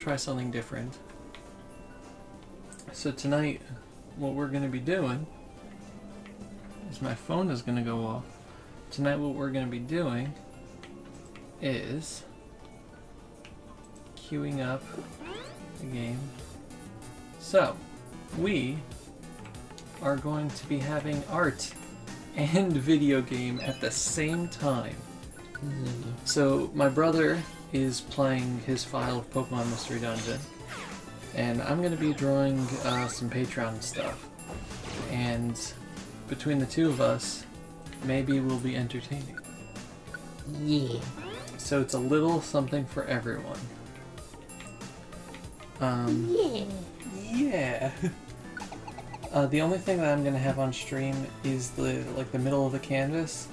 try something different. So tonight, what we're going to be doing is my phone is going to go off. Tonight what we're going to be doing is queuing up the game. So, we are going to be having art and video game at the same time. So my brother is playing his file of Pokemon Mystery Dungeon, and I'm going to be drawing some Patreon stuff. And between the two of us, maybe we'll be entertaining. Yeah. So it's a little something for everyone. Yeah. The only thing that I'm gonna have on stream is the middle of the canvas.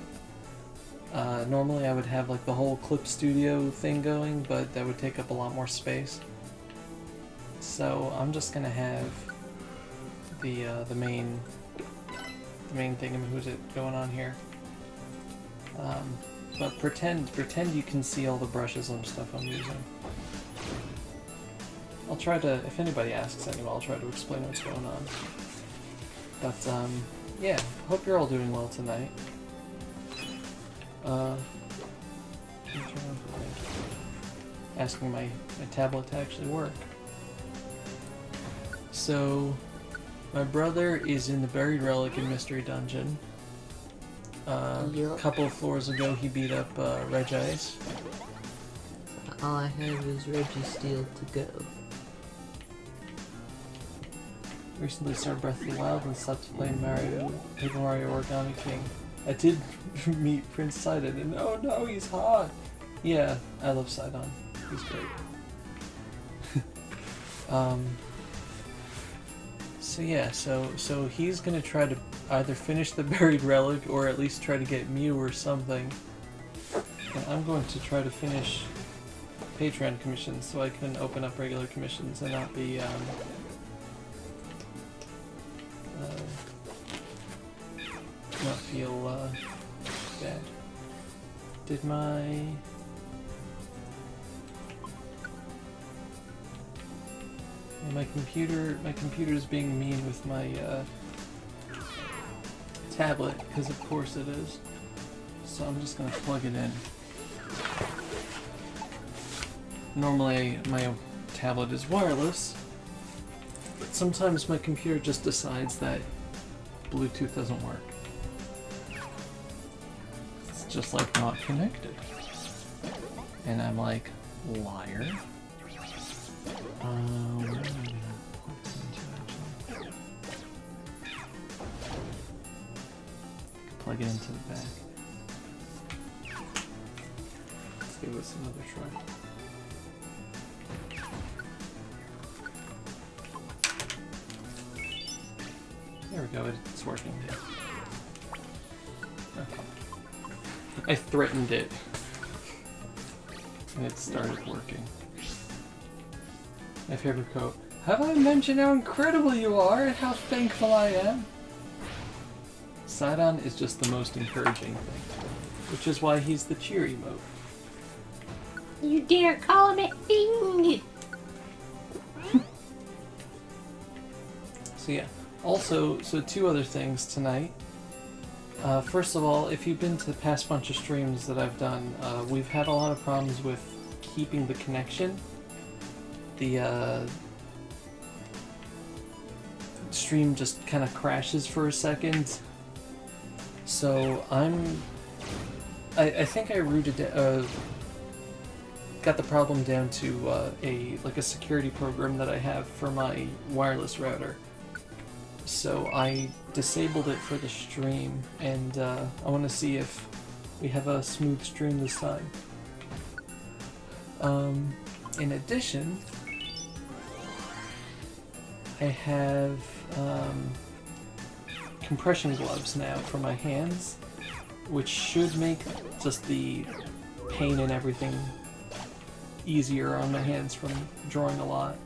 Normally I would have like the whole clip studio thing going, but that would take up a lot more space. So I'm just gonna have the main thing. I mean, who's it going on here? But pretend you can see all the brushes and stuff I'm using. I'll try to, if anybody asks anyway, I'll try to explain what's going on. But yeah, hope you're all doing well tonight. Asking my tablet to actually work. So, my brother is in the Buried Relic and Mystery Dungeon. A couple of floors ago he beat up Regice. All I have is Registeel to go. Recently started Breath of the Wild and stopped playing Paper Mario Origami King. I did meet Prince Sidon, and oh no, he's hot! Yeah, I love Sidon. He's great. So yeah, so he's gonna try to either finish the Buried Relic or at least try to get Mew or something. And I'm going to try to finish Patreon commissions so I can open up regular commissions and not be not feel bad. Did my computer's being mean with my tablet, because of course it is. So I'm just gonna plug it in. Normally my tablet is wireless, but sometimes my computer just decides that Bluetooth doesn't work. It's just like not connected. And I'm like, liar. Where am I gonna plug this into actually? Plug it into the back. Let's give this another try. There we go, it's working. Okay. I threatened it, and it started working. My favorite quote: "Have I mentioned how incredible you are and how thankful I am?" Sidon is just the most encouraging thing, which is why he's the cheer emote. You dare call him a thing? So yeah. Also, so two other things tonight. First of all, if you've been to the past bunch of streams that I've done, we've had a lot of problems with keeping the connection. The stream just kind of crashes for a second. So I think I got the problem down to a security program that I have for my wireless router. So I disabled it for the stream, and I want to see if we have a smooth stream this time. In addition, I have compression gloves now for my hands, which should make just the pain and everything easier on my hands from drawing a lot.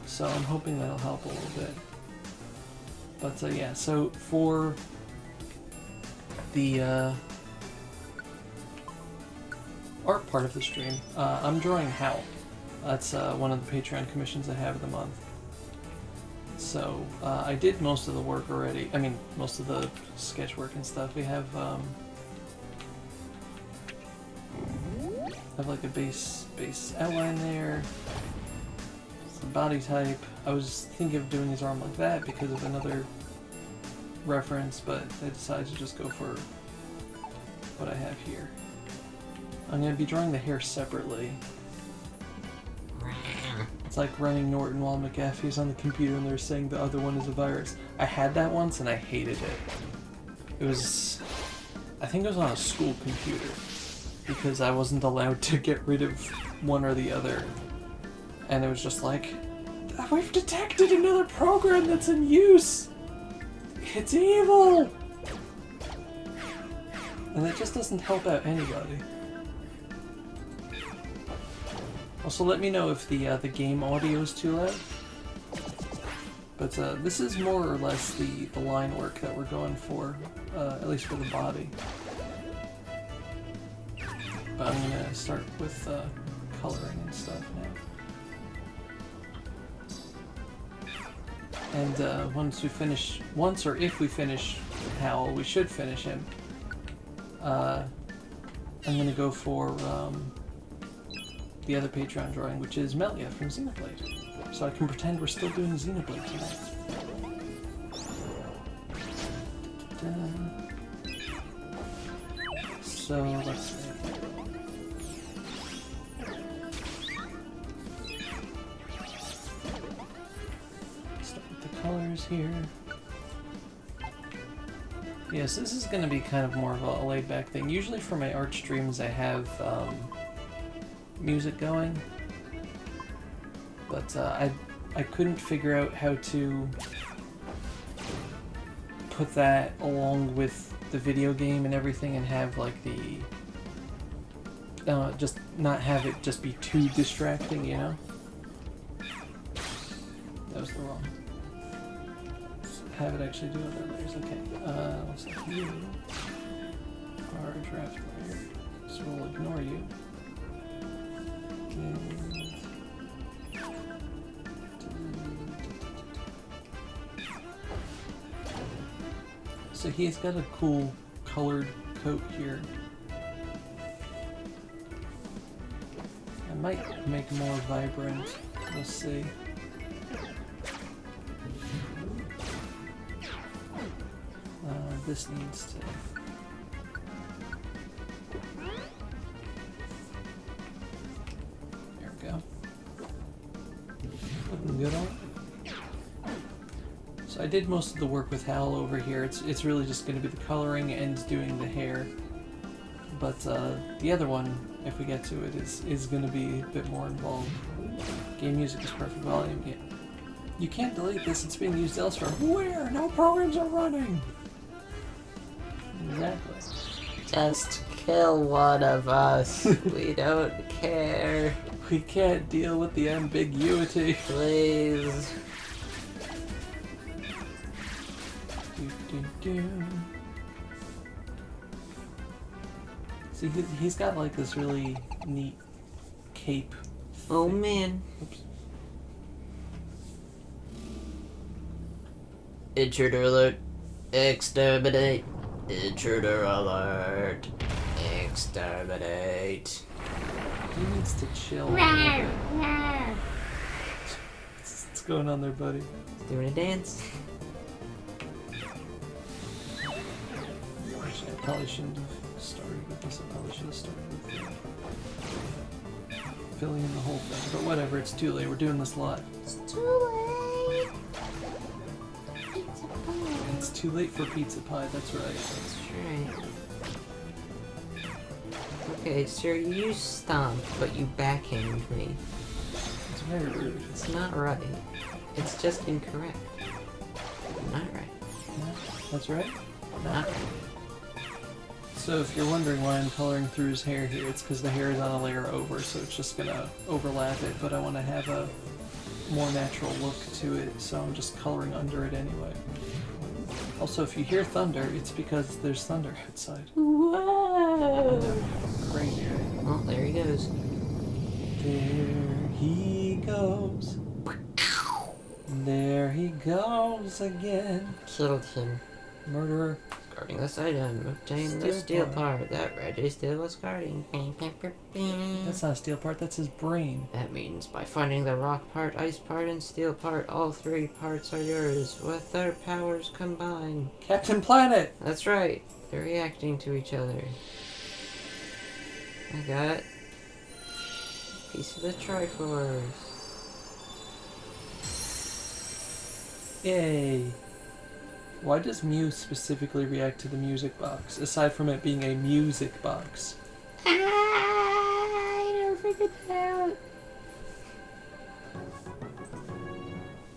So I'm hoping that'll help a little bit. But yeah, so for the art part of the stream, I'm drawing Howl. That's one of the Patreon commissions I have of the month. So I did most of the work already. I mean, most of the sketch work and stuff. We have like a base outline there. The body type. I was thinking of doing his arm like that because of another reference, but I decided to just go for what I have here. I'm going to be drawing the hair separately. It's like running Norton while McAfee's on the computer and they're saying the other one is a virus. I had that once and I hated it. It was... I think it was on a school computer because I wasn't allowed to get rid of one or the other. And it was just like, we've detected another program that's in use! It's evil! And it just doesn't help out anybody. Also, let me know if the game audio is too loud. But this is more or less the line work that we're going for, at least for the body. But I'm gonna start with coloring and stuff now. And once or if we finish Howl, we should finish him. I'm gonna go for the other Patreon drawing, which is Melia from Xenoblade. So I can pretend we're still doing Xenoblade tonight. So let's see. Start with the colors here. Yes, this is going to be kind of more of a laid-back thing. Usually for my art streams I have music going, but I couldn't figure out how to put that along with the video game and everything and have like the just not have it just be too distracting, you know? That was the wrong. Have it actually do other layers. Okay. Looks like you are a draft layer, so we'll ignore you. So he's got a cool colored coat here. I might make him more vibrant. We'll see. This needs to... There we go. Looking good on it. So I did most of the work with Howl over here. It's really just going to be the coloring and doing the hair. But the other one, if we get to it, is going to be a bit more involved. Game music is perfect volume. Yeah. You can't delete this, it's being used elsewhere. Where? No programs are running! Exactly. Just kill one of us. We don't care. We can't deal with the ambiguity. Please. See, he's got like this really neat cape. Oh man. Oops. Intruder alert. Exterminate. Intruder alert. Exterminate. He needs to chill. What's going on there, buddy? Doing a dance. Actually, I probably shouldn't have started with this. I probably should have started with filling in the whole thing. But whatever, it's too late. We're doing this live. It's too late. It's too late for pizza pie, that's right. That's right. Okay, sir, you stomped, but you backhanded me. It's very rude. It's not right. It's just incorrect. Not right. Yeah, that's right. Not right. So if you're wondering why I'm coloring through his hair here, it's because the hair is on a layer over, so it's just gonna overlap it, but I want to have a more natural look to it, so I'm just coloring under it anyway. Also, if you hear thunder, it's because there's thunder outside. Whoa! Crazy, right? Oh, there he goes. There he goes. There he goes again. Killed him. Murderer. Guarding this item. Obtain the steel part that Reggie still was guarding. That's not a steel part, that's his brain. That means by finding the rock part, ice part, and steel part, all three parts are yours, with their powers combined. Captain Planet! That's right. They're reacting to each other. I got a piece of the Triforce. Yay. Why does Mew specifically react to the music box, aside from it being a music box? I never figured that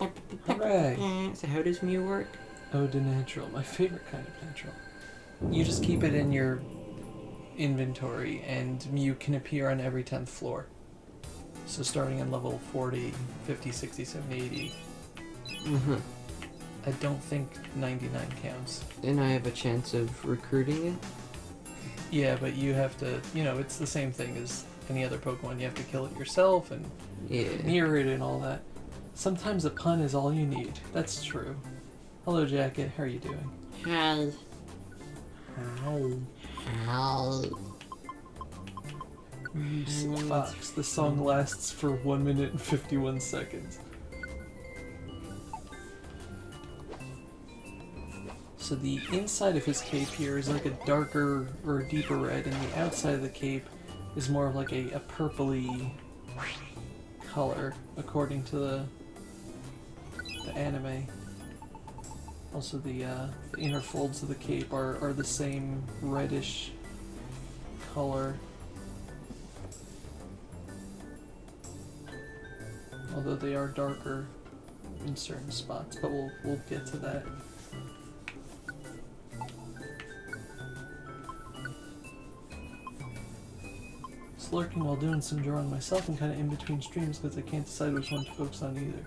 out. Hooray! So how does Mew work? Ode to Natural, my favorite kind of natural. You just keep it in your inventory, and Mew can appear on every 10th floor. So starting on level 40, 50, 60, 70, 80. Mm-hmm. I don't think 99 counts. Then I have a chance of recruiting it? Yeah, but you have to, it's the same thing as any other Pokemon. You have to kill it yourself and mirror it and all that. Sometimes a pun is all you need. That's true. Hello, Jacket. How are you doing? Hi. How? You sick fox. The song lasts for 1 minute and 51 seconds. So the inside of his cape here is like a darker or a deeper red, and the outside of the cape is more of like a purpley color, according to the anime. Also, the inner folds of the cape are the same reddish color. Although they are darker in certain spots, but we'll get to that. Lurking while doing some drawing myself and kind of in between streams because I can't decide which one to focus on either.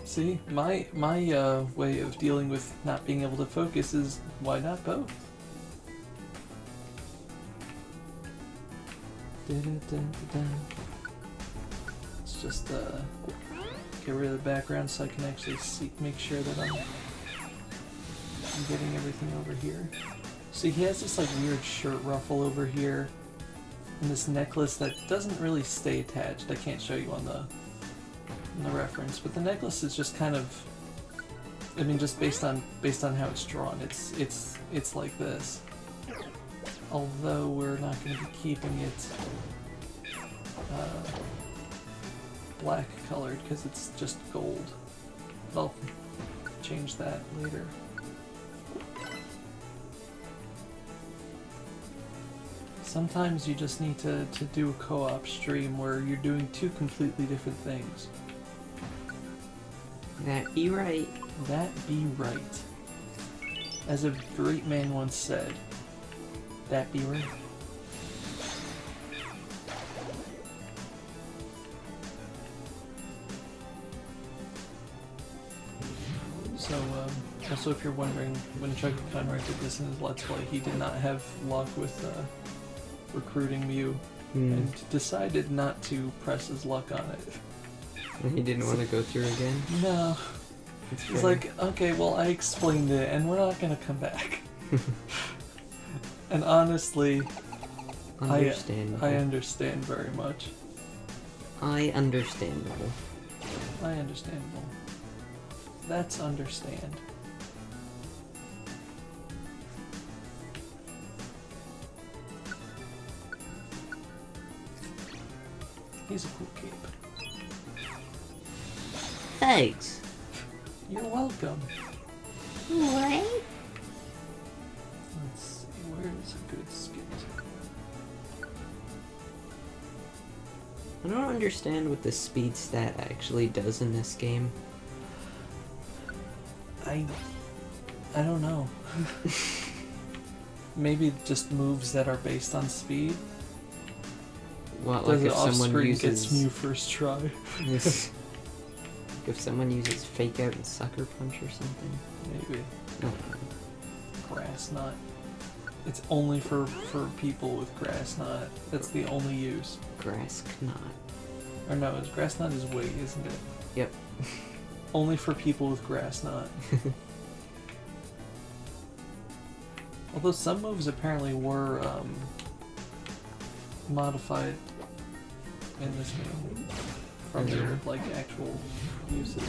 See, my way of dealing with not being able to focus is why not both? Let's just get rid of the background so I can actually make sure that I'm getting everything over here. See, he has this like weird shirt ruffle over here, and this necklace that doesn't really stay attached. I can't show you on the reference, but the necklace is just kind of, I mean, just based on how it's drawn, it's like this. Although we're not going to be keeping it black colored because it's just gold. But I'll change that later. Sometimes you just need to do a co-op stream where you're doing two completely different things. That be right. That be right. As a great man once said, that be right. So, also if you're wondering, when Chuck Conrad did this in his Let's Play, he did not have luck with recruiting Mew, and decided not to press his luck on it. He didn't want to go through again? No. He's like, okay, well, I explained it, and we're not gonna come back. And honestly, I understand very much. Understandable. Understandable. That's understand. He's a cool cape. Thanks. You're welcome. What? Let's see, where is a good skit? I don't understand what the speed stat actually does in this game. I don't know. Maybe just moves that are based on speed. What, like if someone uses... gets Mew first try. If someone uses Fake Out and Sucker Punch or something. Maybe. No. Grass nut. It's only for people with grass knot. That's the only use. Grass knot. Or no, grass knot is wig, isn't it? Yep. Only for people with grass knot. Although some moves apparently were modified in this game from their like actual uses.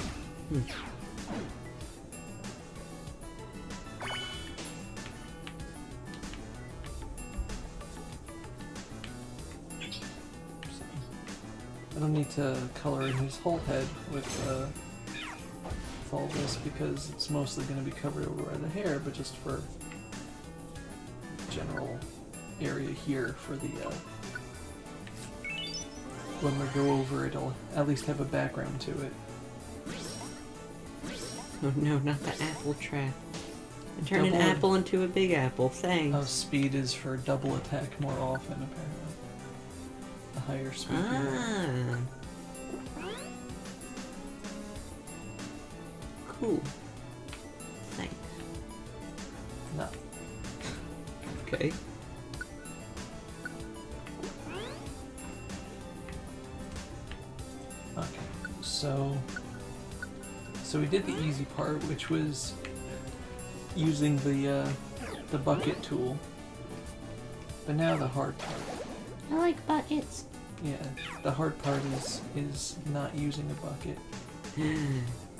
I don't need to color in his whole head with all this because it's mostly going to be covered over by the hair, but just for general area here for the when we go over it'll at least have a background to it. Oh no, not the apple trap. I turn an apple into a big apple, thanks. Oh, speed is for double attack more often apparently. A higher speed. Ah. Cool. Thanks. No. Okay. Okay. So we did the easy part, which was using the bucket tool. But now the hard part. I like buckets. Yeah, the hard part is not using a bucket.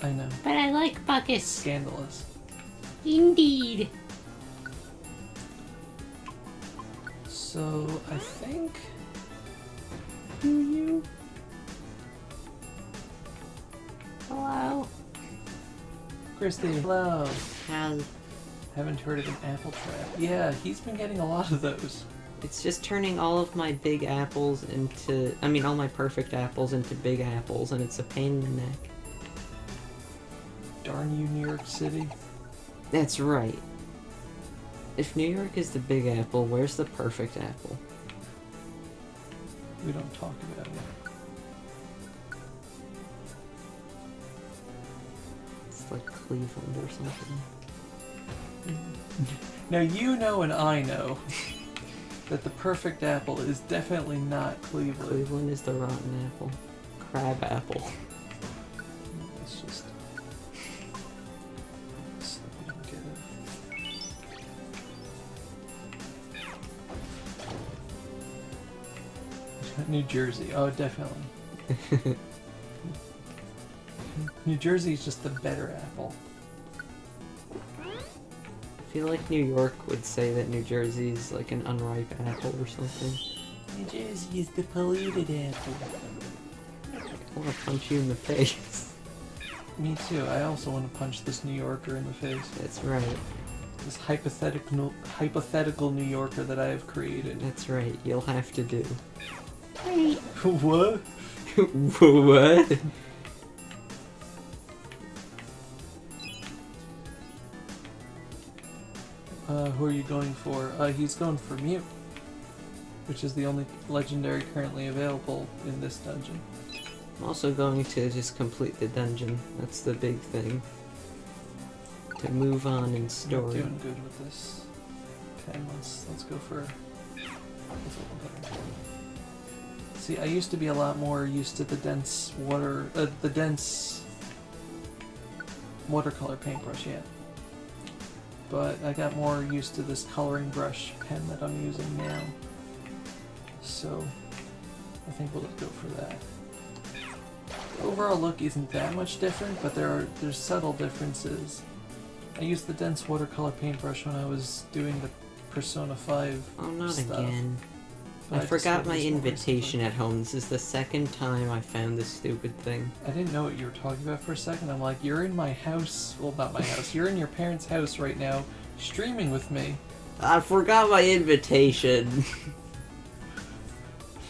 I know. But I like buckets. Scandalous. Indeed. So I think you Hello. Christy, hello. How's... Haven't heard of an apple trap. Yeah, he's been getting a lot of those. It's just turning all of my big apples into... I mean, all my perfect apples into big apples, and it's a pain in the neck. Darn you, New York City. That's right. If New York is the big apple, where's the perfect apple? We don't talk about it. It's like Cleveland or something. Now you know and I know that the perfect apple is definitely not Cleveland. Cleveland is the rotten apple. Crab apple. It's just... so we don't get it. New Jersey. Oh, definitely. New Jersey is just the better apple. I feel like New York would say that New Jersey is like an unripe apple or something. New Jersey is the polluted apple. I want to punch you in the face. Me too. I also want to punch this New Yorker in the face. That's right. This hypothetical New Yorker that I have created. That's right. You'll have to do. Wait. What? What? Who are you going for? He's going for Mute, which is the only legendary currently available in this dungeon. I'm also going to just complete the dungeon. That's the big thing. To move on in I'm story. doing good with this. Okay, let's go for. See, I used to be a lot more used to the dense watercolor paintbrush, yeah. But I got more used to this coloring brush pen that I'm using now. So I think we'll just go for that. The overall look isn't that much different, but there's subtle differences. I used the dense watercolor paintbrush when I was doing the Persona 5 Oh, not stuff. again. But I forgot discovered my this more invitation recently. at home. This is the second time I found this stupid thing. I didn't know what you were talking about for a second. I'm like, you're in my house. Well, not my house. You're in your parents' house right now, streaming with me. I forgot my invitation.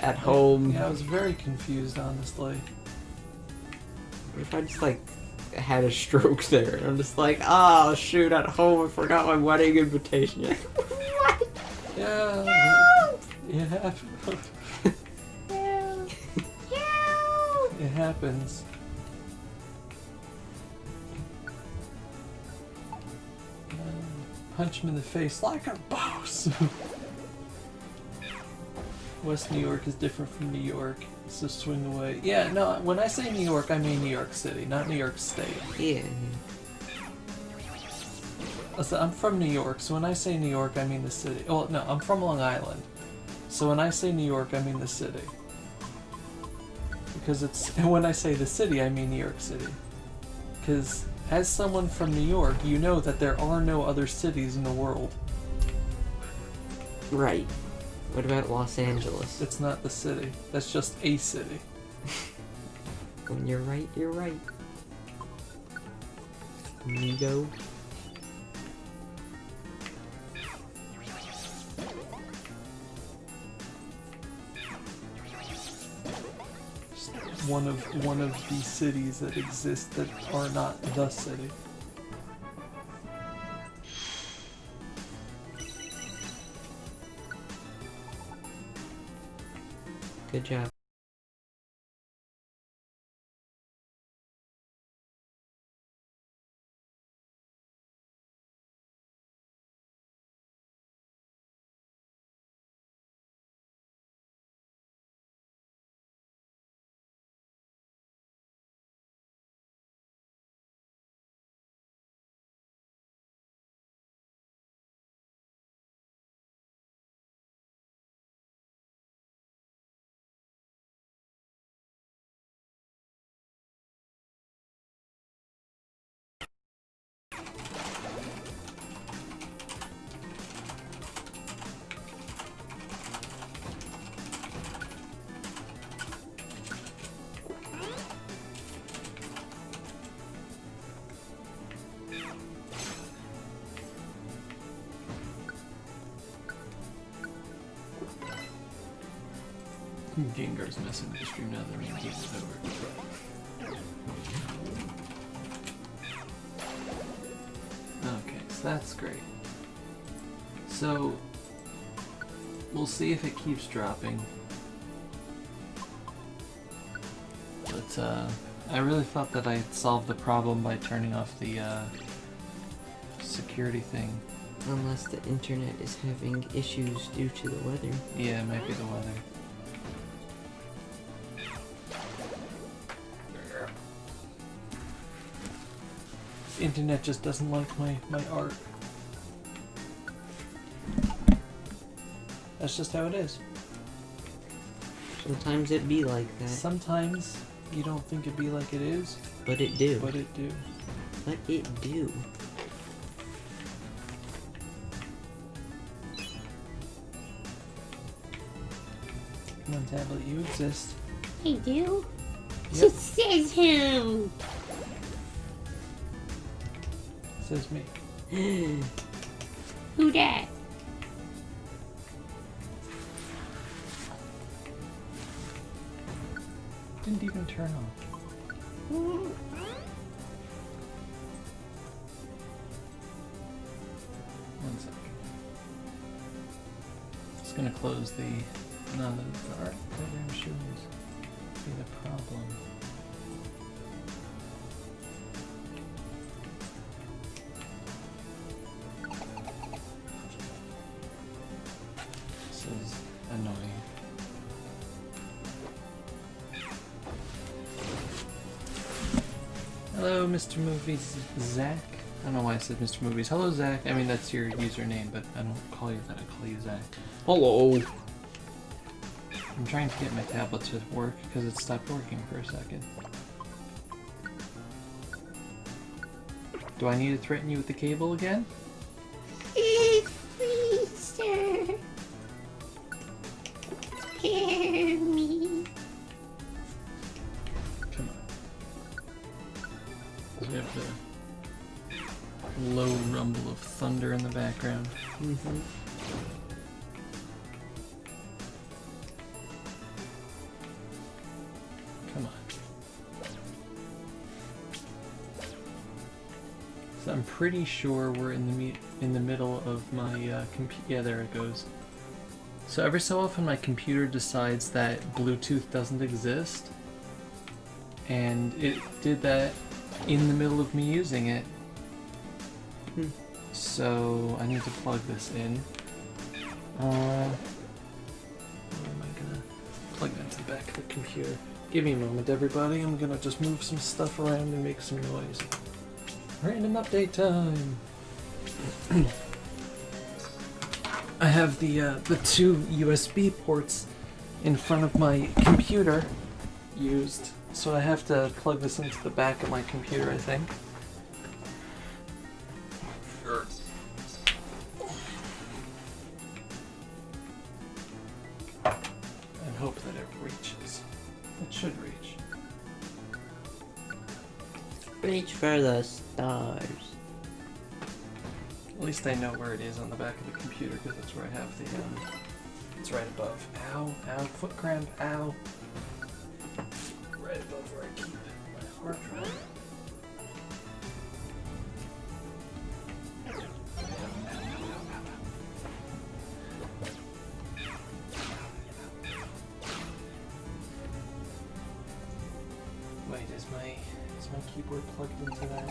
At home. Yeah, I was very confused, honestly. What if I just, like, had a stroke there? I'm just like, oh, shoot, at home I forgot my wedding invitation. What? Yeah. No! It happens. No! No! It happens. Punch him in the face like a bomb. gross. West New York is different from New York, so swing away. Yeah, no, when I say New York, I mean New York City, not New York State. Yeah. So I'm from New York, so when I say New York, I mean the city. Oh, no, I'm from Long Island. So when I say New York, I mean the city. Because and when I say the city, I mean New York City. Because as someone from New York, you know that there are no other cities in the world. Right. What about Los Angeles? It's not the city. That's just a city. When you're right, you're right. Amigo. One of the cities that exist that are not the city. Good job. Gengar's messing with the stream now that the game is over. Okay, so that's great. So, we'll see if it keeps dropping. But, I really thought that I had solved the problem by turning off the, security thing. Unless the internet is having issues due to the weather. Yeah, it might be the weather. The internet just doesn't like my art. That's just how it is. Sometimes it be like that. Sometimes you don't think it be like it is, But it do. but it do. But it do. Come on, tablet, you exist. I do? Yep. It says who? Says me. Who that? Didn't even turn on. One sec. Just gonna close the. No, the art program should be the problem. This is annoying. Hello, Mr. Movies, Zach. I don't know why I said Mr. Movies. Hello, Zach. I mean, that's your username, but I don't call you that. I call you Zach. Hello. I'm trying to get my tablet to work because it stopped working for a second. Do I need to threaten you with the cable again? Please, sir. Spare me. Come on. We have the low rumble of thunder in the background. Mm-hmm. Come on. So I'm pretty sure we're in the middle of my yeah, there it goes. So every so often my computer decides that Bluetooth doesn't exist, and it did that in the middle of me using it. So I need to plug this in. Where am I gonna plug that to the back of the computer? Give me a moment, everybody. I'm gonna just move some stuff around and make some noise. Random update time. I have the two USB ports in front of my computer used, so I have to plug this into the back of my computer, I think. And hope that it reaches. It should reach. Reach for the stars. At least I know where it is on the back of the computer, because that's where I have the, it's right above. Ow, ow, foot cramp, ow. Right above where I keep my hard drive. Wait, is my keyboard plugged into that?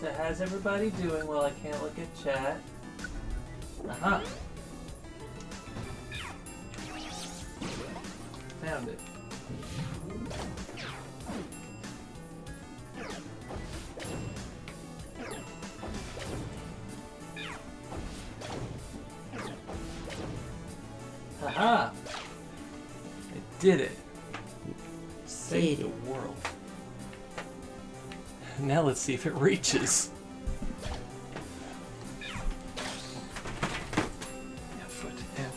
So how's everybody doing while I can't look at chat? Aha! Found it. Haha! I did it! Saved the world. Now let's see if it reaches. Yeah, foot, yeah.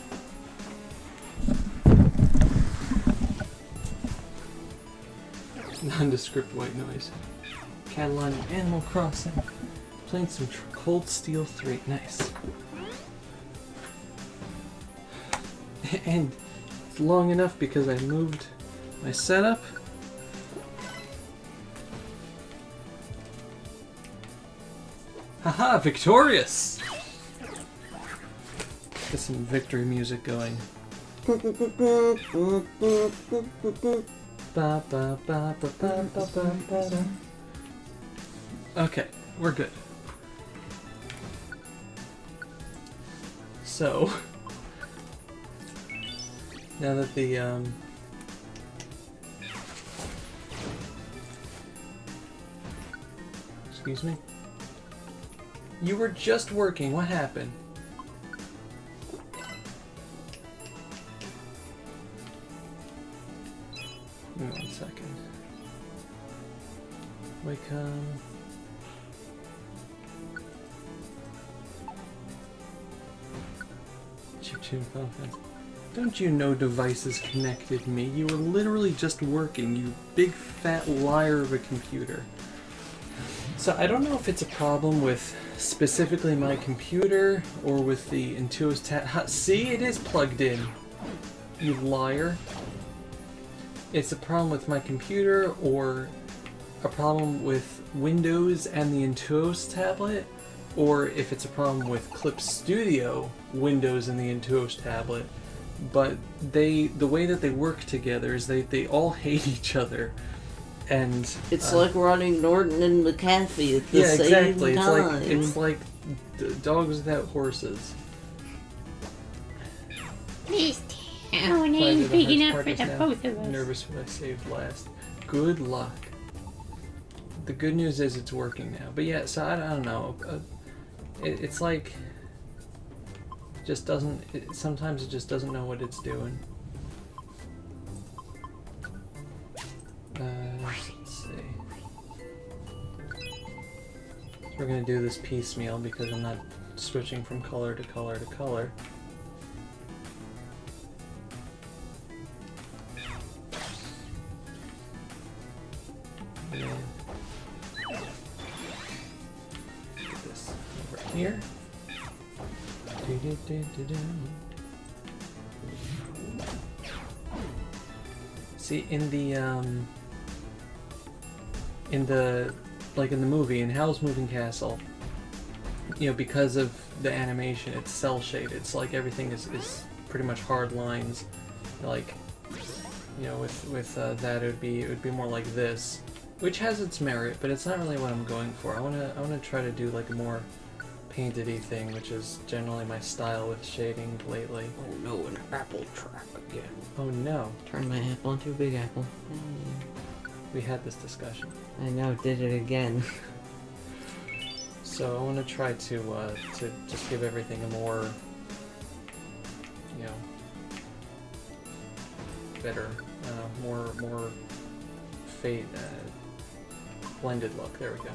Nondescript white noise. Catalan Animal Crossing. Playing some Cold Steel 3. Nice. And it's long enough because I moved my setup. Haha, victorious! Get some victory music going. Ba, ba, ba, ba, ba, ba, ba, ba. Okay, we're good. So, now that the excuse me? You were just working. What happened? Give me 1 second. Wake Chip-tune conference. Don't you know devices connected me? You were literally just working, you big fat liar of a computer. So I don't know if it's a problem with specifically my computer or with the Intuos tab. See, it is plugged in. You liar. It's a problem with my computer or a problem with Windows and the Intuos tablet, or if it's a problem with Clip Studio, Windows and the Intuos tablet. But the way that they work together is they all hate each other. And it's like running Norton and McAfee at the same exactly. time. It's like dogs without horses. This town ain't big enough for the both of us. Nervous when I saved last. Good luck. The good news is it's working now. But yeah, so I don't know. It's like just doesn't. Sometimes it just doesn't know what it's doing. Let's see. We're gonna do this piecemeal because I'm not switching from color to color to color. And get this over here. See, in the like in the movie, in Howl's Moving Castle, you know, because of the animation, it's cell shaded. So like everything is pretty much hard lines. Like, you know, with that it would be more like this, which has its merit, but it's not really what I'm going for. I wanna try to do like a more painted-y thing, which is generally my style with shading lately. Oh no, an apple trap again. Oh no. Turn my apple into a big apple. We had this discussion. I know, did it again. So I want to try to just give everything a more, you know, better, more fade, blended look. There we go.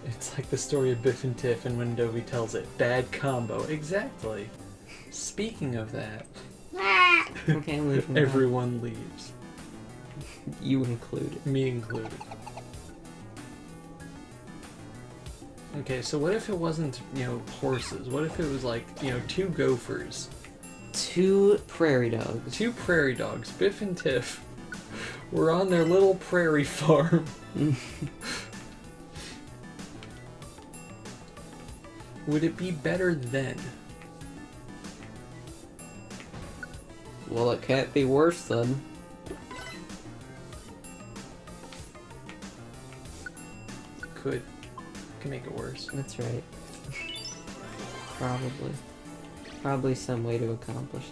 It's like the story of Biff and Tiff, and when Adobe tells it, bad combo. Exactly. Speaking of that, Okay, I'm leaving. everyone leaves. You included. Me included. Okay, so what if it wasn't, you know, horses? What if it was like, you know, 2 gophers? 2 prairie dogs. 2 prairie dogs, Biff and Tiff, were on their little prairie farm. Would it be better then? Well, it can't be worse then. Could make it worse. That's right. Probably. Probably some way to accomplish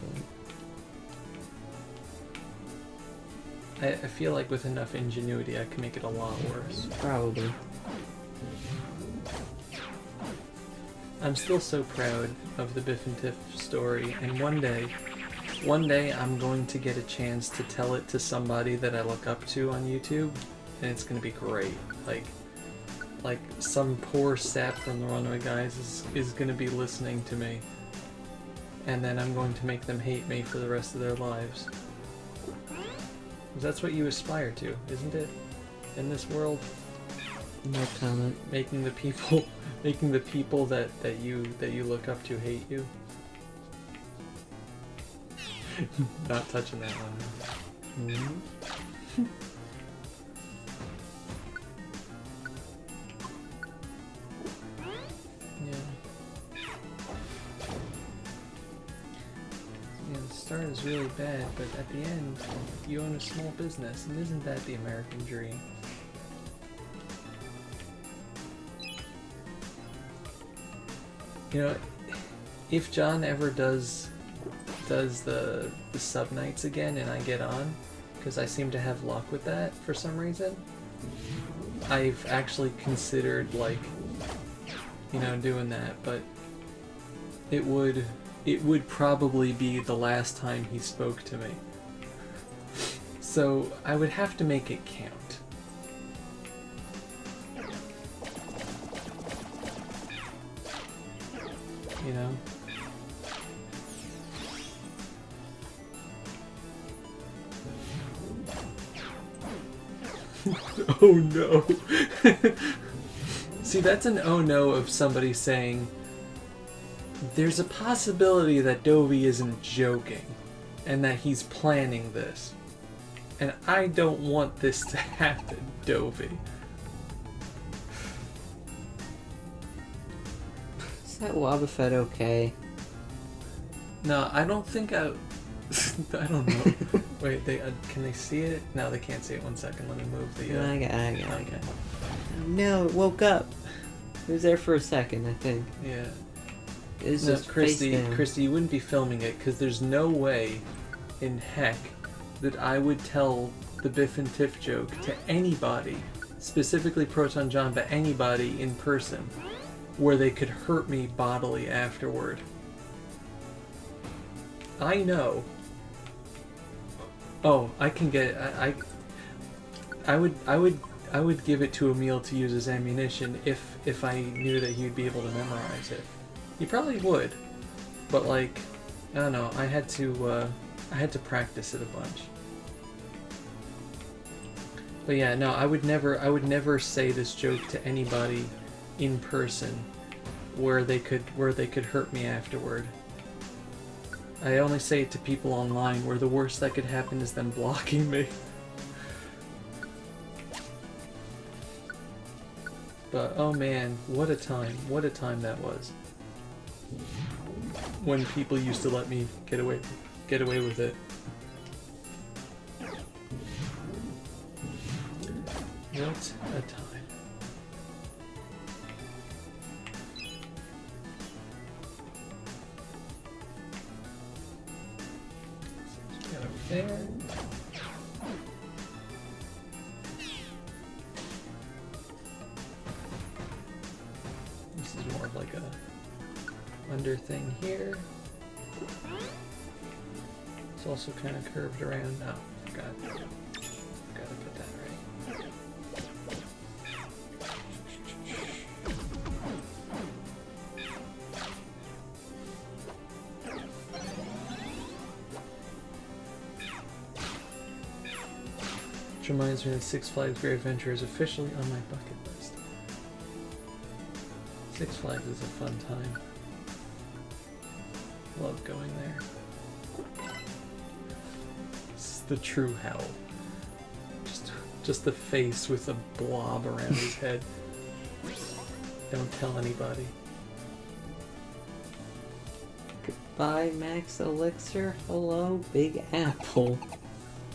that. I feel like with enough ingenuity I can make it a lot worse. Probably. I'm still so proud of the Biff and Tiff story, and one day I'm going to get a chance to tell it to somebody that I look up to on YouTube, and it's gonna be great. Like some poor sap from the Runaway Guys is gonna be listening to me, and then I'm going to make them hate me for the rest of their lives. 'Cause that's what you aspire to, isn't it? In this world, No comment. making the people that you look up to hate you. Not touching that one. Mm-hmm. Yeah, the start is really bad, but at the end, you own a small business, and isn't that the American dream? You know, if John ever does the sub nights again and I get on, because I seem to have luck with that for some reason, I've actually considered, like, you know, doing that, but it would probably be the last time he spoke to me. So I would have to make it count. You know? Oh no. See, that's an oh no of somebody saying, there's a possibility that Dovey isn't joking, and that he's planning this. And I don't want this to happen, Dovey. Is that Wobbuffet okay? No, I don't think I don't know. Wait, can they see it? No, they can't see it. 1 second, let me move the... I got okay. it. No, it woke up. It was there for a second, I think. Yeah. It was No, just face down. Christy, you wouldn't be filming it, because there's no way in heck that I would tell the Biff and Tiff joke to anybody, specifically Proton John, but anybody in person, where they could hurt me bodily afterward. I know. Oh, I can get... I would I would give it to Emil to use as ammunition if I knew that he'd be able to memorize it. He probably would, but like, I don't know. I had to practice it a bunch. But yeah, no, I would never say this joke to anybody in person where they could hurt me afterward. I only say it to people online where the worst that could happen is them blocking me. But oh man, what a time that was. When people used to let me get away with it. What a time. So get over there. This is more of like a under thing here. It's also kind of curved around. Oh, forgot. Gotta put that right. Which reminds me that Six Flags Great Adventure is officially on my bucket list. Six Flags is a fun time. Love going there. This is the true Howl. Just the face with a blob around his head. Don't tell anybody. Goodbye, Max Elixir. Hello, Big Apple.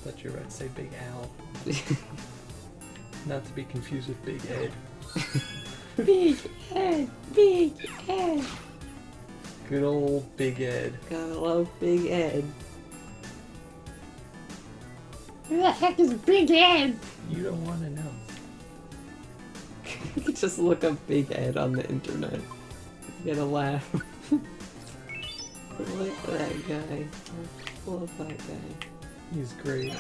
Thought you were about to say Big Al. Not to be confused with Big Ed. Big Ed, Big Ed. Good old Big Ed. Gotta love Big Ed. Who the heck is Big Ed? You don't want to know. You can just look up Big Ed on the internet. You gotta laugh. Look at that guy. I love that guy. He's great.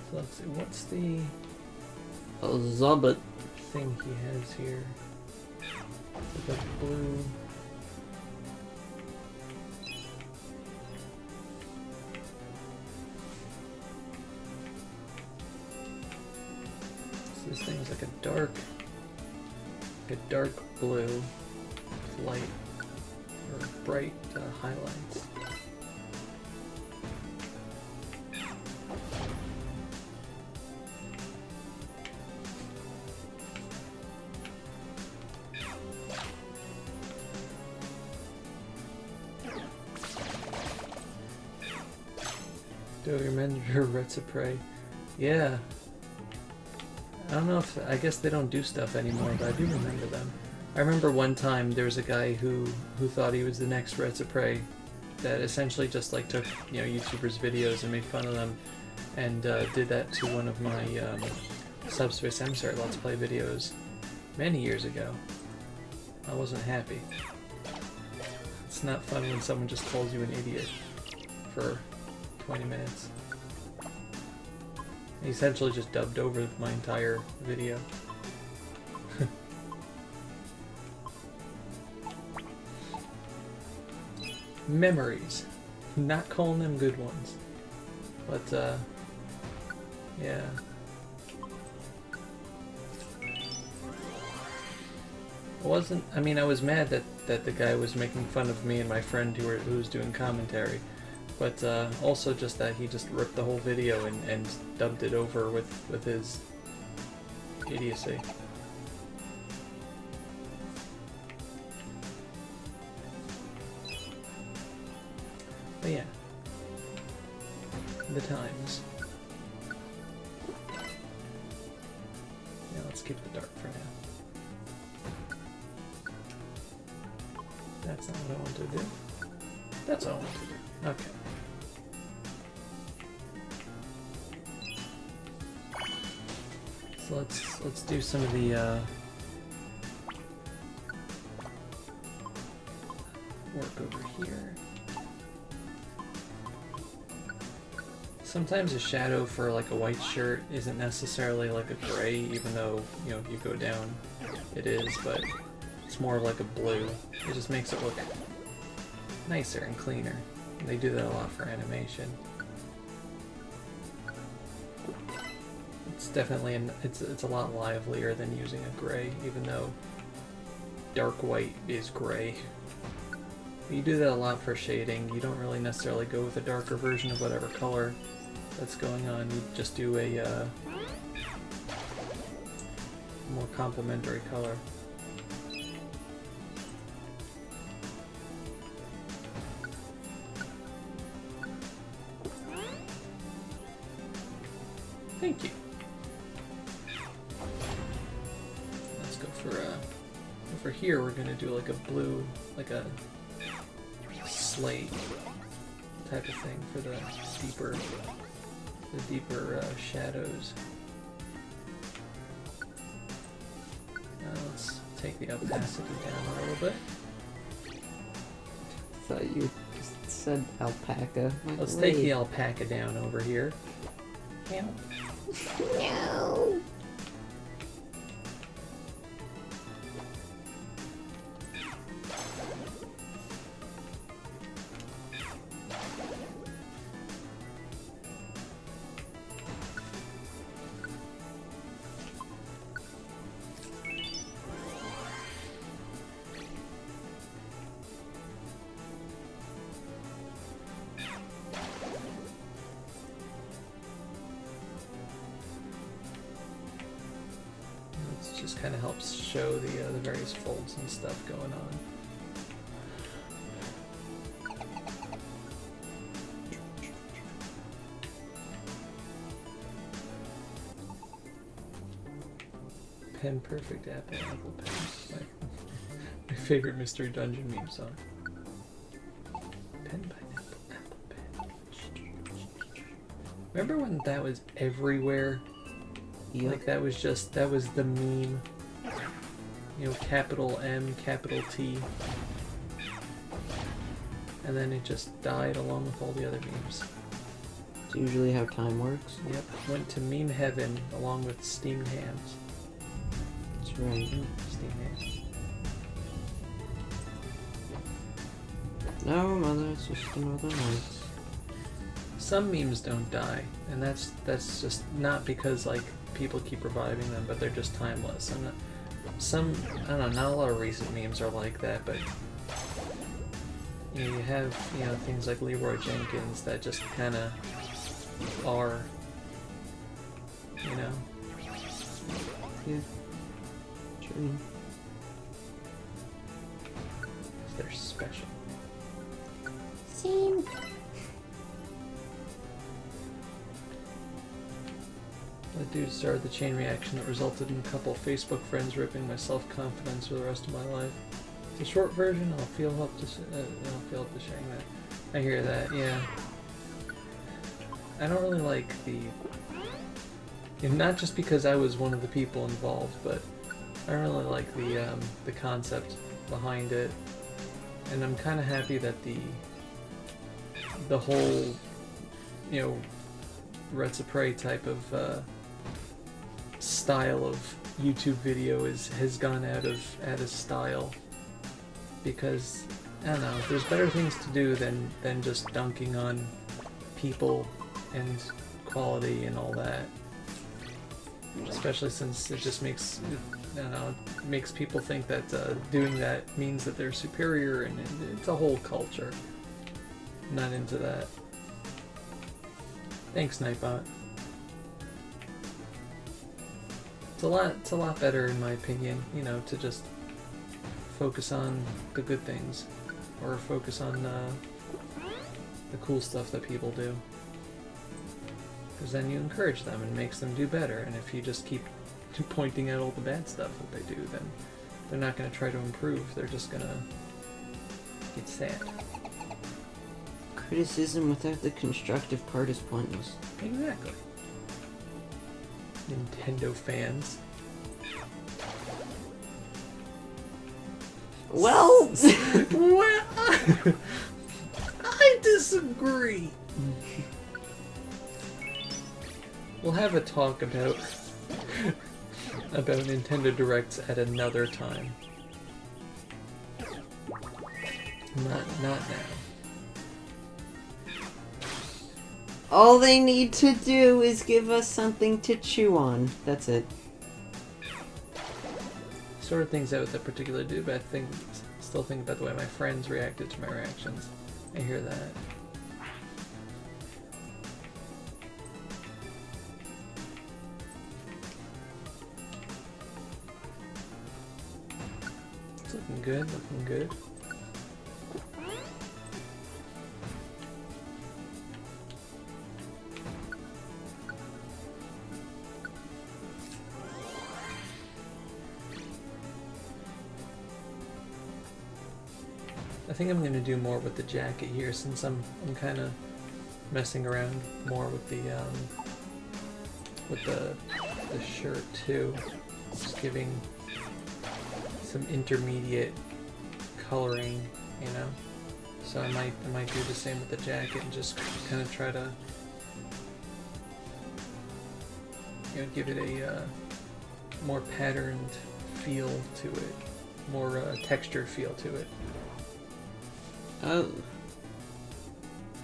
So let's see, what's the Oh, Zobbit. thing he has here? The blue. So this thing is like a dark blue with light or bright highlights. Do you remember Retsuprey? Yeah. I don't know if, I guess they don't do stuff anymore, but I do remember them. I remember one time there was a guy who thought he was the next Retsuprey that essentially just like took, you know, YouTubers' videos and made fun of them and did that to one of my Subspace Emissary Let's Play videos many years ago. I wasn't happy. It's not fun when someone just calls you an idiot for 20 minutes. He essentially just dubbed over my entire video. Memories. Not calling them good ones. But, yeah. I mean, I was mad that the guy was making fun of me and my friend who was doing commentary. But also just that he just ripped the whole video and dubbed it over with his idiocy. But yeah. The times. Yeah, let's keep it dark for now. That's not what I want to do. That's all I want to do. Okay. So let's do some of the work over here. Sometimes a shadow for like a white shirt isn't necessarily like a gray, even though, you know, you go down, it is, but it's more like a blue. It just makes it look nicer and cleaner. And they do that a lot for animation. It's definitely, it's a lot livelier than using a gray, even though dark white is gray. You do that a lot for shading. You don't really necessarily go with a darker version of whatever color that's going on. You just do a more complementary color. Thank you. Let's go for over here. We're gonna do like a blue, like a slate type of thing for the deeper shadows. Now let's take the opacity down a little bit. Thought you just said alpaca. Like, Let's take the alpaca down over here. Meow. No. Just kind of helps show the various folds and stuff going on. Pen Perfect Apple Pen. My favorite Mystery Dungeon meme song. Pen Pineapple Apple Pen. Remember when that was everywhere? Yep. Like that was the meme. You know, capital M, capital T. And then it just died along with all the other memes. It's usually how time works. Yep, went to meme heaven along with steamed hams. That's right. Steamed hams. No, mother, it's just another night. Some memes don't die, and that's just not because like people keep reviving them, but they're just timeless. And I don't know, not a lot of recent memes are like that, but you know, you have, you know, things like Leroy Jenkins that just kind of are, you know. Yeah. True. They're special. Same. The dude started the chain reaction that resulted in a couple Facebook friends ripping my self-confidence for the rest of my life. The short version, I'll feel up to sharing that. I hear that, yeah. I don't really like the... And not just because I was one of the people involved, but I don't really like the concept behind it. And I'm kind of happy that the whole, you know, Retsapre type of style of YouTube video has gone out of style, because I don't know, there's better things to do than just dunking on people and quality and all that. Especially since it just makes, I don't know, it makes people think that doing that means that they're superior, and it's a whole culture. Not into that. Thanks, Nightbot. It's a lot better, in my opinion, you know, to just focus on the good things, or focus on the cool stuff that people do. Because then you encourage them and makes them do better. And if you just keep pointing out all the bad stuff that they do, then they're not going to try to improve. They're just going to get sad. Criticism without the constructive part is pointless. Exactly. Nintendo fans. Well, Well, I disagree. We'll have a talk about about Nintendo Directs at another time. Not now. All they need to do is give us something to chew on. That's it. Sort of things out that particularly do, but still think about the way my friends reacted to my reactions. I hear that. It's looking good, looking good. I think I'm going to do more with the jacket here since I'm kind of messing around more with the shirt too. Just giving some intermediate coloring, you know. So I might do the same with the jacket and just kind of try to, you know, give it a more patterned feel to it, more textured feel to it. Oh.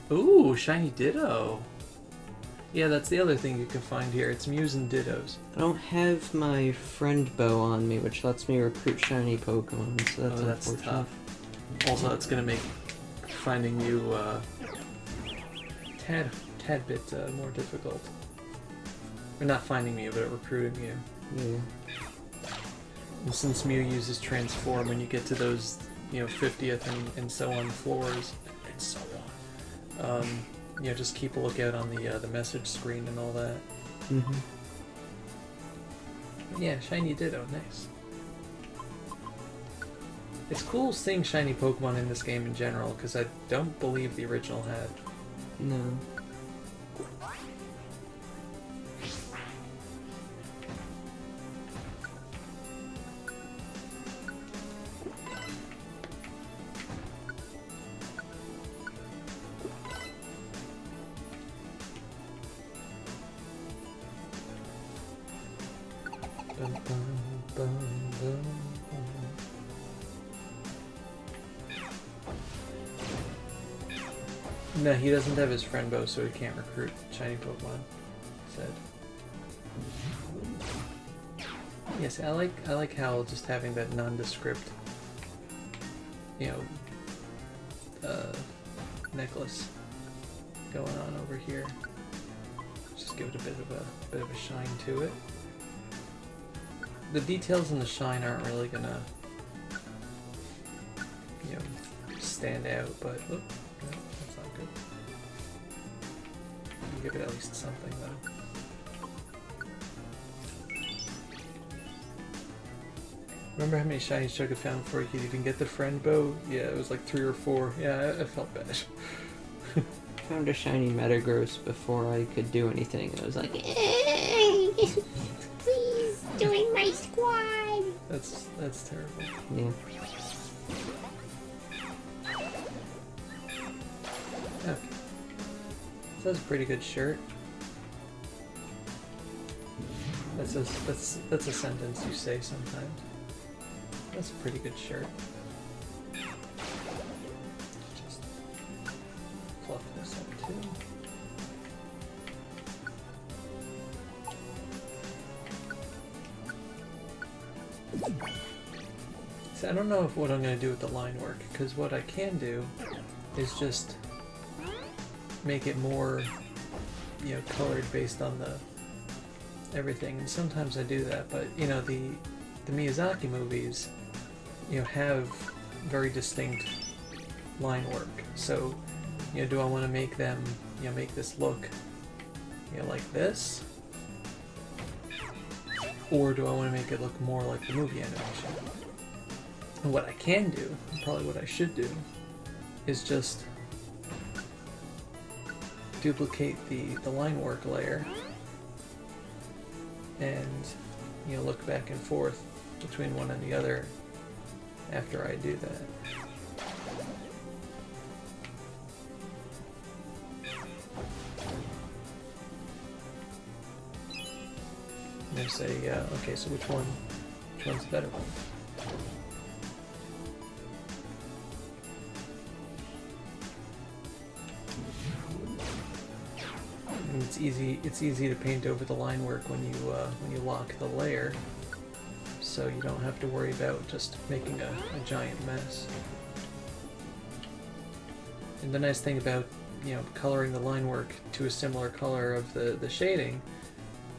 Ooh, shiny Ditto. Yeah, that's the other thing you can find here. It's Mews and Dittos. I don't have my friend bow on me, which lets me recruit shiny Pokemon, so that's unfortunate. Tough. Also, it's gonna make finding you tad bit more difficult. Or not finding you, but recruiting you. Yeah. And since Mew uses Transform, when you get to those, you know, 50th and so on floors, and so on, you know, just keep a lookout on the message screen and all that. Mm-hmm. Yeah, shiny Ditto, nice. It's cool seeing shiny Pokemon in this game in general, because I don't believe the original had. No. No, he doesn't have his friend bow, so he can't recruit shiny Pokemon. Said. Yes, I like Howl just having that nondescript, you know, necklace going on over here. Just give it a bit of a shine to it. The details in the shine aren't really gonna, you know, stand out, but oh, no, that's not good. You give it at least something though. Remember how many shinies Chuck had found before he could even get the friend bow? Yeah, it was like 3 or 4. Yeah, I felt bad. Found a shiny Metagross before I could do anything. I was like, Please join my squad. That's terrible. yeah. Okay. So that's a pretty good shirt. That's a sentence you say sometimes. That's a pretty good shirt. Just fluff this up too. See, I don't know what I'm going to do with the line work, because what I can do is just make it more, you know, colored based on the everything, and sometimes I do that, but you know, the Miyazaki movies, you know, have very distinct line work. So, you know, do I want to make them, you know, make this look, you know, like this, or do I want to make it look more like the movie animation? And what I can do, and probably what I should do, is just duplicate the line work layer and, you know, look back and forth between one and the other after I do that. say, okay, so which one's the better one? And it's easy to paint over the line work when you lock the layer, so you don't have to worry about just making a giant mess. And the nice thing about, you know, coloring the line work to a similar color of the shading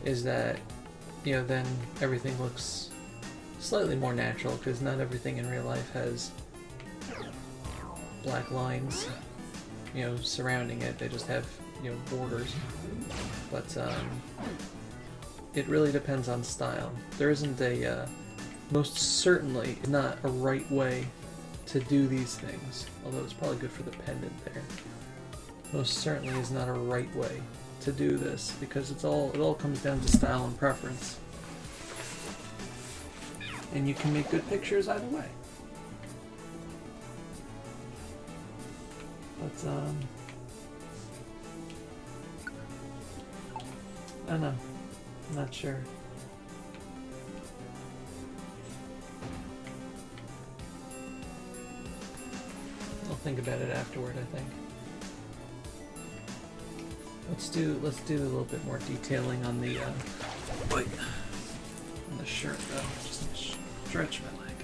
is that, you know, then everything looks slightly more natural, because not everything in real life has black lines, you know, surrounding it. They just have, you know, borders. But it really depends on style. There isn't a most certainly not a right way to do these things, although it's probably good for the pendant there. Most certainly is not a right way to do this, because it all comes down to style and preference. And you can make good pictures either way. But I don't know. I'm not sure. I'll think about it afterward, I think. Let's do a little bit more detailing on the on the shirt though. Just stretch my leg.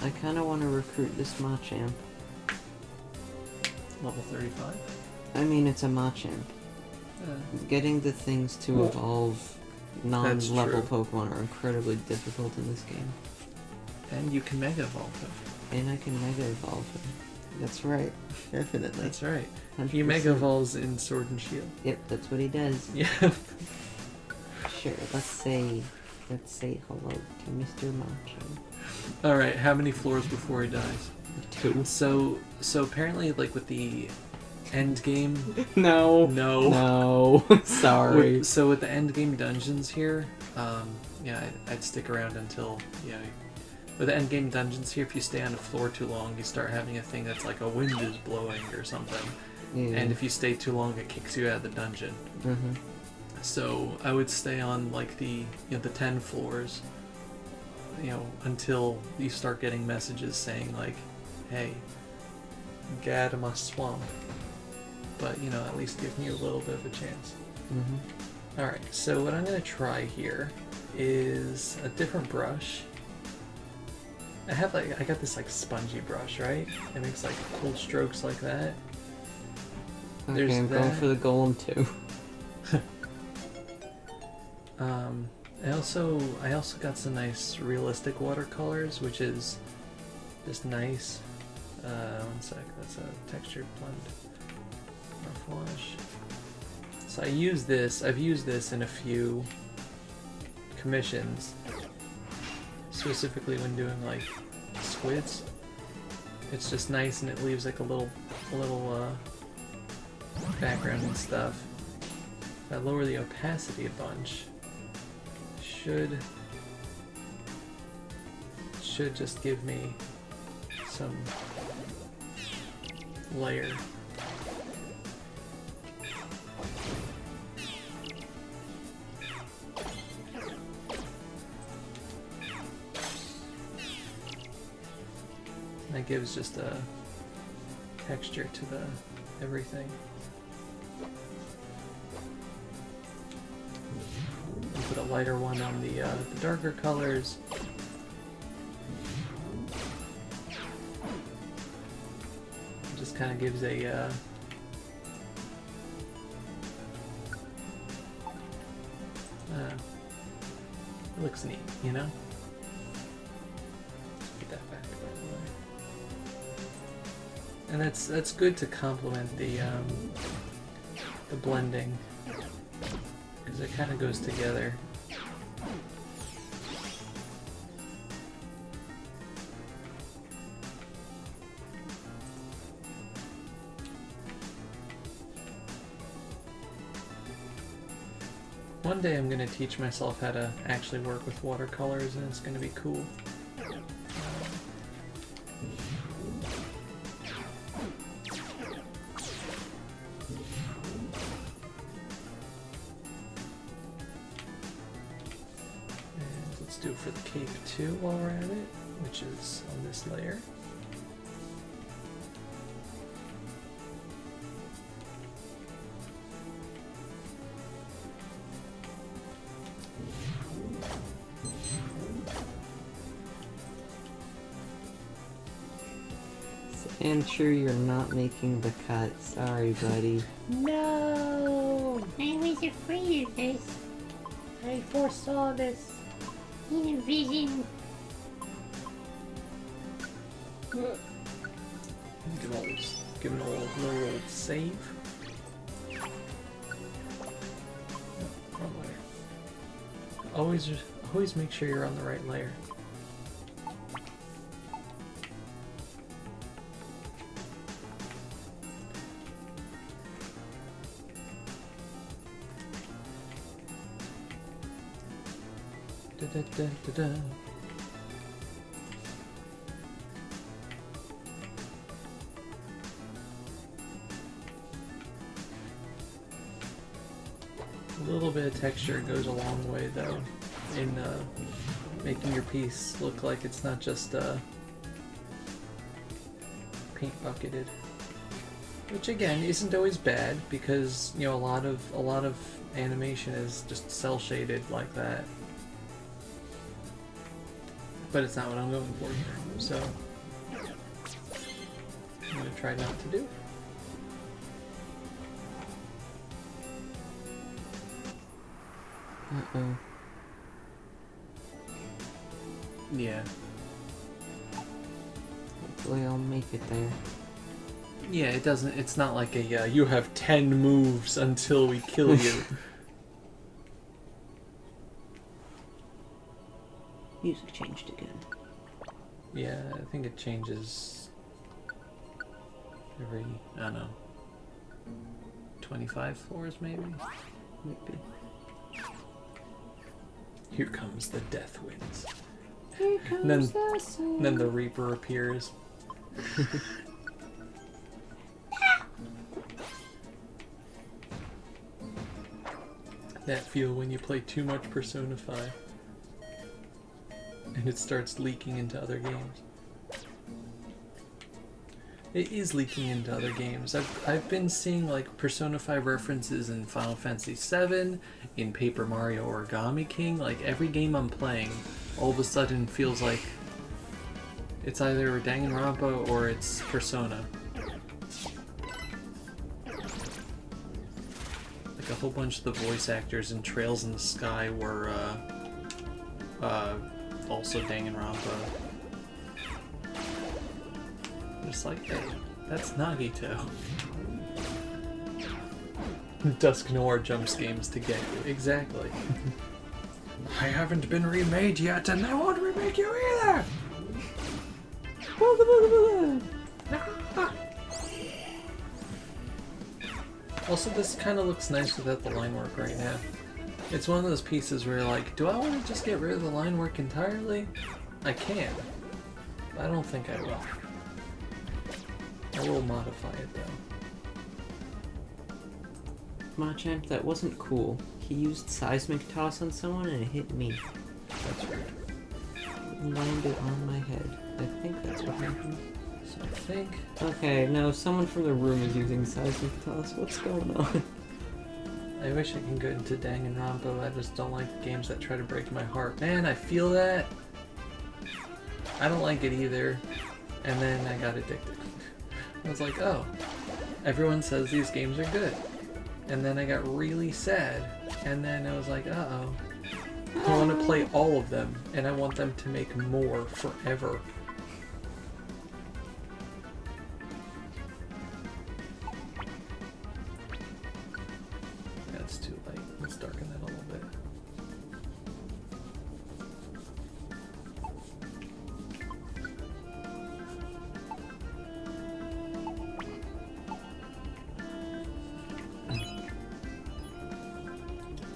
I kind of want to recruit this Machamp. Level 35. I mean, it's a Machamp. Getting the things to evolve non-level Pokemon are incredibly difficult in this game. And you can Mega Evolve them. And I can Mega Evolve them. That's right. Definitely. That's right. 100%. He Mega Evolves in Sword and Shield. Yep, that's what he does. Yeah. Sure, let's say hello to Mr. Machamp. Alright, how many floors before he dies? 2. So apparently, like, with the end game... No. Sorry. So with the end game dungeons here, yeah, I'd stick around until, yeah. With the end game dungeons here, if you stay on the floor too long, you start having a thing that's like a wind is blowing or something. Yeah. And if you stay too long, it kicks you out of the dungeon. Mm-hmm. So I would stay on like the 10 floors, you know, until you start getting messages saying like, hey, get out of my swamp. But, you know, at least give me a little bit of a chance. Mm-hmm. Alright, so what I'm going to try here is a different brush. I got this like spongy brush, right? It makes like cool strokes like that. Okay, There's I'm going for the Golem too. I also got some nice realistic watercolors, which is just nice. One sec, that's a textured blend. Wash. So I've used this in a few commissions, specifically when doing like squids. It's just nice, and it leaves like a little background and stuff. If I lower the opacity a bunch, should just give me some layer. That gives just a texture to the everything. And put a lighter one on the darker colors. It just kind of gives a it looks neat, you know? Get that back by the way. And that's good to complement the blending, because it kind of goes together. One day I'm going to teach myself how to actually work with watercolors, and it's going to be cool. too while we're at it, which is on this layer. And sure, you're not making the cut. Sorry, buddy. No! I was afraid of this. I foresaw this in a vision. Give an little save. Oh, wrong layer. Always make sure you're on the right layer. Da, da, da, da. A little bit of texture goes a long way, though, in making your piece look like it's not just paint bucketed. Which again isn't always bad, because you know a lot of animation is just cel shaded like that. But it's not what I'm going for here, so I'm gonna try not to do it. Uh-oh. Yeah. Hopefully I'll make it there. Yeah, it doesn't. It's not like a you have 10 moves until we kill you. Music changed again. Yeah, I think it changes every, I don't know, 25 floors maybe? Maybe. Here comes the death winds. Here comes the sun. And then the Reaper appears. That feel when you play too much Persona 5. And it starts leaking into other games. It is leaking into other games. I've been seeing like Persona 5 references in Final Fantasy 7, in Paper Mario Origami King. Like every game I'm playing, all of a sudden feels like it's either Danganronpa or it's Persona. Like a whole bunch of the voice actors in Trails in the Sky were also Danganronpa. Just like, hey, that's Nagito. Dusk Noir jumps games to get you. Exactly. I haven't been remade yet, and they won't remake you either! Also, this kind of looks nice without the line work right now. It's one of those pieces where you're like, do I want to just get rid of the line work entirely? I can. I don't think I will. I will modify it though. Machamp, that wasn't cool. He used seismic toss on someone and it hit me. That's rude. It landed on my head. I think that's what happened. So I think... Okay, no, someone from the room is using seismic toss. What's going on? I wish I can get into Danganronpa, I just don't like games that try to break my heart. Man, I feel that. I don't like it either. And then I got addicted. I was like, oh, everyone says these games are good. And then I got really sad. And then I was like, uh-oh. I want to play all of them, and I want them to make more forever. That's too light. Let's darken that a little bit.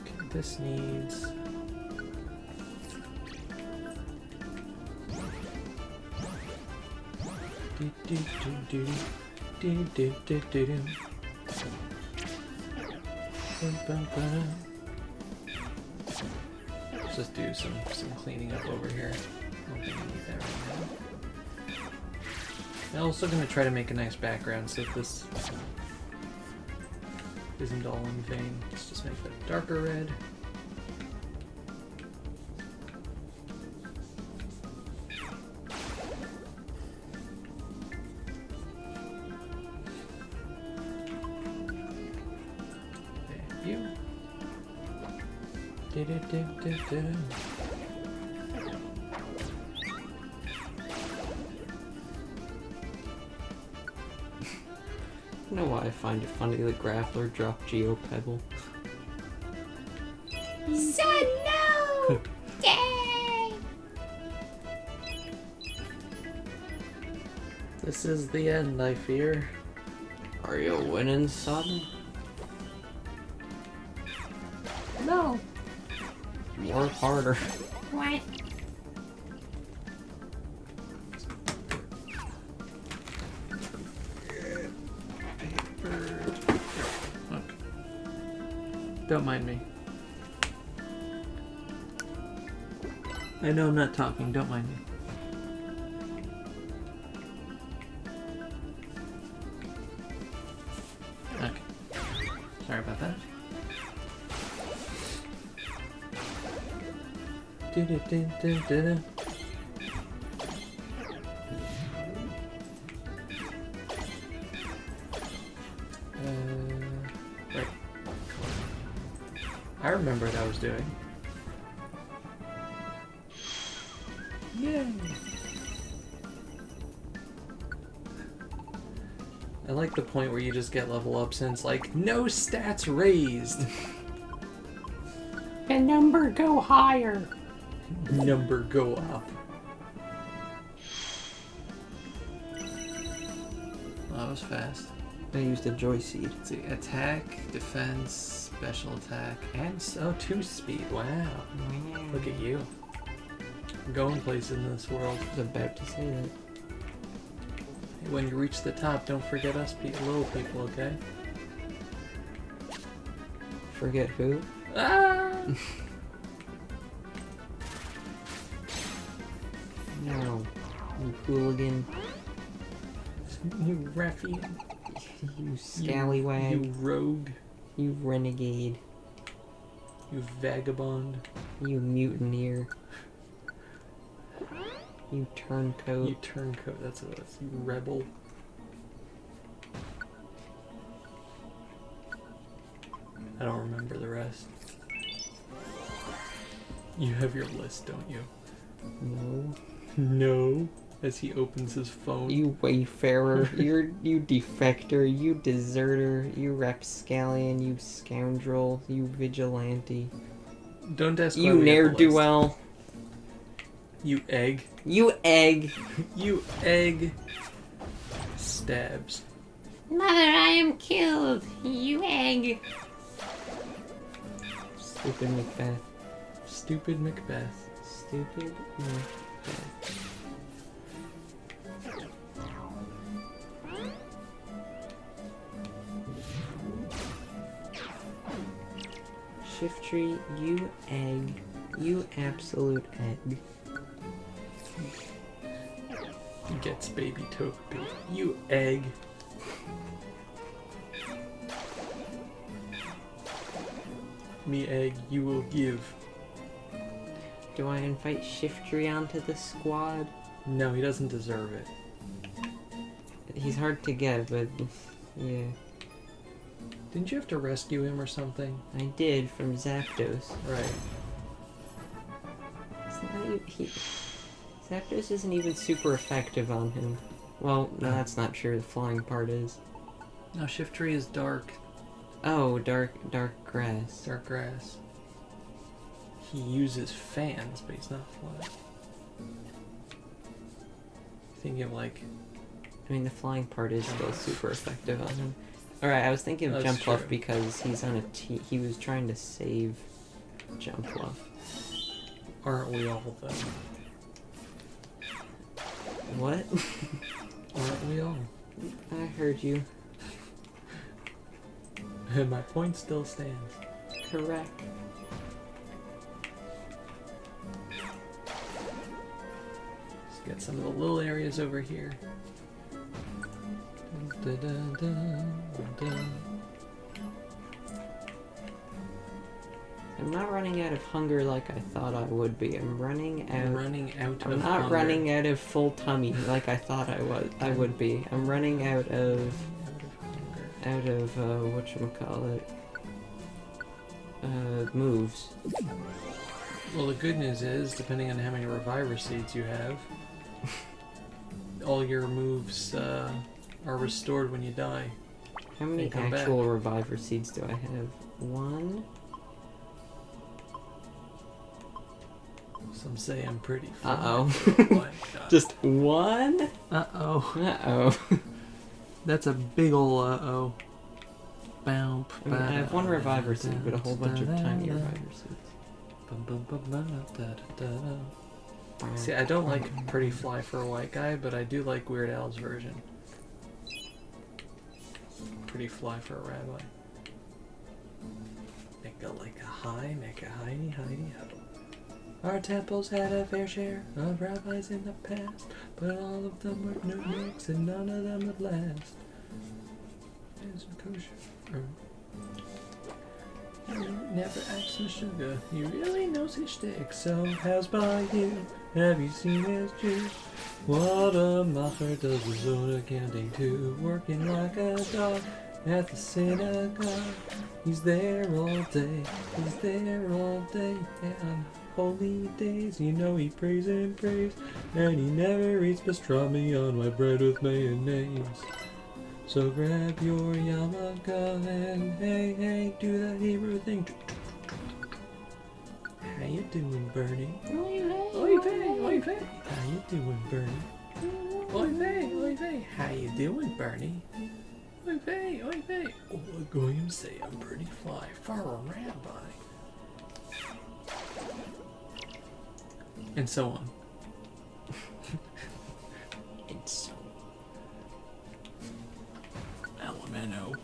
Okay, this needs... Let's just do some cleaning up over here. don't think I need that right now. I'm also going to try to make a nice background so this isn't all in vain. Let's just make that darker red. Thank you. Do-do-do-do-do. I don't know why I find it funny that Grappler dropped Geopebble. Son, no! Yay! This is the end, I fear. Are you winning, son? No. Work harder. What? Look. Don't mind me. I know I'm not talking, don't mind me. Okay. Sorry about that. Do-do-do-do-do-do. Right. I remember what I was doing. Yay! I like the point where you just get level ups and it's like, no stats raised! The number go higher. Number go up. Well, that was fast. I used a Joy Seed. Let's see, attack, defense, special attack, and 2 speed. Wow. Look at you. Going places in this world. I was about to say that. When you reach the top, don't forget us little people, okay? Forget who? Ah! No. You hooligan. You ruffian. You scallywag. You rogue. You renegade. You vagabond. You mutineer. You turncoat. You turncoat, that's what it is. You rebel. I don't remember the rest. You have your list, don't you? No. No. As he opens his phone. You wayfarer. You defector. You deserter. You rapscallion. You scoundrel. You vigilante. Don't ask why You we have the list. ne'er-do-well. You egg. You egg. You egg. Stabs. Mother, I am killed. You egg. Stupid Macbeth. Stupid Macbeth. Stupid Macbeth. Shift tree, you egg. You absolute egg. Gets baby Togepi. You egg. Me egg, you will give. Do I invite Shiftry onto the squad? No, he doesn't deserve it. He's hard to get, but yeah. Didn't you have to rescue him or something? I did from Zapdos. Right. It's not even, Zapdos isn't even super effective on him. Well, no, that's not true. The flying part is. No, Shiftry is dark. Oh, dark grass. Dark grass. He uses fans, but he's not flying. Thinking of like... I mean, the flying part is still super effective on him. Alright, I was thinking of That's Jumpluff true. because he's on a team. He was trying to save Jumpluff. Aren't we all, though? What? Aren't we all? I heard you. And my point still stands. Correct. get some of the little areas over here. I'm not running out of hunger like I thought I would be. I'm running out. I'm not hunger. running out of full tummy like I thought I would be. I'm running out of whatchamacallit, moves. Well, the good news is, depending on how many reviver seeds you have, all your moves are restored when you die. How many actual reviver seeds do I have? 1. Some say I'm pretty. Uh-oh. Oh my God. Just 1? Uh-oh. Uh-oh. That's a big ol' uh-oh. I mean, I have 1 reviver seed, but a whole bunch of tiny reviver seeds. See, I don't like Pretty Fly for a white guy, but I do like Weird Al's version. Pretty Fly for a rabbi. Make a like a high, make a hidey hidey huddle. Our temples had a fair share of rabbis in the past, but all of them were nutmegs and none of them would last. There's some kosher. Never acts for sugar, he really knows his shtick. So how's by you? Have you seen his juice? What a macher does his own accounting too, working like a dog at the synagogue. He's there all day, he's there all day, and on holy days, you know he prays and prays, and he never eats pastrami on my bread with mayonnaise. So grab your yarmulke and hey, hey, do the Hebrew thing. How you doing, Bernie? Oy vey, oy vey. How you doing, Bernie? Oy vey, oy vey. How you doing, Bernie? Oy vey, oy vey. Oh, I'm going to say I'm Pretty Fly for a rabbi. And so on. And so LMNO.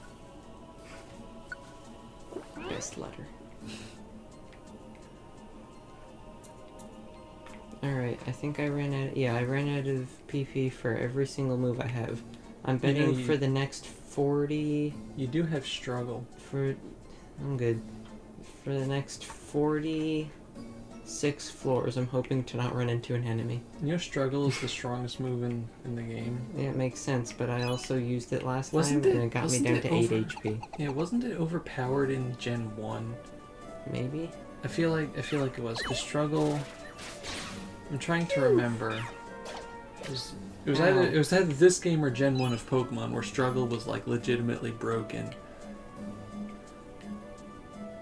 best letter. Alright, I think I ran out. Yeah, I ran out of PP for every single move I have. I'm betting for the next 40. You do have struggle. I'm good. For the next 46 floors, I'm hoping to not run into an enemy. Your struggle is the strongest move in the game. Yeah, it makes sense, but I also used it last time and it got me down to 8 HP. Yeah, wasn't it overpowered in Gen 1? Maybe? I feel like it was, because struggle... I'm trying to remember. It was either this game or Gen 1 of Pokemon where struggle was like legitimately broken.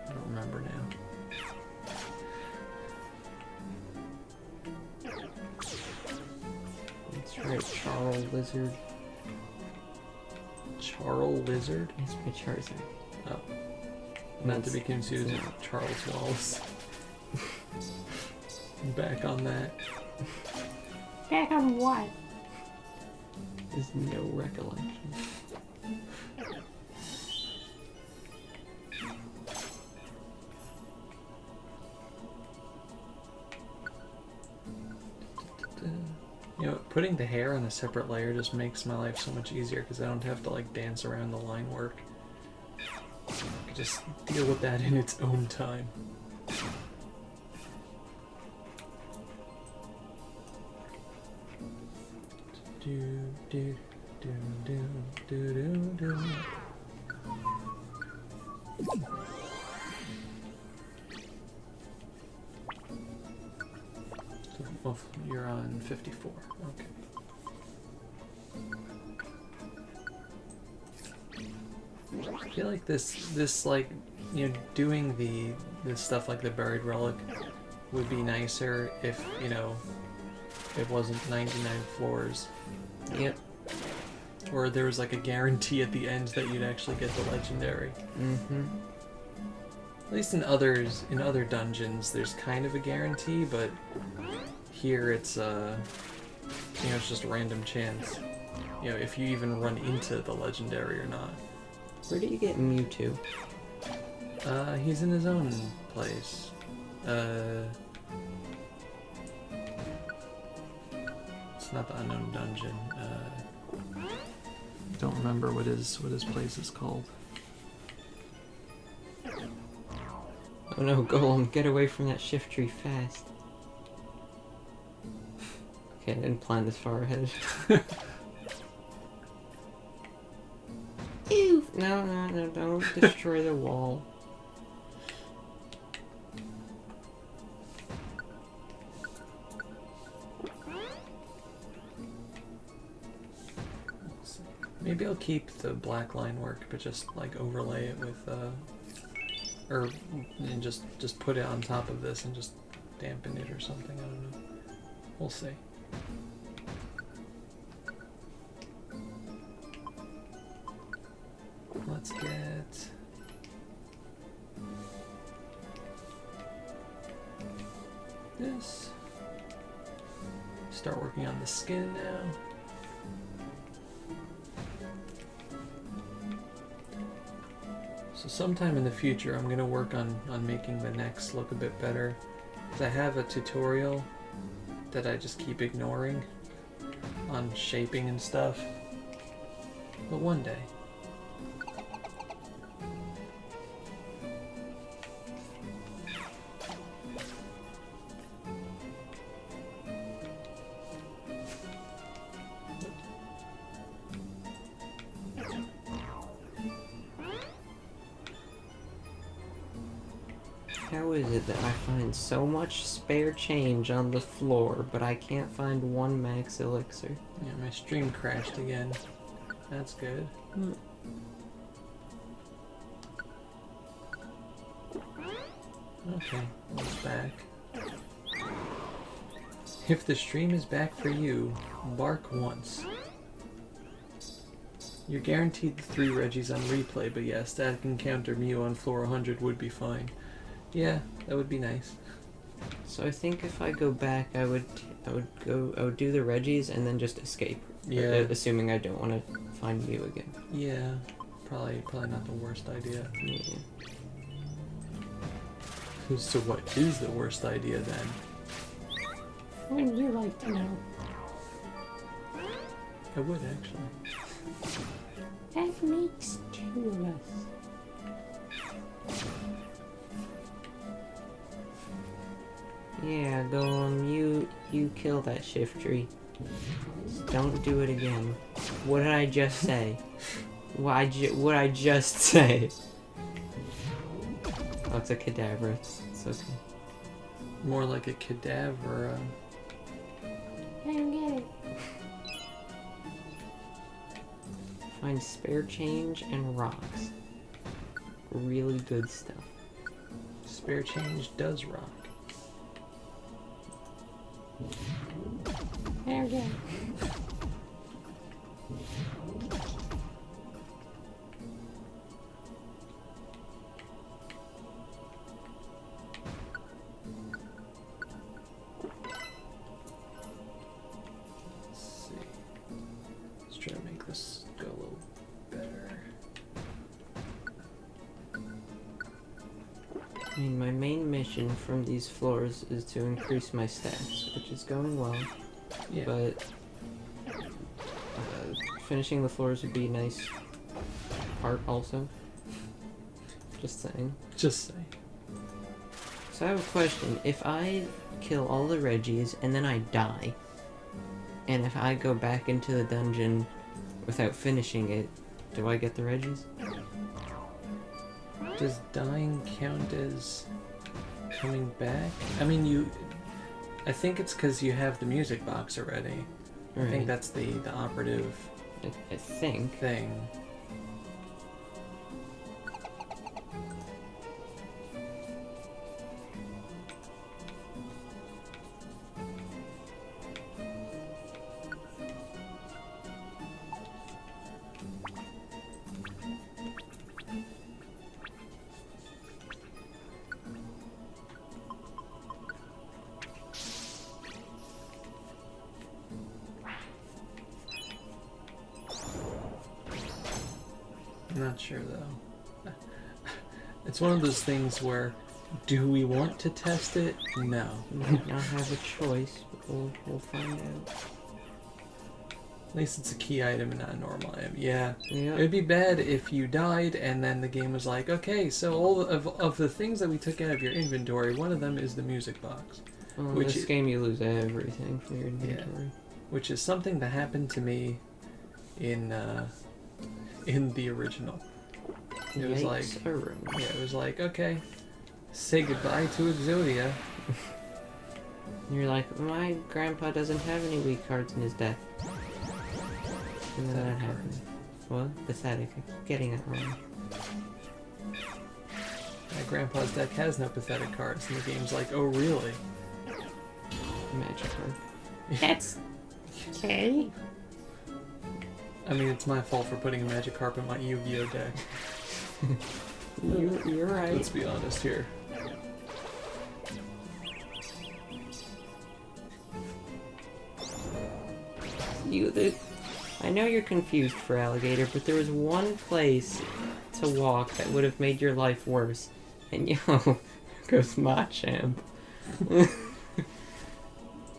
I don't remember now. That's right, Charl Lizard. Charl Lizard? It's my Charizard. Oh. Not to be confused with Charles Wallace. Back on that. Back on what? There's no recollection. You know, putting the hair on a separate layer just makes my life so much easier because I don't have to like dance around the line work. I can just deal with that in its own time. Do do do do do do do. Well, you're on 54. Okay. I feel like this like, you know, doing this stuff like the buried relic would be nicer if, you know, it wasn't 99 floors. Yep. Or there was like a guarantee at the end that you'd actually get the legendary. Mm-hmm. At least in other dungeons, there's kind of a guarantee, but here it's you know, it's just a random chance. You know, if you even run into the legendary or not. Where do you get Mewtwo? He's in his own place. it's not the unknown dungeon. Don't remember what his place is called. Oh no, Golem, get away from that shift tree fast. Okay, I didn't plan this far ahead. Ew! No, don't destroy the wall. Maybe I'll keep the black line work, but just like overlay it with, and just put it on top of this and just dampen it or something. I don't know. We'll see. Let's get this. Start working on the skin now. So sometime in the future, I'm gonna work on making the necks look a bit better. 'Cause I have a tutorial that I just keep ignoring on shaping and stuff. But one day. How is it that I find so much spare change on the floor, but I can't find one max elixir? Yeah, my stream crashed again. That's good. Okay, it's back. If the stream is back for you, bark once. You're guaranteed the 3 Reggies on replay, but yeah, static encounter Mew on floor 100 would be fine. Yeah, that would be nice. So I think if I go back, I would do the Reggies and then just escape. Yeah. Assuming I don't want to find you again. Yeah, probably not the worst idea. Yeah. So what is the worst idea then? Wouldn't you like to know? I would actually. That makes 2 of us. Yeah, Golem, you kill that shift tree. Just don't do it again. What did I just say? What I just say? Oh, it's a cadaver. It's okay. More like a cadaver. I don't get it. Find spare change and rocks. Really good stuff. Spare change does rock. There we go. Let's see. Let's try to make this go a little better. I mean, my main mission from these floors is to increase my stats, which is going well. Yeah. But finishing the floors would be a nice part also. Just saying. Just say. So I have a question. If I kill all the Reggies and then I die, and if I go back into the dungeon without finishing it, do I get the Reggies? Does dying count as coming back? I mean, I think it's because you have the music box already. I think that's the operative I think. thing. I'm not sure though. It's one of those things where, do we want to test it? No. We might not have a choice, but we'll find out. At least it's a key item and not a normal item. Yeah. Yeah. It would be bad if you died and then the game was like, okay, so all of the things that we took out of your inventory, one of them is the music box. Well, in Which this game you lose everything from your inventory. Which is something that happened to me in the original. It was like, yeah, it was like, okay, say goodbye to Exodia. You're like, my grandpa doesn't have any weak cards in his deck. And then that happens. What? Pathetic. I keep getting it wrong. My grandpa's deck has no pathetic cards, and the game's like, oh really? Magic card. That's okay. I mean, it's my fault for putting a magic carp in my Yu-Gi-Oh deck. You're right. Let's be honest here. I know you're confused for Alligator, but there was one place to walk that would have made your life worse. And yo, goes Machamp. It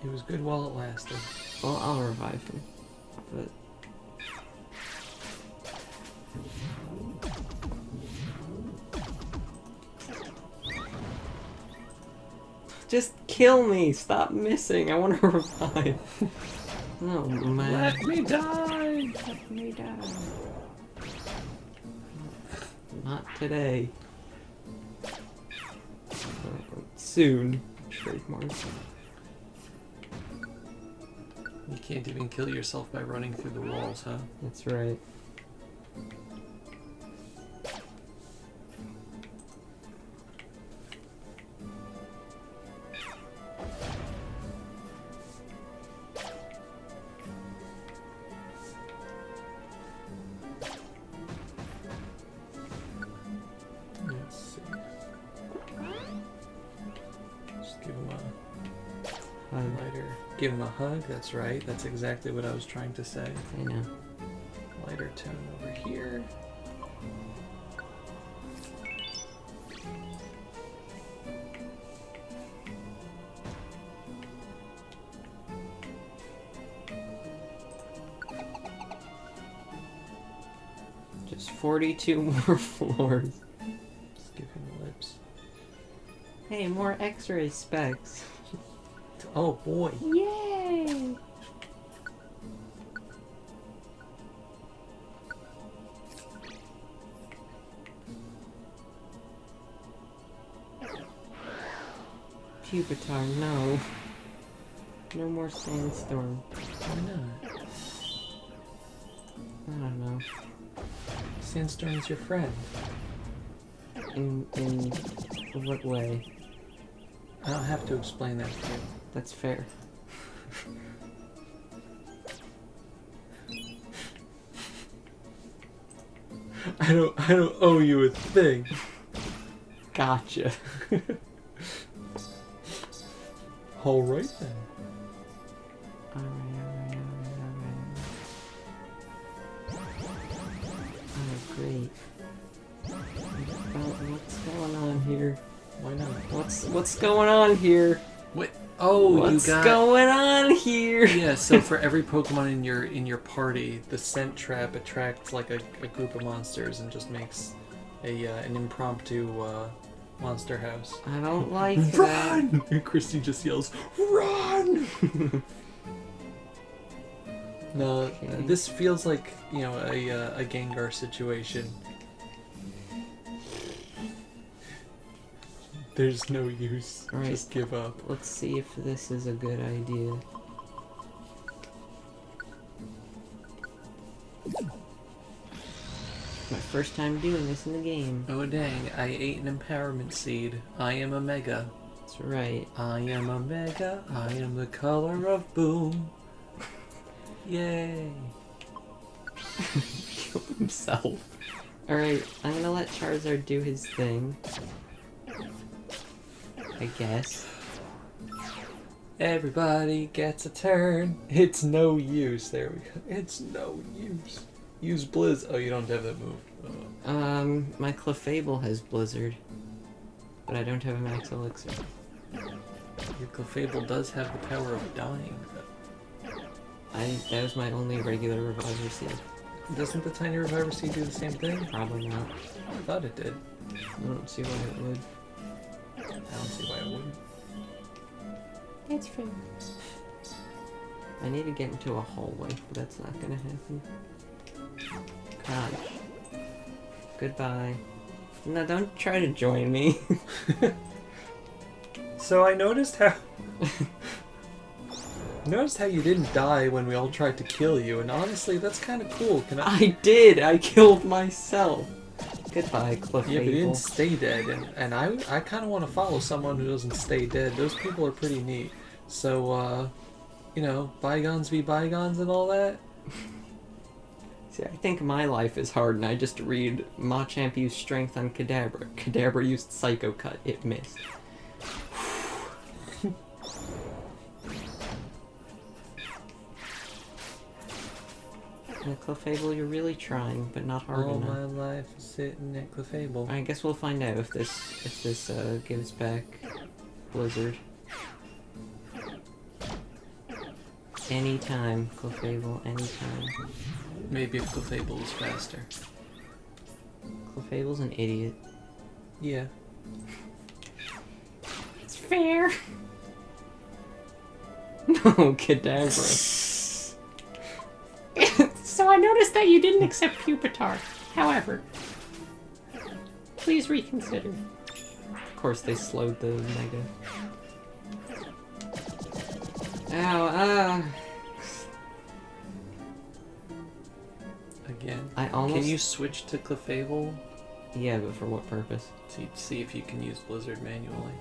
was good while it lasted. Well, I'll revive him. But just kill me! Stop missing! I want to revive. Oh man. Let me die! Let me die. Not today. Soon. Trademark. You can't even kill yourself by running through the walls, huh? That's right. Let's see. Just give him a lighter. Give him a hug, that's right. That's exactly what I was trying to say. I know. Lighter tone over here. Just 42 more floors. Just give him lips. Hey, more X-ray specs. Oh boy. Yay! Pupitar, no. No more sandstorm. Why not? I don't know. Sandstorm's your friend. In what way? I don't have to explain that to you. That's fair. I don't owe you a thing. Gotcha. Alright then. Alright. Oh, great. What's going on here? Why not? What's going on here? Wait. Oh, What's you got. going on here? Yeah. So for every Pokemon in your party, the scent trap attracts like a group of monsters and just makes an impromptu monster house. I don't like that. Run! And Christy just yells, "Run!" No, Okay. this feels like a Gengar situation. There's no use. Right. Just give up. Let's see if this is a good idea. My first time doing this in the game. Oh dang, I ate an empowerment seed. I am a Mega. That's right. I am a Mega. I am the color of boom. Yay. Killed himself. Alright, I'm gonna let Charizard do his thing. I guess. Everybody gets a turn. It's no use. There we go. It's no use. Use Blizz. Oh, you don't have that move. Oh. My Clefable has Blizzard. But I don't have a Max Elixir. Your Clefable does have the power of dying, though. That was my only regular reviver seed. Doesn't the tiny reviver seed do the same thing? Probably not. I thought it did. I don't see why it would. I don't see why it wouldn't. That's fair. I need to get into a hallway, but that's not gonna happen. Gosh. Goodbye. No, don't try to join me. So I noticed how... noticed how you didn't die when we all tried to kill you, and honestly, that's kind of cool. Can I... I did! I killed myself! Goodbye, Cliff Yeah, but you didn't Fable. stay dead, and I kind of want to follow someone who doesn't stay dead. Those people are pretty neat. So, you know, bygones be bygones and all that. See, I think my life is hard, and I just read Machamp used strength on Kadabra. Kadabra used Psycho Cut. It missed. Clefable, you're really trying, but not hard All enough. my life is sitting at Clefable. I guess we'll find out if this gives back Blizzard. Anytime, Clefable, anytime. Maybe if Clefable is faster. Clefable's an idiot. Yeah. It's fair. No, Kadabra. So I noticed that you didn't accept Pupitar. However, please reconsider. Of course, they slowed the Mega. Ow, Again. I almost... Can you switch to Clefable Yeah, but for what purpose? to see if you can use Blizzard manually?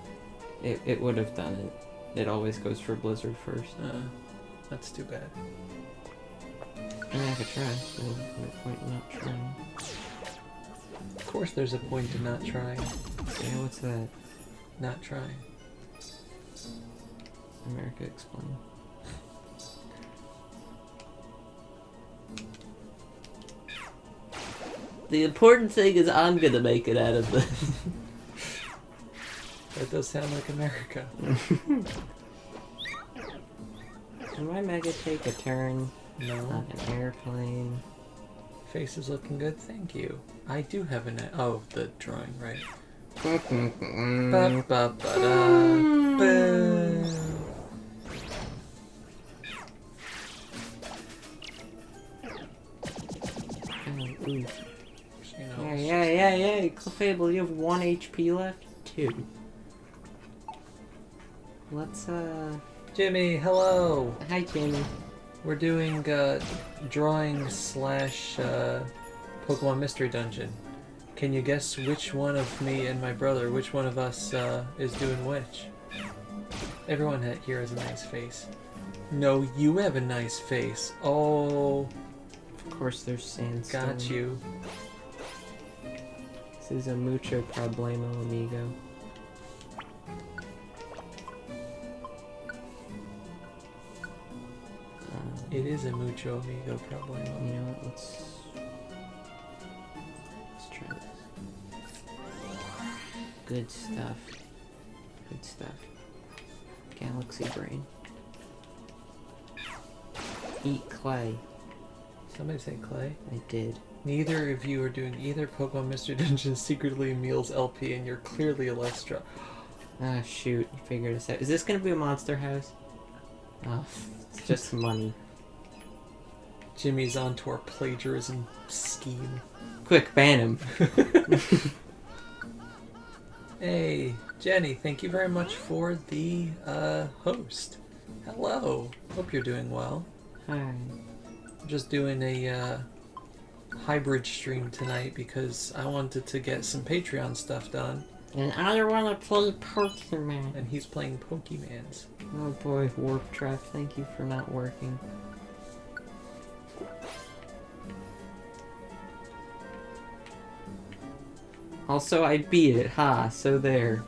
It would have done it. It always goes for Blizzard first. That's too bad. I mean, I could try. There's no point in not trying. Of course there's a point to not trying. Yeah, what's that? Not trying. America explain. The important thing is I'm gonna make it out of this. That does sound like America. Can my Mega take a turn? No. Not an airplane. Face is looking good, thank you. I do have an... Oh, the drawing, right. Ba, ba, ba, da, boo. Oh, ooh. You know, Yeah. Clefable, you have 1 HP left? 2. Let's, Jimmy, hello! Hi, Jamie. We're doing, drawing slash, Pokemon Mystery Dungeon. Can you guess which one of me and my brother, which one of us, is doing which? Everyone here has a nice face. No, you have a nice face. Oh, Of course, there's sandstone. got you. This is a mucho problemo, amigo. It is a mucho amigo You problemo. know what? Let's try this. Good stuff. Good stuff. Galaxy brain. Eat clay. Somebody say Clay. I did. Neither of you are doing either Pokemon Mystery Dungeon Secretly Meals LP, and you're clearly a Lestra. Ah, shoot. You figured us out. Is this gonna be a monster house? Oh, it's just money. Jimmy's onto our plagiarism scheme. Quick, ban him. Hey, Jenny, thank you very much for the host. Hello. Hope you're doing well. Hi. I'm just doing a hybrid stream tonight because I wanted to get some Patreon stuff done, And I wanna play Pokemon. and he's playing Pokemans. Oh boy, Warp Trap, thank you for not working. Also, I beat it, ha, so there.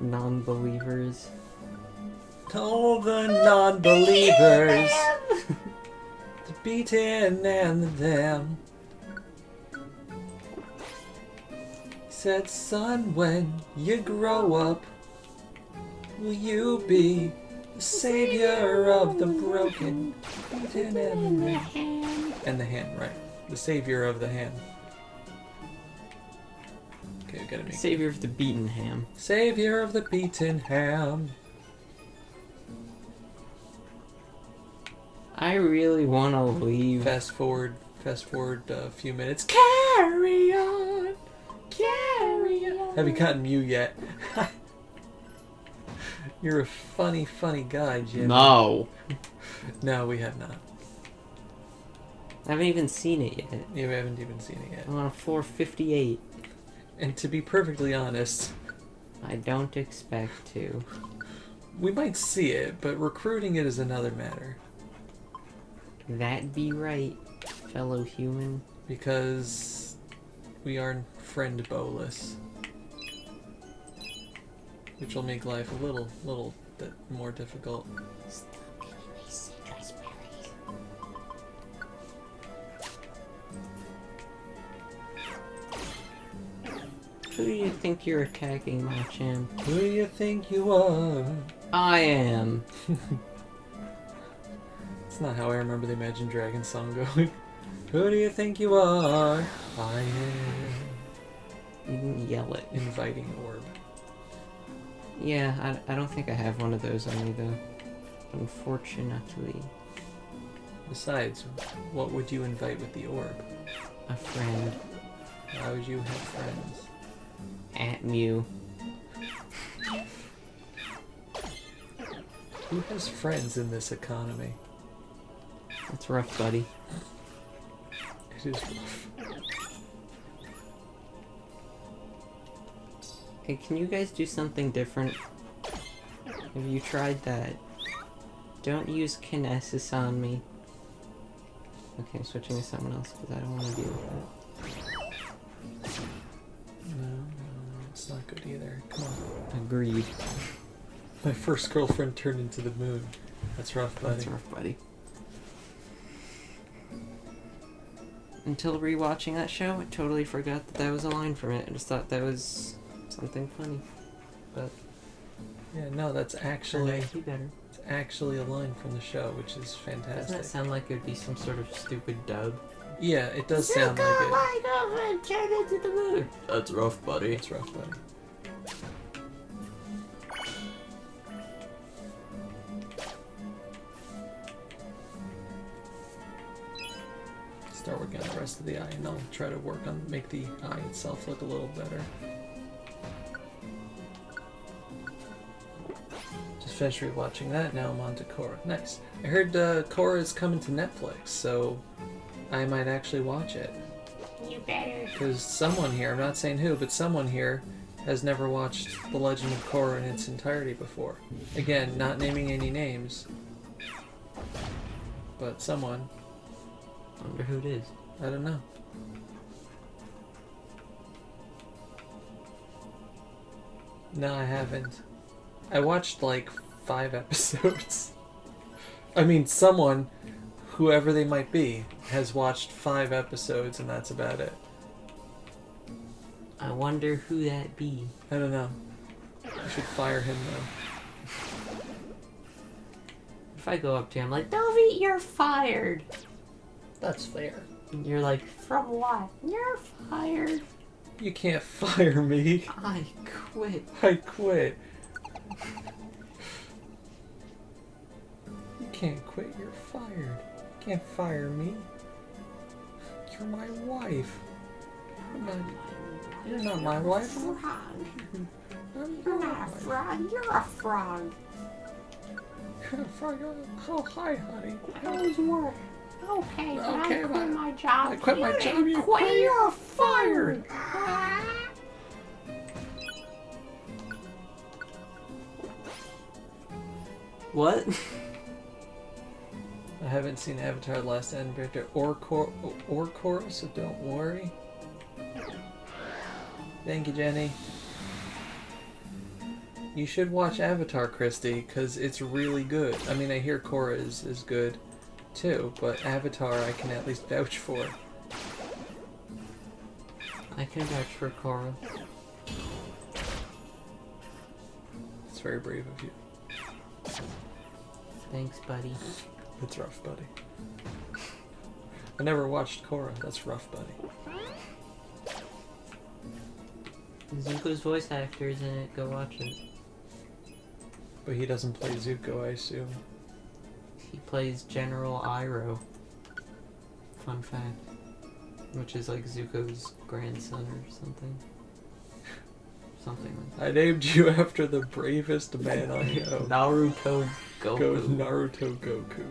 Non-believers. All the non-believers, the beaten and the damned. Said, son, when you grow up, will you be The savior of the broken, beaten And the and hand. the hand, right? The savior of the hand. Okay, we gotta make Savior of the beaten ham. savior of the beaten ham. I really want to leave. Fast forward a few minutes. Carry on, carry on. Have you gotten Mew yet? You're a funny guy, Jim. No. No, we have not. I haven't even seen it yet. You haven't even seen it yet. I'm on a 458. And to be perfectly honest, I don't expect to. we might see it, but recruiting it is another matter. That be right, fellow human. Because we are friend bowless. Which will make life a little bit more difficult. Stop giving me citrus berries. Who do you think you're attacking, Machamp? Who do you think you are? I am. It's not how I remember the Imagine Dragons song going. Who do you think you are? I am. You didn't yell it. Inviting orb. Yeah, I don't think I have one of those on me though. Unfortunately. Besides, what would you invite with the orb? A friend. How would you have friends? At Mew. Who has friends in this economy? That's rough, buddy. It is rough. Hey, can you guys do something different? Have you tried that? Don't use Kinesis on me. Okay, I'm switching to someone else because I don't want to deal with that. No, it's not good either. Come on. Agreed. My first girlfriend turned into the moon. That's rough, buddy. That's rough, buddy. Until rewatching that show, I totally forgot that was a line from it. I just thought that was something funny. But Yeah, no, that's turned actually out to be better. it's actually a line from the show, which is Doesn't fantastic. that sound like it would be some sort of stupid dub? Yeah, it does sound like it. My girlfriend turned into the moon. That's rough, buddy. It's rough, buddy. Start working on the rest of the eye, and I'll try to make the eye itself look a little better. Just finished rewatching that. Now I'm on to Korra. Nice. I heard Korra is coming to Netflix, so I might actually watch it. You better. Because someone here, I'm not saying who, but someone here has never watched The Legend of Korra in its entirety before. Again, not naming any names, but someone. Wonder who it is. I don't know. No, I haven't. I watched like 5 episodes. I mean, someone, whoever they might be, has watched 5 episodes and that's about it. I wonder who that be. I don't know. I should fire him though. If I go up to him like, Dovey, you're fired. That's fair. And you're like, From what? You're fired. You can't fire me. I quit. I quit. You can't quit, you're fired. You can't fire me. You're my wife. You're not my wife. Frog. I'm You're your not a wife. frog. You're a frog. You're a frog. Oh, hi, honey. How's work? Okay, but Okay, I quit but my job. I quit my You job, didn't you quit. quit. You're fired. What? I haven't seen Avatar: The Last Airbender or Korra, so don't worry. Thank you, Jenny. You should watch Avatar, Christy, because it's really good. I mean, I hear Korra is good, too, but Avatar I can at least vouch for. I can vouch for Korra. It's very brave of you. Thanks, buddy. It's rough, buddy. I never watched Korra. That's rough, buddy. Zuko's voice actor is in it. Go watch it. But he doesn't play Zuko, I assume. He plays General Iroh. Fun fact. Which is like Zuko's grandson or something. Something like that. I named you after the bravest man I know. Naruto Goku. Go Naruto Goku.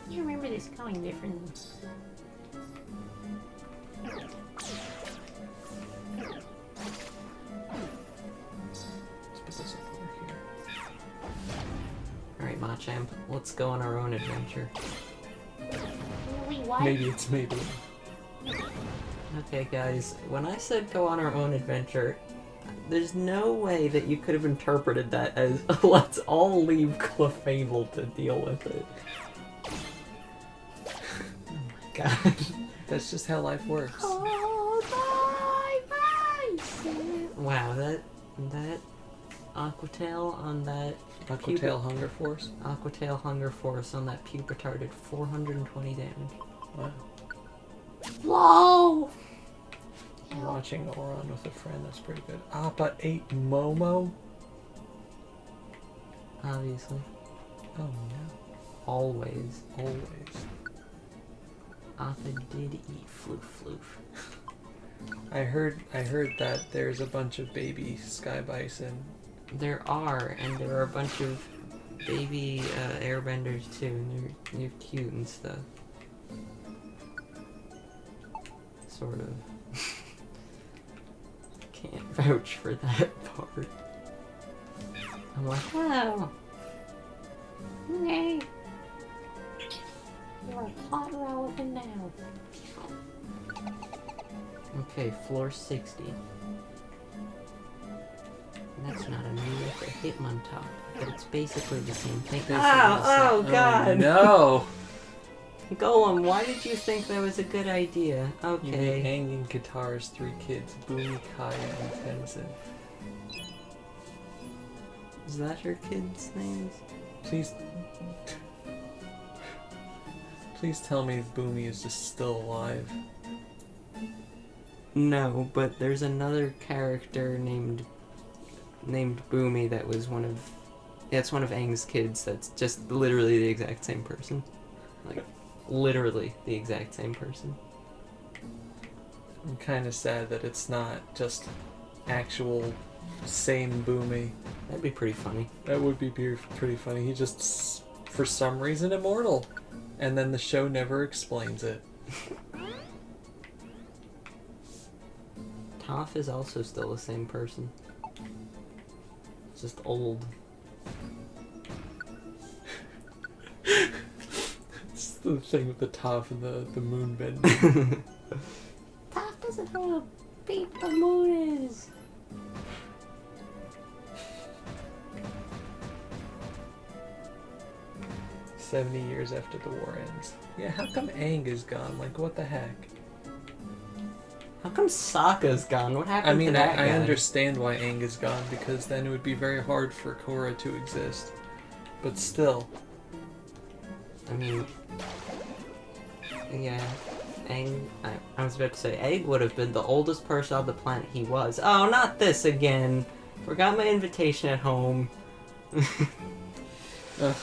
You remember this going differently. Let's put this up over here. Alright, Machamp, let's go on our own adventure. Wait, what? Maybe it's Maybelline. Okay, guys, when I said go on our own adventure, there's no way that you could have interpreted that as let's all leave Clefable to deal with it. Oh my god. That's just how life works. Oh, my voice! Wow, that Aquatail on that Aquatail Hunger Force? Aquatail Hunger Force on that Pupitar did 420 damage. Wow. Whoa! I'm watching Oron with a friend, that's pretty good. Appa ate Momo? Obviously. Oh no. Always. Always. Appa did eat Floof. I heard that there's a bunch of baby Sky Bison. There are, and there are a bunch of baby airbenders too, and they're cute and stuff. Sort of. Can't vouch for that part. I'm like, wow. Okay. You're a hot relevant now. Okay, floor 60. That's not a new with a Hitmontop, but it's basically the same thing. Oh god! No! Golem, why did you think that was a good idea? You need Okay. Aang and Katara's 3 kids, Boomy, Kaya, and Tenzin. Is that your kids' names? Please tell me Boomy is just still alive. No, but there's another character named Boomy that was one of Aang's kids that's just literally the exact same person. Like, literally the exact same person. I'm kind of sad that it's not just actual same Boomy. That'd be pretty funny. That would be pretty funny. He just, for some reason, immortal. And then the show never explains it. Toph is also still the same person. Just old. It's the thing with the Toph and the moon bend. Toph doesn't know how big the moon is. "70 years after the war ends." Yeah, how come Aang is gone? Like, what the heck? How come Sokka's gone? What happened I mean, to that I guy? understand why Aang is gone, because then it would be very hard for Korra to exist. But still. I mean, yeah, Aang. I was about to say, Aang would have been the oldest person on the planet he was. Oh, not this again! Forgot my invitation at home. Ugh.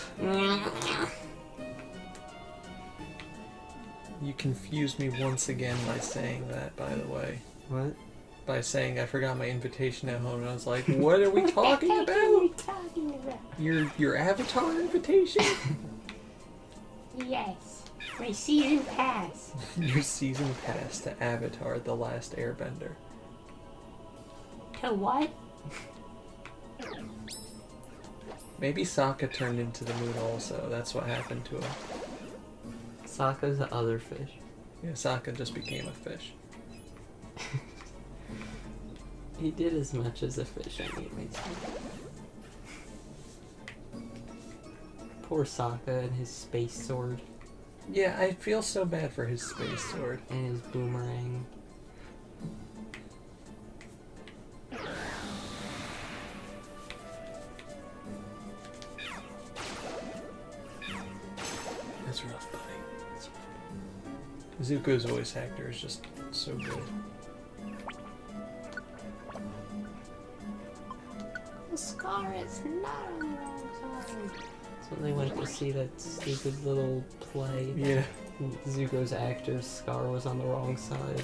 You confused me once again by saying that, by the way. What? By saying I forgot my invitation at home, and I was like, what are we talking What are about? we talking about? Your Avatar invitation? Yes. My season pass. Your season pass to Avatar: The Last Airbender. To what? Maybe Sokka turned into the moon also. That's what happened to him. Sokka's the other fish. Yeah, Sokka just became a fish. He did as much as a fish, anyways. Poor Sokka and his space sword. Yeah, I feel so bad for his space sword. And his boomerang. It's rough, buddy. Zuko's voice actor is just so good. The scar is not on the wrong side. So they went to see that stupid little play. Yeah. Zuko's actor's scar was on the wrong side.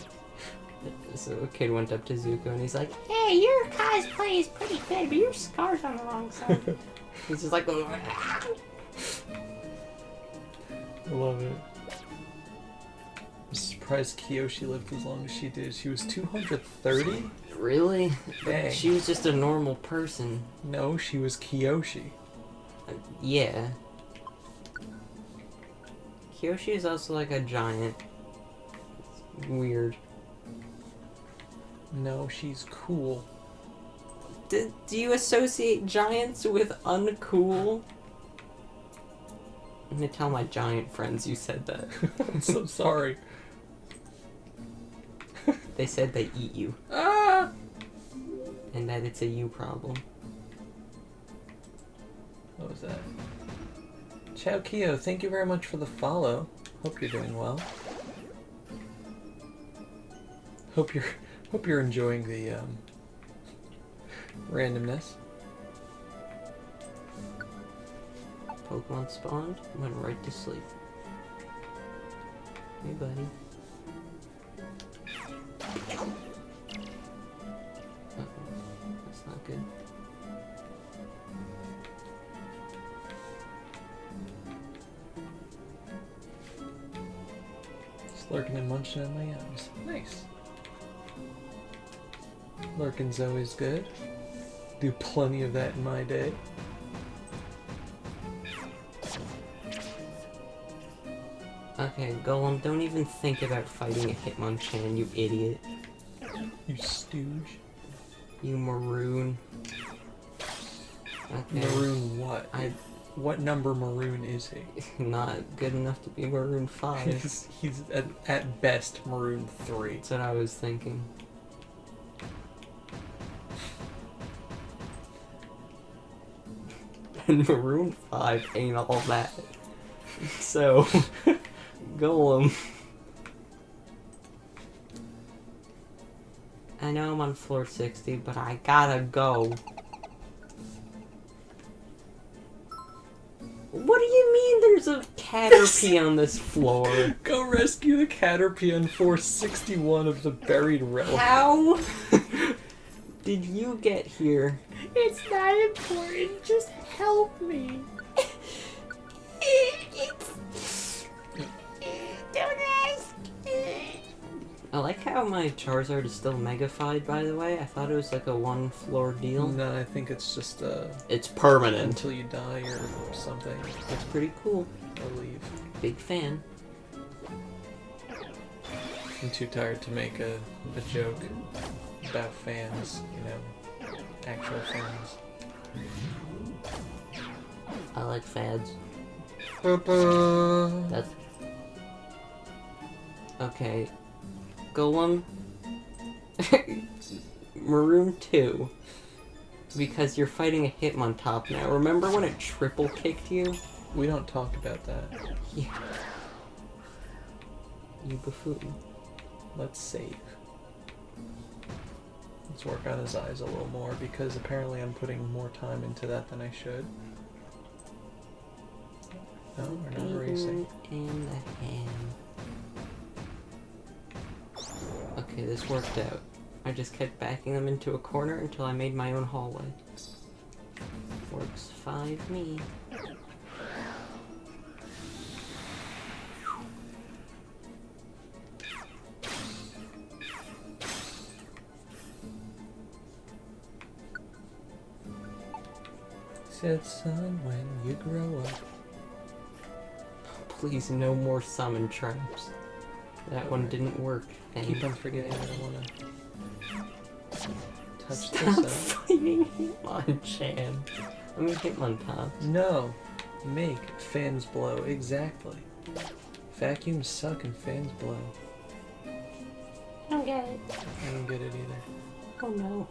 So a kid went up to Zuko and he's like, Hey, your cosplay is pretty good, but your scar's on the wrong side. he's just like, I love it. I'm surprised Kyoshi lived as long as she did. She was 230? really? Dang. She was just a normal person. No, she was Kyoshi. Yeah. Kyoshi is also like a giant. It's weird. No, she's cool. Do you associate giants with uncool? I'm gonna tell my giant friends you said that. I'm so sorry. They said they eat you. Ah! And that it's a you problem. What was that? Ciao Kyo, thank you very much for the follow. Hope you're doing well. Hope you're enjoying the randomness. Pokemon spawned, went right to sleep. Hey buddy. Uh-oh, that's not good. Slurking and munching on my yums. Nice. Lurking's always good. Do plenty of that in my day. Okay, Golem, don't even think about fighting a Hitmonchan, you idiot. You stooge. You maroon. Okay. Maroon what? What number maroon is he? Not good enough to be maroon 5. He's at best maroon 3. That's what I was thinking. And maroon 5 ain't all that. So, Golem. I know I'm on floor 60, but I gotta go. What do you mean there's a Caterpie on this floor? Go rescue the Caterpie on 461 of the buried relic. How did you get here? It's not important, just help me. Don't ask. I like how my Charizard is still megafied, by the way. I thought it was like a one floor deal. No, I think it's just It's permanent. until you die or something. That's pretty cool. Or leave. Big fan. I'm too tired to make a joke about fans, you know, actual fans. I like fads. Ba-ba. That's... Okay. Golem. Maroon 2. Because you're fighting a Hitmontop now. Remember when it triple kicked you? We don't talk about that. Yeah. You buffoon. Let's save. Let's work on his eyes a little more because apparently I'm putting more time into that than I should. No, we're not racing. In the hand. Okay, this worked out. I just kept backing them into a corner until I made my own hallway. Works 5 me. Said son, when you grow up. Please, no more summon traps. That one didn't work. I keep on forgetting I don't want to touch Stop this up. fighting Hitmonchan. I mean Hitmontop. No. Make fans blow. Exactly. Vacuums suck and fans blow. I don't get it. I don't get it either. Oh no.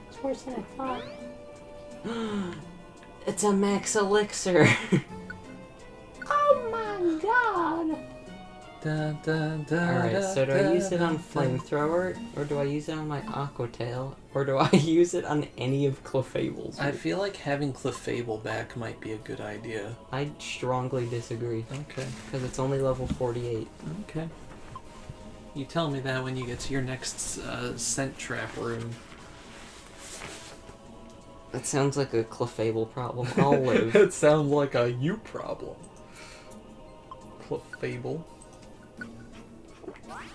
It's worse than I thought. It's a max elixir. Oh my Alright, so do I use it on Flamethrower, or do I use it on my Aquatail, or do I use it on any of Clefable's? I feel like having Clefable back might be a good idea. I strongly disagree. Okay. Because it's only level 48. Okay. You tell me that when you get to your next scent trap room. That sounds like a Clefable problem. I'll live. It sounds like a you problem. Clefable.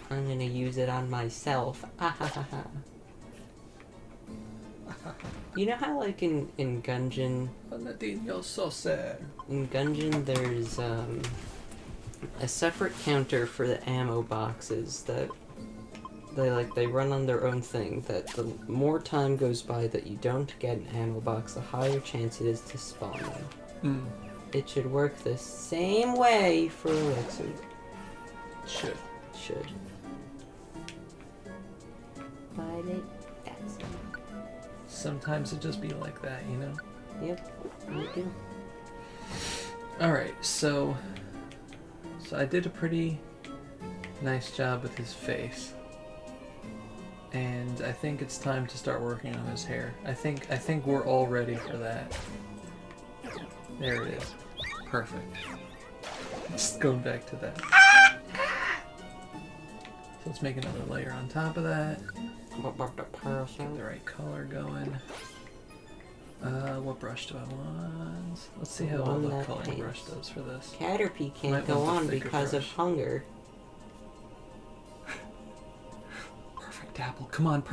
I'm gonna use it on myself. You know how, like, in Gungeon... Nadine, so sad. In Gungeon, there's, a separate counter for the ammo boxes that... They run on their own thing, that the more time goes by that you don't get an ammo box, the higher chance it is to spawn them. It should work the same way for Elixir. Should. But it doesn't. Sometimes it just be like that, you know? Yep, you do. Alright, so I did a pretty nice job with his face. And I think it's time to start working on his hair. I think we're all ready for that. There it is. Perfect. Just going back to that. So let's make another layer on top of that. What about the parasol? Get the right color going. What brush do I want? Let's see how well the coloring brush does for this. Caterpie can't Might go want on the thicker because of brush. hunger. Perfect apple. Come on,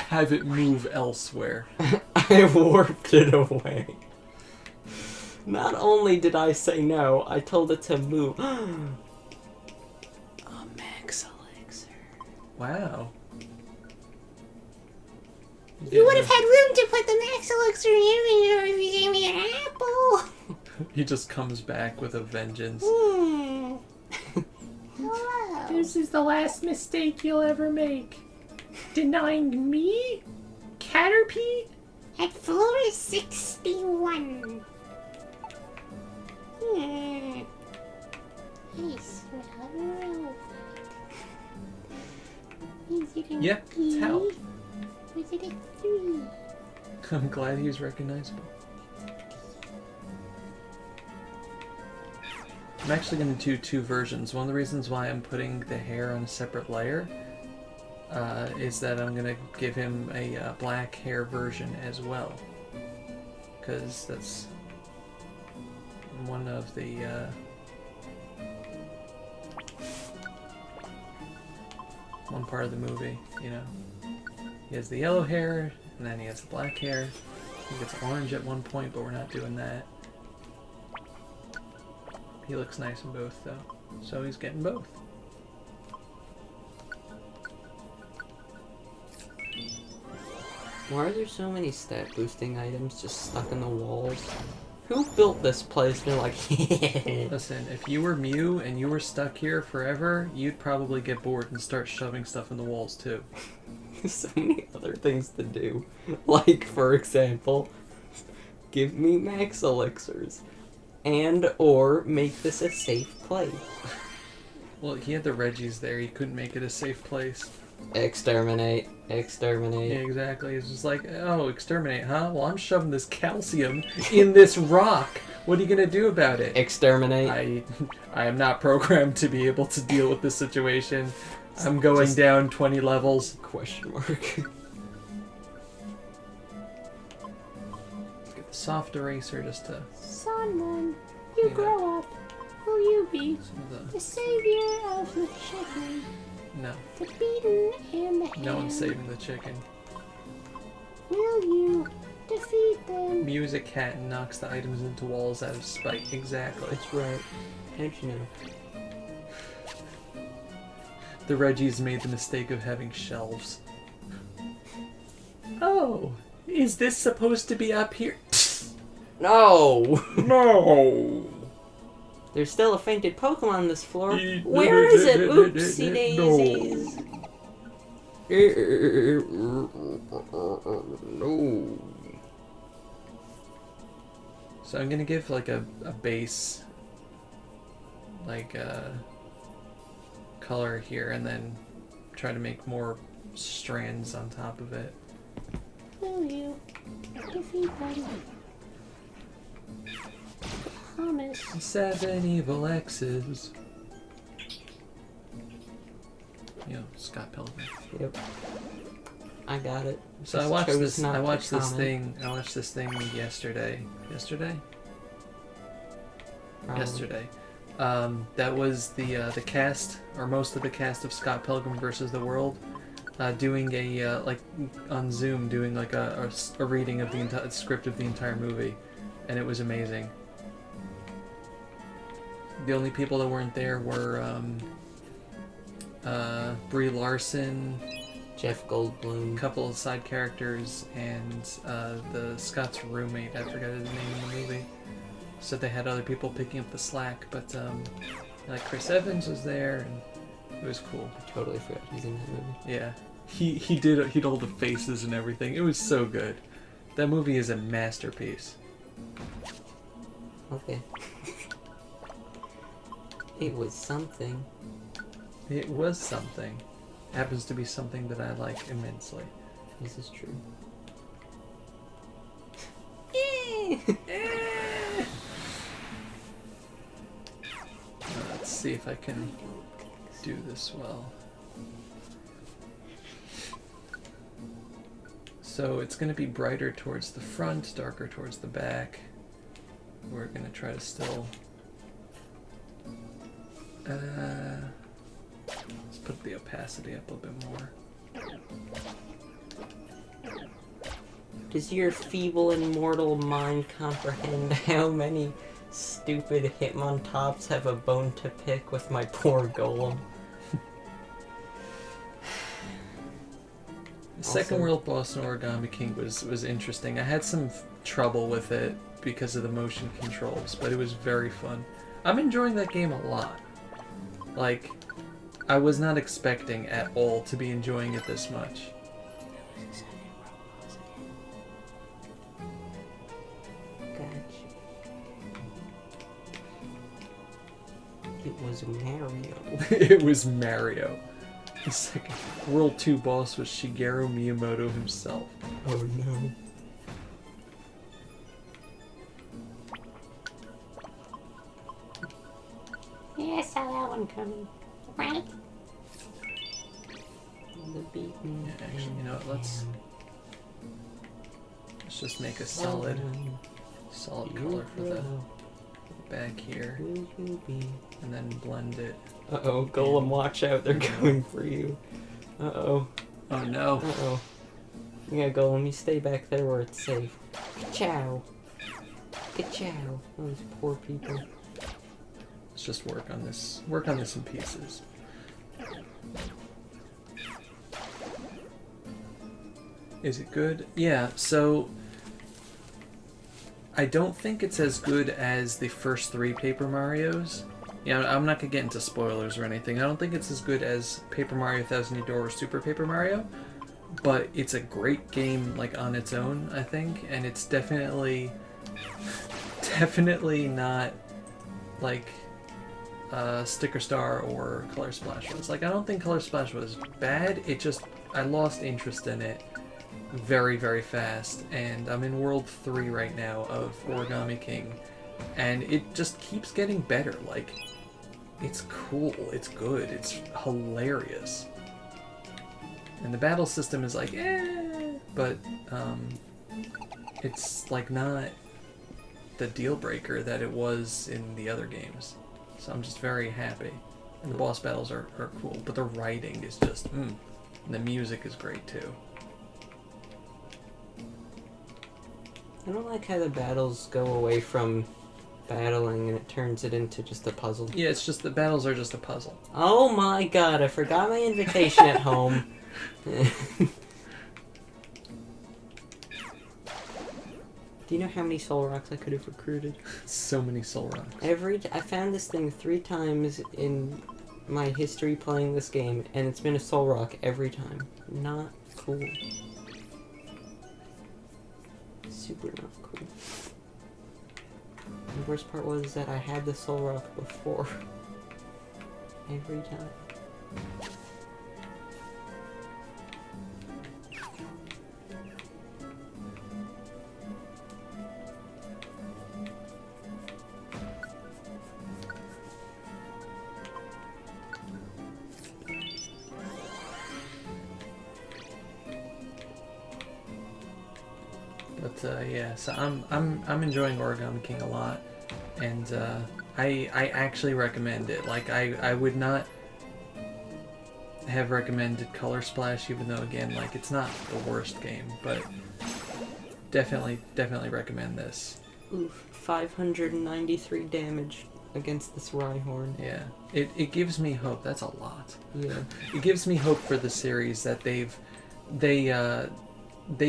have it move elsewhere. I warped it away. Not only did I say no, I told it to move. A max elixir. Wow. You would have had room to put the max elixir in your inventory if you gave me an apple. He just comes back with a vengeance. Hello. This is the last mistake you'll ever make. Denying me? Caterpie? At floor 61. Nice. Is it an Yeah, it's Howl. Was it a 3? I'm glad he's recognizable. I'm actually going to do 2 versions. One of the reasons why I'm putting the hair on a separate layer is that I'm going to give him a black hair version as well. Because that's one of the... one part of the movie, you know. He has the yellow hair, and then he has the black hair. He gets orange at one point, but we're not doing that. He looks nice in both, though. So he's getting both. Why are there so many stat boosting items just stuck in the walls? Who built this place? They're like, Listen, if you were Mew and you were stuck here forever, you'd probably get bored and start shoving stuff in the walls, too. so many other things to do. Like, for example, give me max elixirs. And or make this a safe place. Well, he had the Reggies there. He couldn't make it a safe place. Exterminate. Yeah, Exterminate. exactly. It's just like, oh, exterminate, huh? Well, I'm shoving this calcium in this rock. What are you gonna do about it? Exterminate. I am not programmed to be able to deal with this situation. I'm going Just- down 20 levels. Question mark. Get the soft eraser just to Someone, you Yeah. grow up. Will you be some of the savior of the chicken, no. the beaten and the No one's ham? saving the chicken. Will you defeat them? Music cat knocks the items into walls out of spite. Exactly. That's right. How'd you know? The Reggies made the mistake of having shelves. Oh, is this supposed to be up here? No! No! There's still a fainted Pokemon on this floor. Where is it? Oopsie daisies. No. So I'm gonna give like a base, like color here and then try to make more strands on top of it. Will you? Defeat them. Promise. 7 evil X's. You know, Scott Pilgrim. Yep. I got it. So Just I watched chose this. not I to watched this comment. thing. I watched this thing yesterday. Yesterday. Probably. Yesterday. That was the cast, or most of the cast of Scott Pilgrim versus the World, doing a like on Zoom, doing like a reading of the entire script of the entire movie, and it was amazing. The only people that weren't there were Brie Larson, Jeff Goldblum. a couple of side characters, and the Scott's roommate. I forgot his name in the movie. So they had other people picking up the slack, but like Chris Evans was there, and it was cool. I totally forgot he's in that movie. Yeah, he did all the faces and everything. It was so good. That movie is a masterpiece. Okay. It was something. It was something. Happens to be something that I like immensely. This is true. Let's see if I can do this well. So it's going to be brighter towards the front, darker towards the back. We're going to try to still... let's put the opacity up a bit more. Does your feeble and mortal mind comprehend how many stupid Hitmontops have a bone to pick with my poor golem? The second world boss in Origami King was interesting. I had some trouble with it because of the motion controls, but it was very fun. I'm enjoying that game a lot. Like, I was not expecting at all to be enjoying it this much. Gotcha. It was Mario. It was Mario. The second World 2 boss was Shigeru Miyamoto himself. Oh no. Yeah, I saw that one coming. Right? The beaten. Yeah, actually, you know what, let's just make a solid color for the back here, and then blend it. Uh-oh, Golem, watch out, they're coming for you. Uh-oh. Oh no. Uh-oh. Yeah, Golem, you stay back there where it's safe. Ka-chow. Ka-chow. Those poor people. Let's just work on this in pieces. Is it good? Yeah, so I don't think it's as good as the first 3 Paper Marios. Yeah, I'm not gonna get into spoilers or anything. I don't think it's as good as Paper Mario Thousand Year Door or Super Paper Mario, but it's a great game, like, on its own, I think, and it's definitely not like Sticker Star or Color Splash was. Like, I don't think Color Splash was bad. It just, I lost interest in it very, very fast, and I'm in World 3 right now of Origami King, and it just keeps getting better. Like, it's cool, it's good, it's hilarious. And the battle system is like, but it's like not the deal breaker that it was in the other games. So I'm just very happy. And the boss battles are cool, but the writing is just, and the music is great too. I don't like how the battles go away from battling and it turns it into just a puzzle. Yeah, it's just, the battles are just a puzzle. Oh my god, I forgot my invitation at home. Do you know how many soul rocks I could have recruited? So many soul rocks. I found this thing 3 times in my history playing this game, and it's been a soul rock every time. Not cool. Super not cool. The worst part was that I had the soul rock before. Every time. But yeah, so I'm enjoying Origami King a lot, and I actually recommend it. Like I would not have recommended Color Splash, even though again, like, it's not the worst game, but definitely recommend this. Oof, 593 damage against this Rhyhorn. Yeah, it gives me hope. That's a lot. Yeah. It gives me hope for the series that they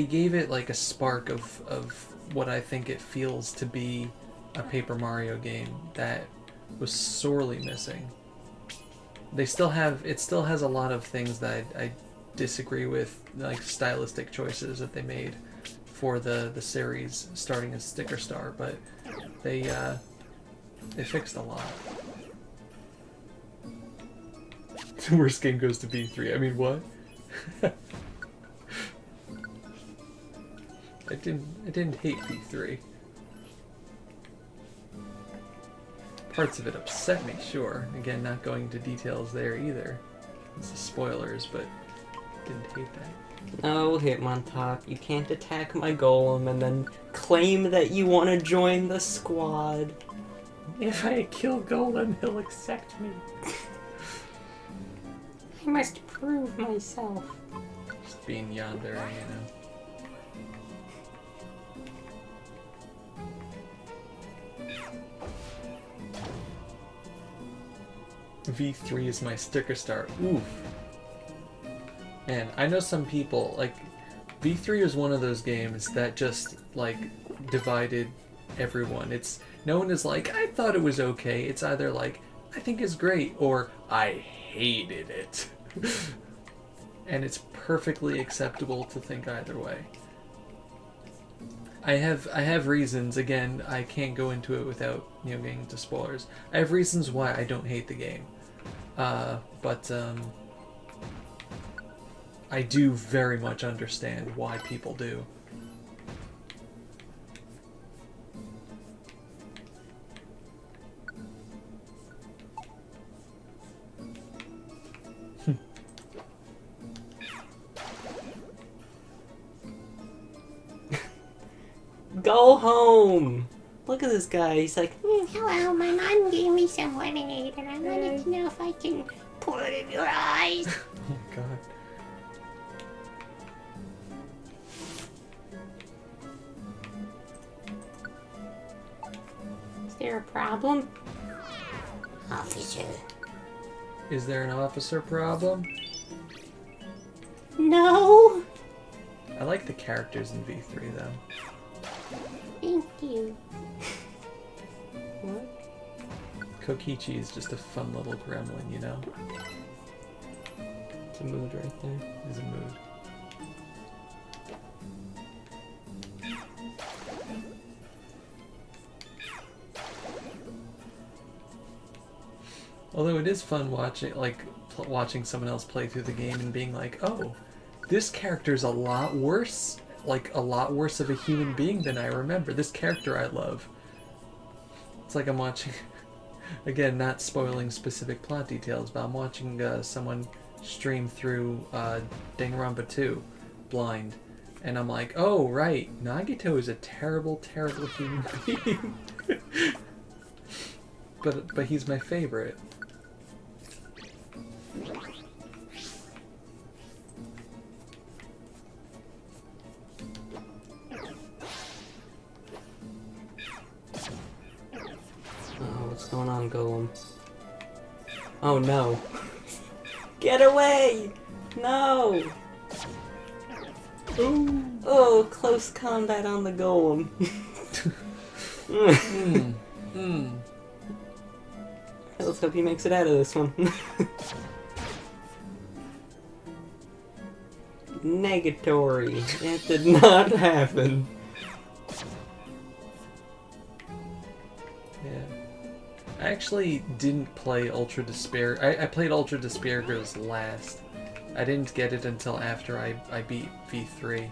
gave it like a spark of what I think it feels to be a Paper Mario game that was sorely missing. It still has a lot of things that I disagree with, like stylistic choices that they made for the series starting as Sticker Star, but they fixed a lot. The worst game goes to B3. I mean, what? I didn't hate B3. Parts of it upset me, sure. Again, not going into details there either. It's the spoilers, but didn't hate that. No, Hitmontop, you can't attack my golem and then claim that you want to join the squad. If I kill Golem, he'll accept me. I must prove myself. Just being yandere, you know. V3 is my Sticker Star. Oof. Man, I know some people, like, V3 is one of those games that just, like, divided everyone. No one is like, I thought it was okay. It's either like, I think it's great, or I hated it. And it's perfectly acceptable to think either way. I have reasons. Again, I can't go into it without, getting into spoilers. I have reasons why I don't hate the game. But I do very much understand why people do. Go home! Look at this guy, he's like, Hello, my mom gave me some lemonade, and I wanted to know if I can pour it in your eyes. Oh my god. Is there a problem? Officer. Is there an officer problem? No. I like the characters in V3 though. Thank you. what? Kokichi is just a fun little gremlin, you know? It's a mood right there. He's a mood. Although it is fun watching someone else play through the game and being like, oh, this character's a lot worse, a lot worse of a human being than I remember. This character I love. It's like I'm watching, again, not spoiling specific plot details, but I'm watching someone stream through Danganronpa 2 blind, and I'm like, oh, right, Nagito is a terrible, terrible human being. but he's my favorite. What's going on, Golem? Oh no. Get away! No! Ooh. Oh, close combat on the Golem. Let's hope he makes it out of this one. Negatory. That did not happen. Yeah. I actually didn't play Ultra Despair. I played Ultra Despiergos last. I didn't get it until after I beat V3.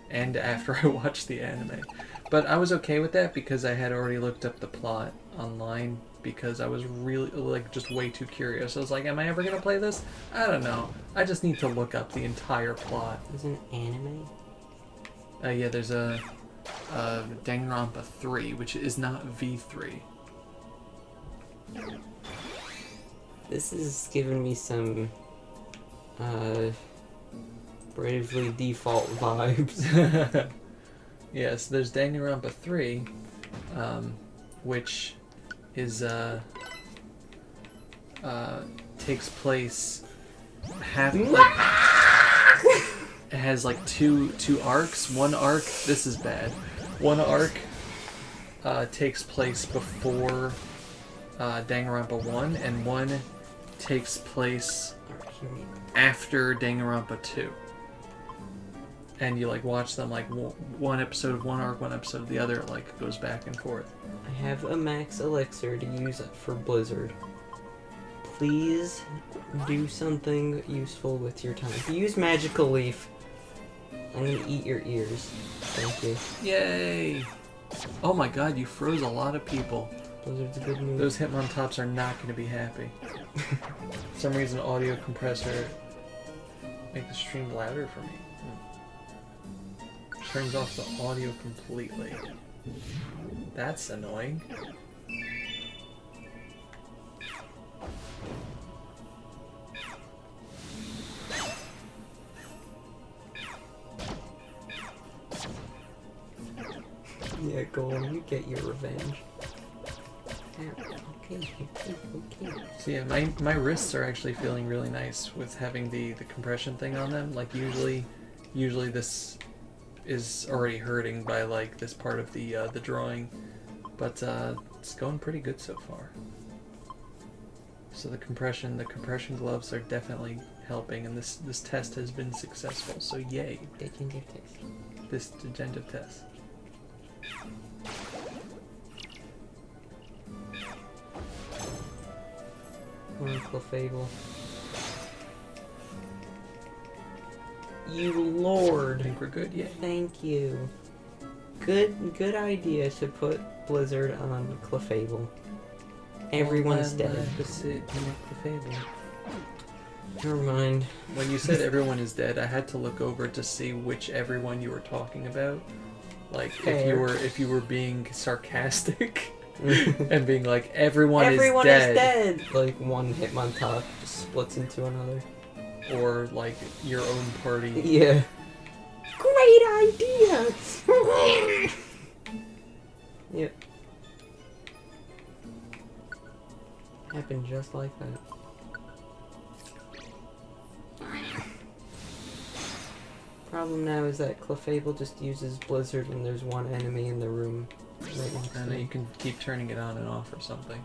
And after I watched the anime. But I was okay with that because I had already looked up the plot online because I was really, like, just way too curious. I was like, am I ever gonna play this? I don't know. I just need to look up the entire plot. There's an anime? Yeah, there's a Danganronpa 3, which is not V3. This is giving me some Bravely Default vibes. Yes, there's Danganronpa 3, which is takes place it has like two arcs. One arc, this is bad. One arc takes place before Danganronpa 1, and one takes place after Danganronpa 2. And you like watch them like one episode of one arc, one episode of the other. It like goes back and forth. I have a max elixir to use for Blizzard. Please do something useful with your time. If you use Magical Leaf, I'm gonna eat your ears. Thank you. Yay! Oh my god, you froze a lot of people. Blizzard's a good move. Those Hitmontops are not going to be happy. For some reason, audio compressor make the stream louder for me. Turns off the audio completely. That's annoying. Yeah, go on, you get your revenge. Okay. So yeah, my wrists are actually feeling really nice with having the compression thing on them. Like usually this is already hurting by like this part of the drawing, but it's going pretty good so far. So the compression gloves are definitely helping, and this test has been successful. So yay! Degenerative test. This degenerative test. Uncle Fable. You lord. I think we're good, yeah. Thank you. Good idea to put Blizzard on Clefable. Everyone's dead. Never mind. When you said everyone is dead, I had to look over to see which everyone you were talking about. Like if you were being sarcastic and being like everyone is dead. Like one Hitmontop just splits into another. Or like your own party. Yeah. Great idea. Yep. Happened just like that. Problem now is that Clefable just uses Blizzard when there's one enemy in the room. Right next to And it. you can keep turning it on and off or something.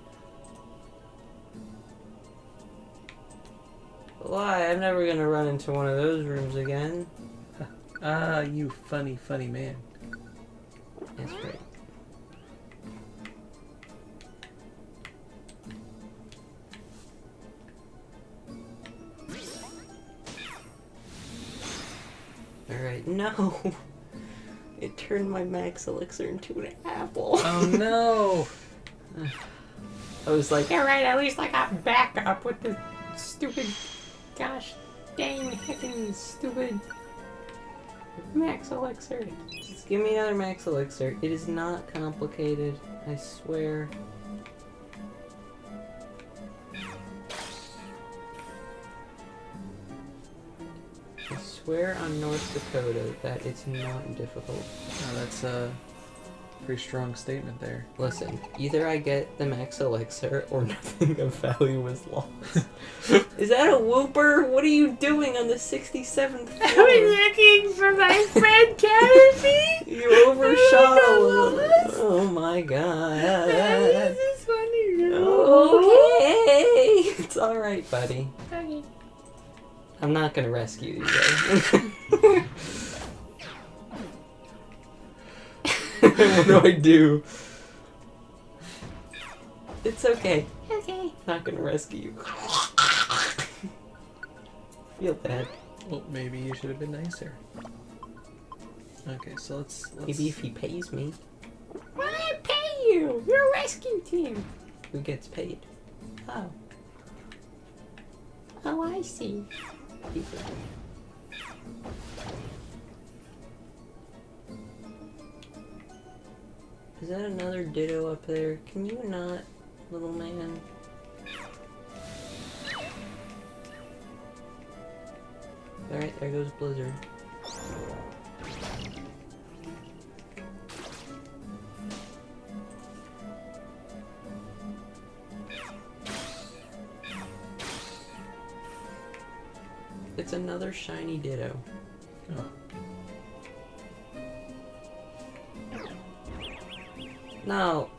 Why? I'm never gonna run into one of those rooms again. Ah, you funny man. That's right. Alright, no! It turned my max elixir into an apple. Oh no! I was like, Alright, at least I got backup with the stupid, gosh dang heckin' stupid max elixir. just give me another max elixir. It is not complicated, I swear. I swear on North Dakota that it's not difficult. Oh, that's a pretty strong statement there. Listen, either I get the max elixir or nothing of value is lost. Is that a whooper? What are you doing on the 67th floor? I was looking for my friend Caterpie. You overshot a little. Oh my god. This is funny. Okay. It's alright, buddy. Okay. I'm not gonna rescue you though. What do I do? It's okay. Okay. Not gonna rescue you. Feel bad. Well, maybe you should have been nicer. Okay, so let's Maybe if he pays me, Why pay you? You're a rescue team. who gets paid? Oh, Oh, I see. people. Is that another ditto up there? Can you not, little man? Alright, there goes Blizzard. It's another shiny ditto. Oh. No!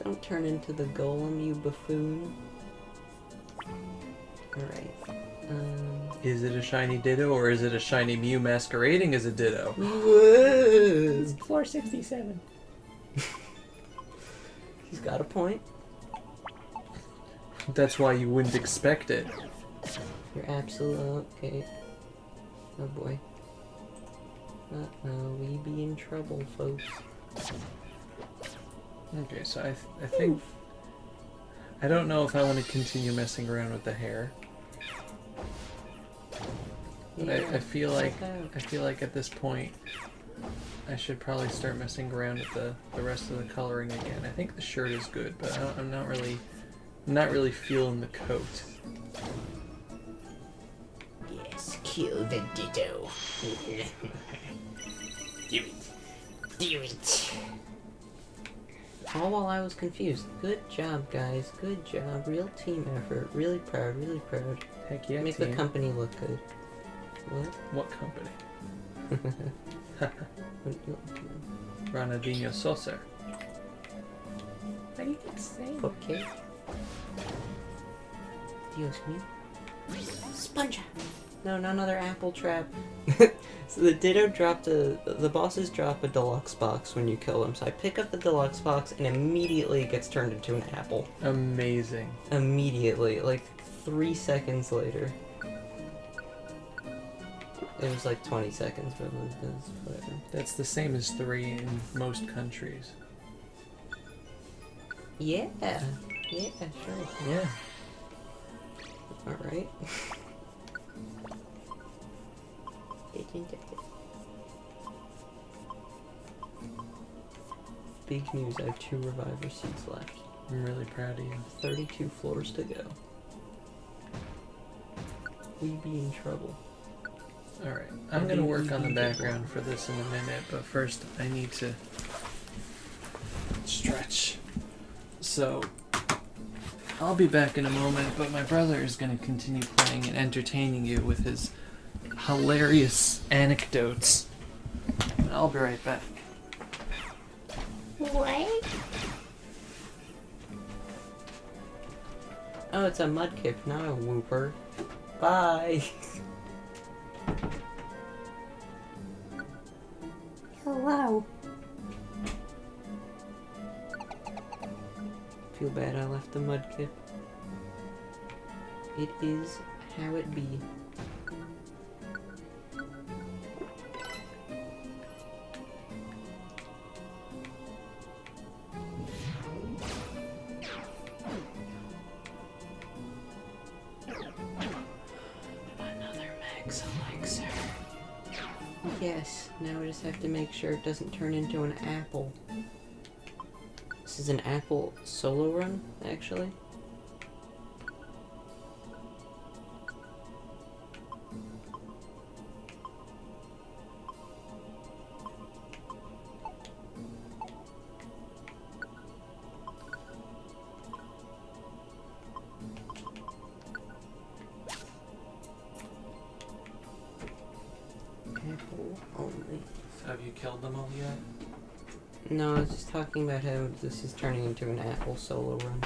Don't turn into the golem, you buffoon. Alright. Is it a shiny Ditto or is it a shiny Mew masquerading as a Ditto? It's floor 67. He's got a point. That's why you wouldn't expect it. You're absolutely okay. Oh boy. Uh-oh, we be in trouble, folks. Okay, so I think... I don't know if I want to continue messing around with the hair. But I feel like at this point I should probably start messing around with the rest of the coloring again. I think the shirt is good, but I'm not really feeling the coat. Yes, kill the Ditto. Do it. Do it. All while I was confused. Good job, guys. Good job. Real team effort. Really proud. Really proud. Heck yeah, Make team. the company look good. What? What company? Ronaldinho Saucer. What do you keep saying? Okay. Dios mío. Sponge. No, not another apple trap. So the Ditto the bosses drop a deluxe box when you kill them. So I pick up the deluxe box and immediately it gets turned into an apple. Amazing. Immediately, like 3 seconds later. It was like 20 seconds, but it was whatever. That's the same as 3 in most countries. Yeah. Yeah, sure. Yeah. Alright. Big news, I have 2 reviver seeds left. I'm really proud of you. 32 floors to go. We be in trouble. Alright, I'm gonna work on the background for this in a minute, but first I need to stretch. So, I'll be back in a moment, but my brother is gonna continue playing and entertaining you with his hilarious anecdotes. I'll be right back. What? Oh, it's a mudkip, not a whooper. Bye! Hello. Feel bad I left the mudkip. It is how it be. Another max elixir. Yes, now we just have to make sure it doesn't turn into an apple. This is an apple solo run, actually. Apple only. Have you killed them all yet? No, I was just talking about how this is turning into an Apple solo run.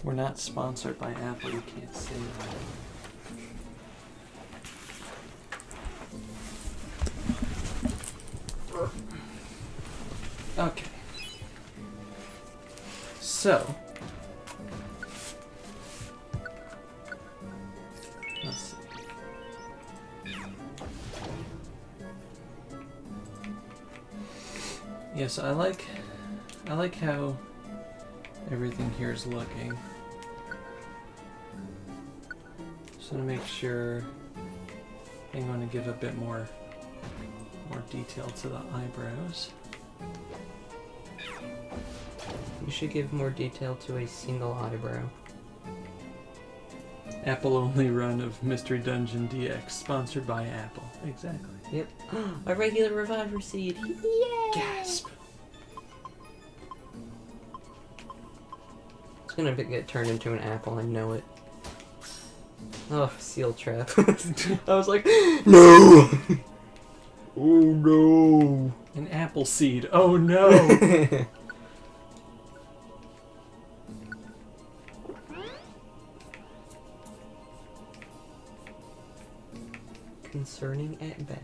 We're not sponsored by Apple, you can't say that. Okay. So. Let's see. Yes, I like how everything here is looking. Just want to make sure I'm going to give a bit more detail to the eyebrows. You should give more detail to a single eyebrow. Apple only run of Mystery Dungeon DX, sponsored by Apple. Exactly. Yep. A regular reviver seed. Yay! Gasp. It's gonna get turned into an apple, I know it. Oh, seal trap. I was like, no! Oh no! An apple seed. Oh no! Concerning at best.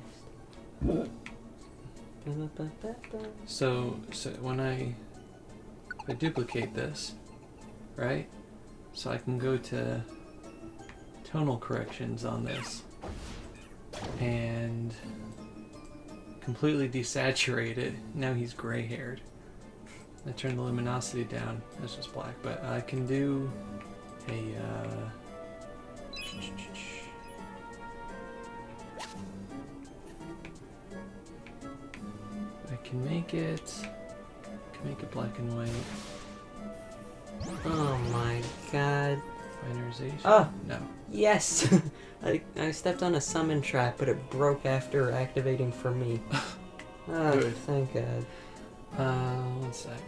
So when I duplicate this, right? So I can go to tonal corrections on this and completely desaturate it. Now he's gray-haired. I turn the luminosity down. That's just black, but I can do a I can make it black and white. Oh my god. Minorization? Oh! No. Yes! I stepped on a summon trap, but it broke after activating for me. Good. Thank god. 1 sec.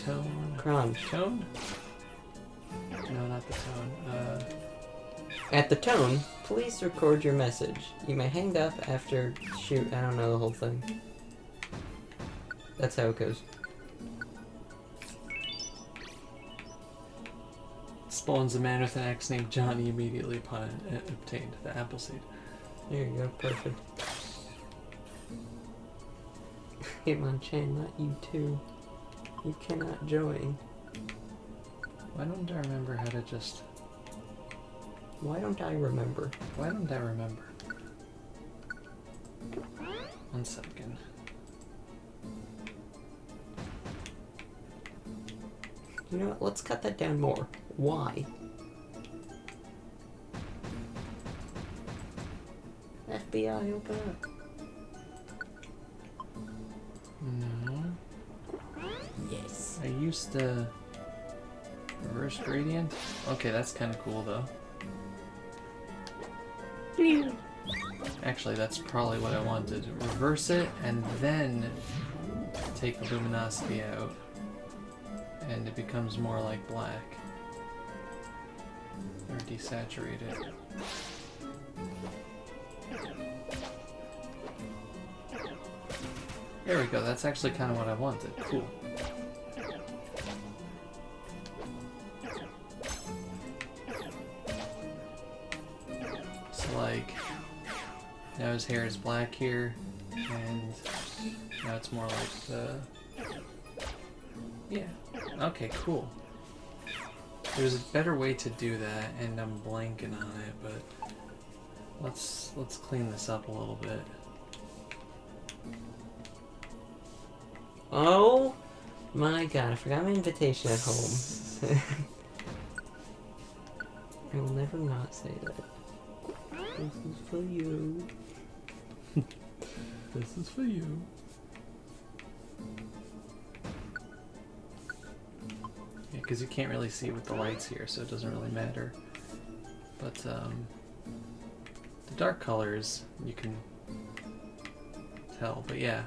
Tone. Kron. Tone? No, not the tone. At the tone, please record your message. You may hang up after shoot. I don't know the whole thing. That's how it goes. Spawns a man with an axe named Johnny immediately upon obtained the apple seed. There you go, perfect. Hitmonchan, not you too. You cannot join. Why don't I remember how to just... Why don't I remember? Why don't I remember? 1 second. You know what? Let's cut that down more. Why? FBI, open up. No. Yes. I used to... Reverse gradient? Okay, that's kind of cool though. Actually, that's probably what I wanted. Reverse it and then take the luminosity out. And it becomes more like black. Or desaturate it. There we go, that's actually kind of what I wanted. Cool. So like, now his hair is black here, and now it's more like the... Yeah. Okay, cool. There's a better way to do that, and I'm blanking on it, but let's clean this up a little bit. Oh my god, I forgot my invitation at home. I will never not say that. This is for you. This is for you. Yeah, because you can't really see with the lights here, so it doesn't really matter. But the dark colors you can tell. But yeah.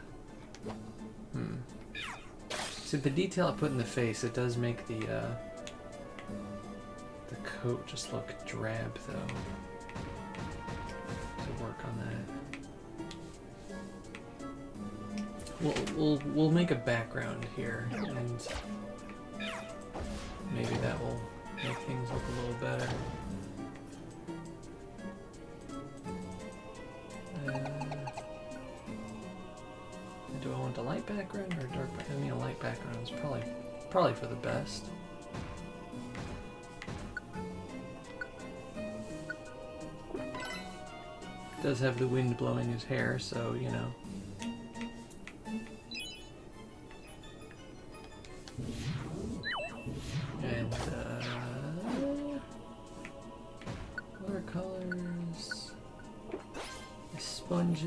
See, the detail I put in the face, it does make the coat just look drab, though. To work on that. We'll make a background here, and maybe that will make things look a little better. Do I want the light background or a dark background? I mean, a light background is probably for the best. Does have the wind blowing his hair, so you know. And watercolors, sponge.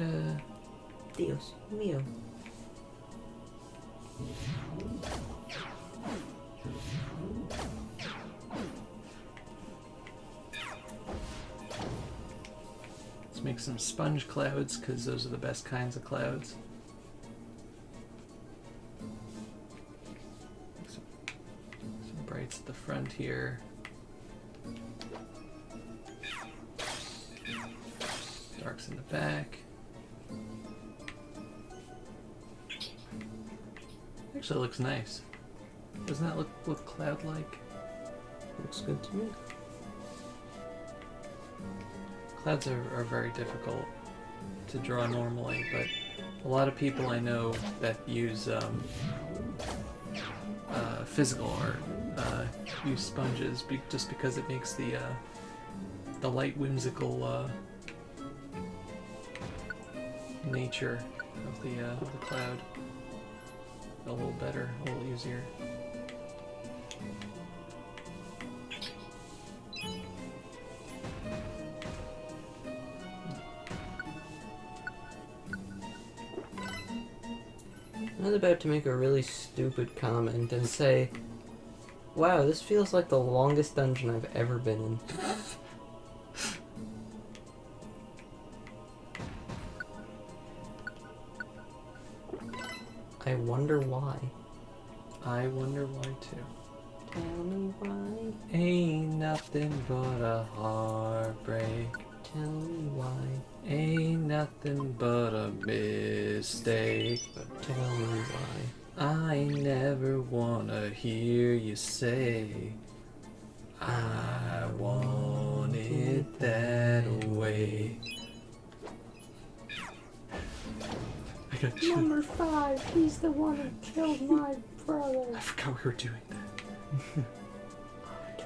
Dios mío. Let's make some sponge clouds, because those are the best kinds of clouds. Some brights at the front here. Darks in the back. Actually looks nice. Doesn't that look cloud-like? Looks good to me. Clouds are very difficult to draw normally, but a lot of people I know that use physical art use sponges just because it makes the light whimsical nature of the cloud a little better, a little easier. I was about to make a really stupid comment and say, wow, this feels like the longest dungeon I've ever been in. I wonder why. I wonder why too. Tell me why. Ain't nothing but a heartbreak. Tell me why. Ain't nothing but a mistake. But tell me why. I never wanna hear you say I want it that way. I got you. Number 5, he's the one who killed my brother. I forgot we were doing that.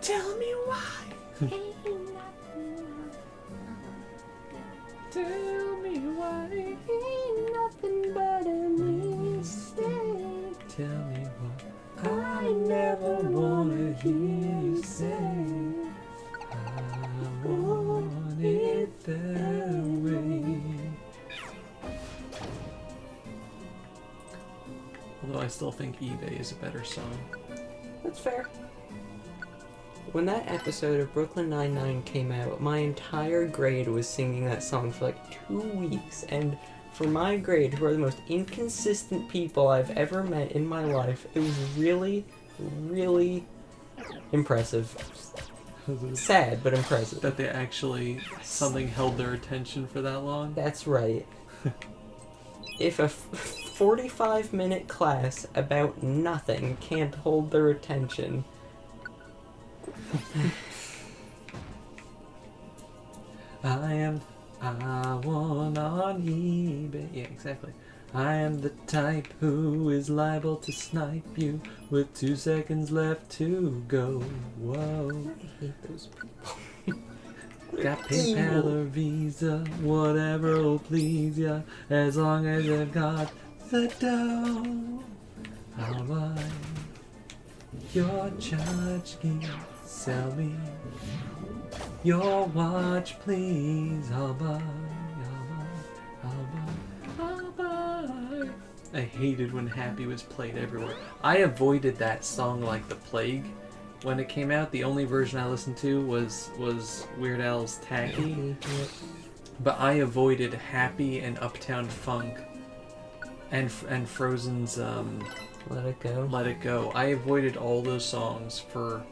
Tell me why. Ain't nothing. Tell me why. Ain't nothing but a mistake. Tell me why. I never wanna hear you say I want it that way. Although I still think eBay is a better song. That's fair. When that episode of Brooklyn Nine-Nine came out, my entire grade was singing that song for like 2 weeks, and for my grade, who are the most inconsistent people I've ever met in my life, it was really, really impressive. Sad, but impressive. That they actually, something held their attention for that long? That's right. If a 45-minute class about nothing can't hold their attention... I want on eBay. Yeah, exactly. I am the type who is liable to snipe you with 2 seconds left to go. Whoa. I hate those people. Got PayPal or Visa, whatever will please ya, as long as I've got the dough. I'll buy your tchotchke, sell me your watch, please. I'll buy. I hated when Happy was played everywhere. I avoided that song like the plague. When it came out, the only version I listened to was Weird Al's Tacky. But I avoided Happy and Uptown Funk and Frozen's Let It Go. Let It Go. I avoided all those songs for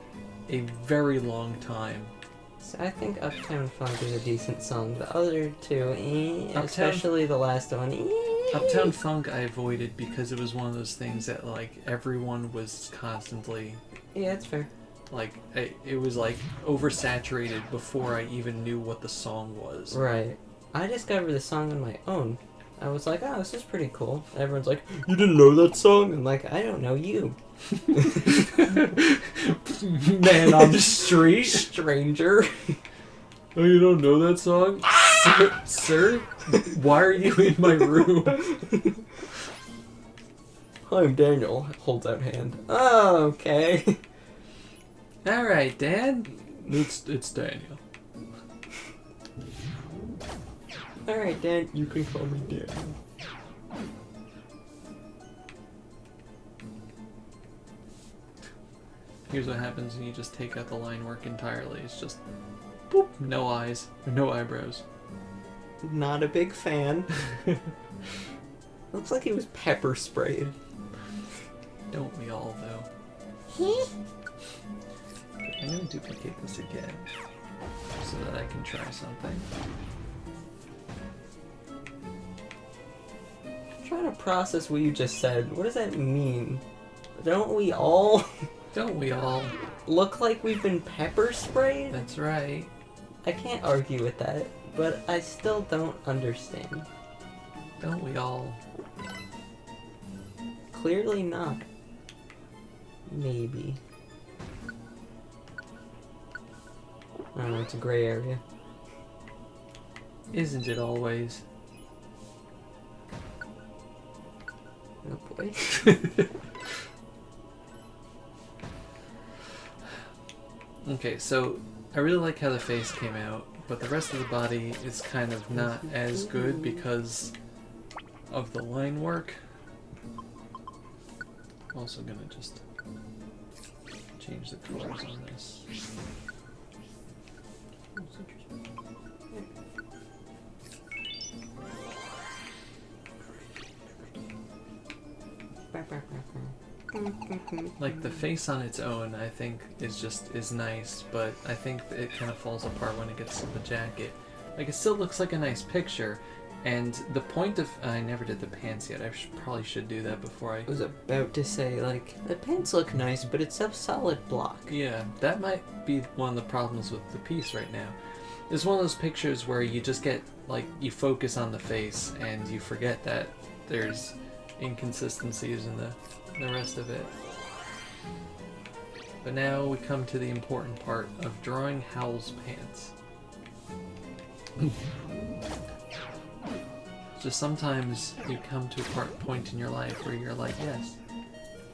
a very long time. So I think Uptown Funk is a decent song. The other two, Uptown- especially the last one. Uptown Funk I avoided because it was one of those things that like everyone was constantly Yeah, it's fair. like it was like oversaturated before I even knew what the song was. Right. I discovered the song on my own I was like, oh, this is pretty cool. And everyone's like, you didn't know that song? I'm like, I don't know you. Man on the street. Stranger. Oh, you don't know that song? Sir? Why are you in my room? I'm Daniel. Holds out hand. Oh, okay. Alright, Dan. It's Daniel. Alright, Dan, you can call me Daniel. Here's what happens when you just take out the line work entirely. It's just, boop, no eyes, or no eyebrows. Not a big fan. Looks like he was pepper sprayed. Don't we all, though? Okay, I'm gonna duplicate this again, so that I can try something. I'm trying to process what you just said. What does that mean? Don't we all Don't we all? look like we've been pepper sprayed? That's right. I can't argue with that, but I still don't understand. Don't we all? Clearly not. Maybe. I don't know, it's a gray area. Isn't it always? Oh boy. Okay, so I really like how the face came out, but the rest of the body is kind of not as good because of the line work. I'm also gonna just change the colors on this. Like the face on its own, I think is nice, but I think it kind of falls apart when it gets to the jacket. Like it still looks like a nice picture, and the point of I never did the pants yet. I probably should do that before I. I was about to say, like, the pants look nice, but it's a solid block. Yeah, that might be one of the problems with the piece right now. It's one of those pictures where you just get like you focus on the face and you forget that there's inconsistencies in the rest of it. But now we come to the important part of drawing Howl's pants. Just sometimes you come to a point in your life where you're like, yes,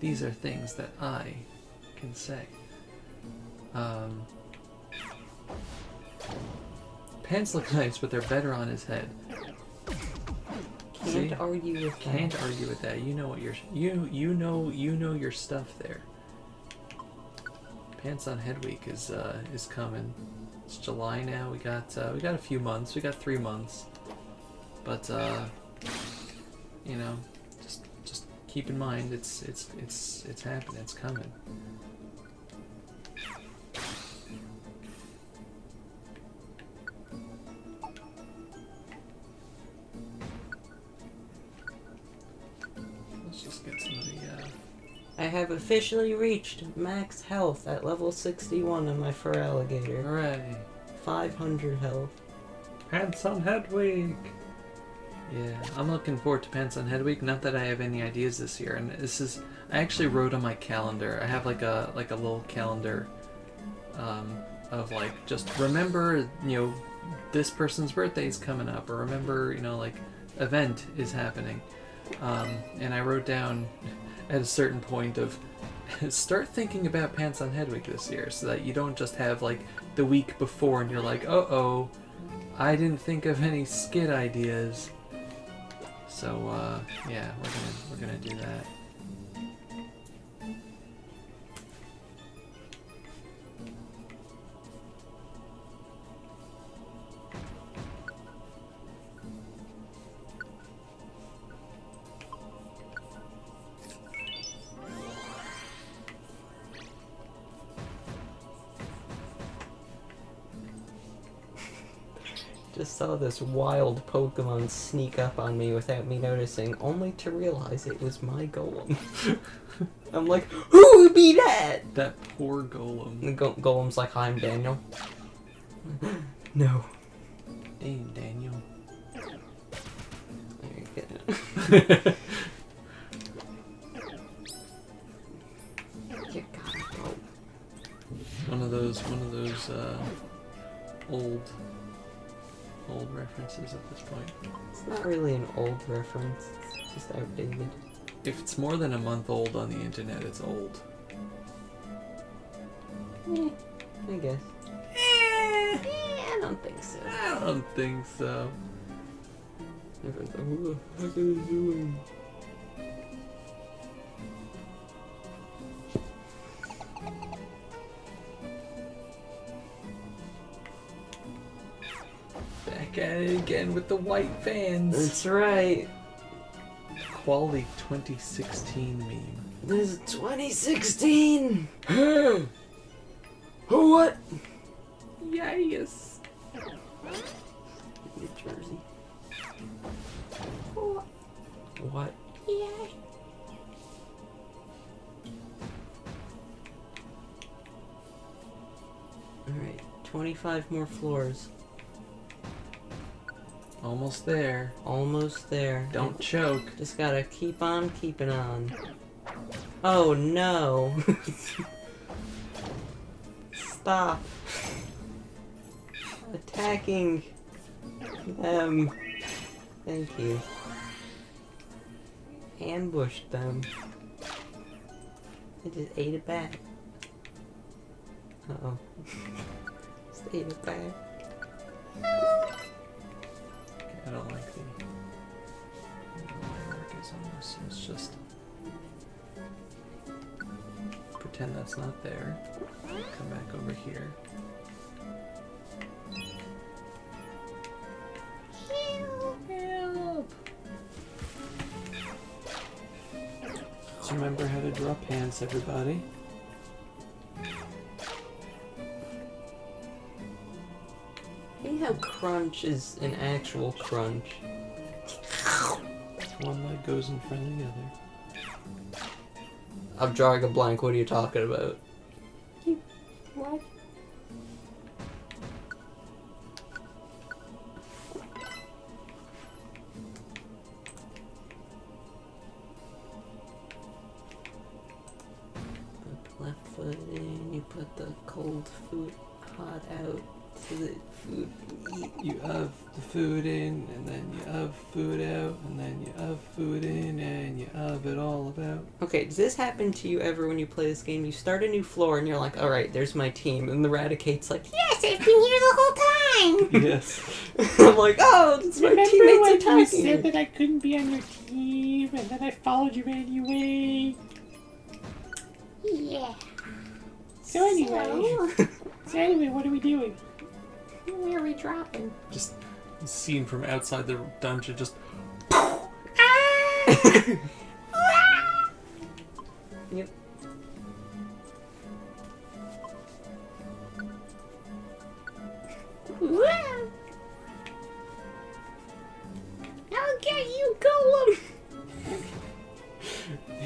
these are things that I can say. Pants look nice, but they're better on his head. Can't argue with that. Can't argue with that. You know what you know your stuff there. Pants on Head Week is coming. It's July now. We got a few months. We got 3 months. But you know, just keep in mind it's happening. It's coming. Let's just get some of the I have officially reached max health at level 61 on my fur alligator. Hooray! 500 health. Pants on Head Week! Yeah, I'm looking forward to Pants on Head Week. Not that I have any ideas this year, and I actually wrote on my calendar. I have like a little calendar of like just remember, you know, this person's birthday is coming up, or remember, you know, like event is happening. And I wrote down at a certain point of start thinking about Pants on Head Week this year, so that you don't just have like the week before and you're like, uh-oh, I didn't think of any skit ideas. So yeah, we're gonna do that. Just saw this wild Pokemon sneak up on me without me noticing, only to realize it was my golem. I'm like, who would be that? That poor golem. The golem's like, hi, I'm Daniel. No. Dang, Daniel. There you You gotta go. One of those old references at this point. It's not really an old reference. It's just outdated. If it's more than a month old on the internet, it's old. I guess. I don't think so. I don't think so. Everyone's like, what the heck are they doing? Back at it again with the white fans. That's right. Quality 2016 meme. This is 2016! What? Yes. New Jersey. What? Yeah. Alright, 25 more floors. Almost there. Almost there. Don't choke. Just gotta keep on keeping on. Oh no! Stop! Attacking them. Thank you. Ambushed them. I just ate it back. Uh-oh. Just ate it back. I don't like the line work is on this, so it's just pretend that's not there. Come back over here. Help! Just remember how to draw pants, everybody. See how crunch is an actual crunch. One leg goes in front of the other. I'm drawing a blank, what are you talking about? What? Put the left foot in, you put the cold food hot out so that food eat. You of the food in, and then you of food out, and then you of food in, and you of it all about. Okay, does this happen to you ever when you play this game? You start a new floor and you're like, alright, there's my team, and the Raticate's like, Yes, I've been here the whole time! Yes. I'm like, oh, it's my Remember teammates when you attacking said me. that I couldn't be on your team, and then I followed you anyway? Yeah. So anyway, what are we doing? Where are we dropping? Just seen from outside the dungeon, just Yep. Wow. I'll get you, Golem.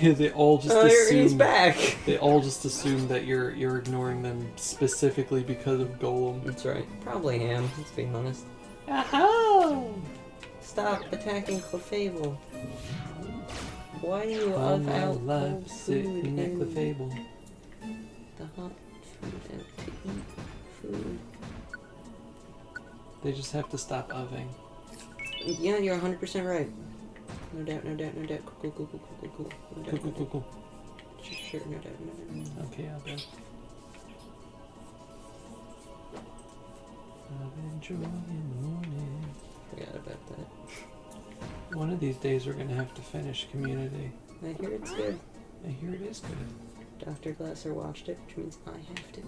yeah, they all just Oh, he's assume back. they all just assume that you're ignoring them specifically because of Golem. That's right. Probably him, let's be honest. Oh! Stop attacking Clefable. Why do you All of my out life cold sitting food at and Clefable. the hot food out to eat food? They just have to stop oving. Yeah, you're 100% right. No doubt, no doubt, no doubt. Cool, cool, cool, cool, cool, cool. No doubt, Cool, no cool, cool, doubt. cool. Sure, no doubt, no doubt. Okay, I'll bet. I've enjoyed in the morning. Forgot about that. One of these days we're gonna have to finish Community. I hear it's good. I hear it is good. Dr. Glasser watched it, which means I have to.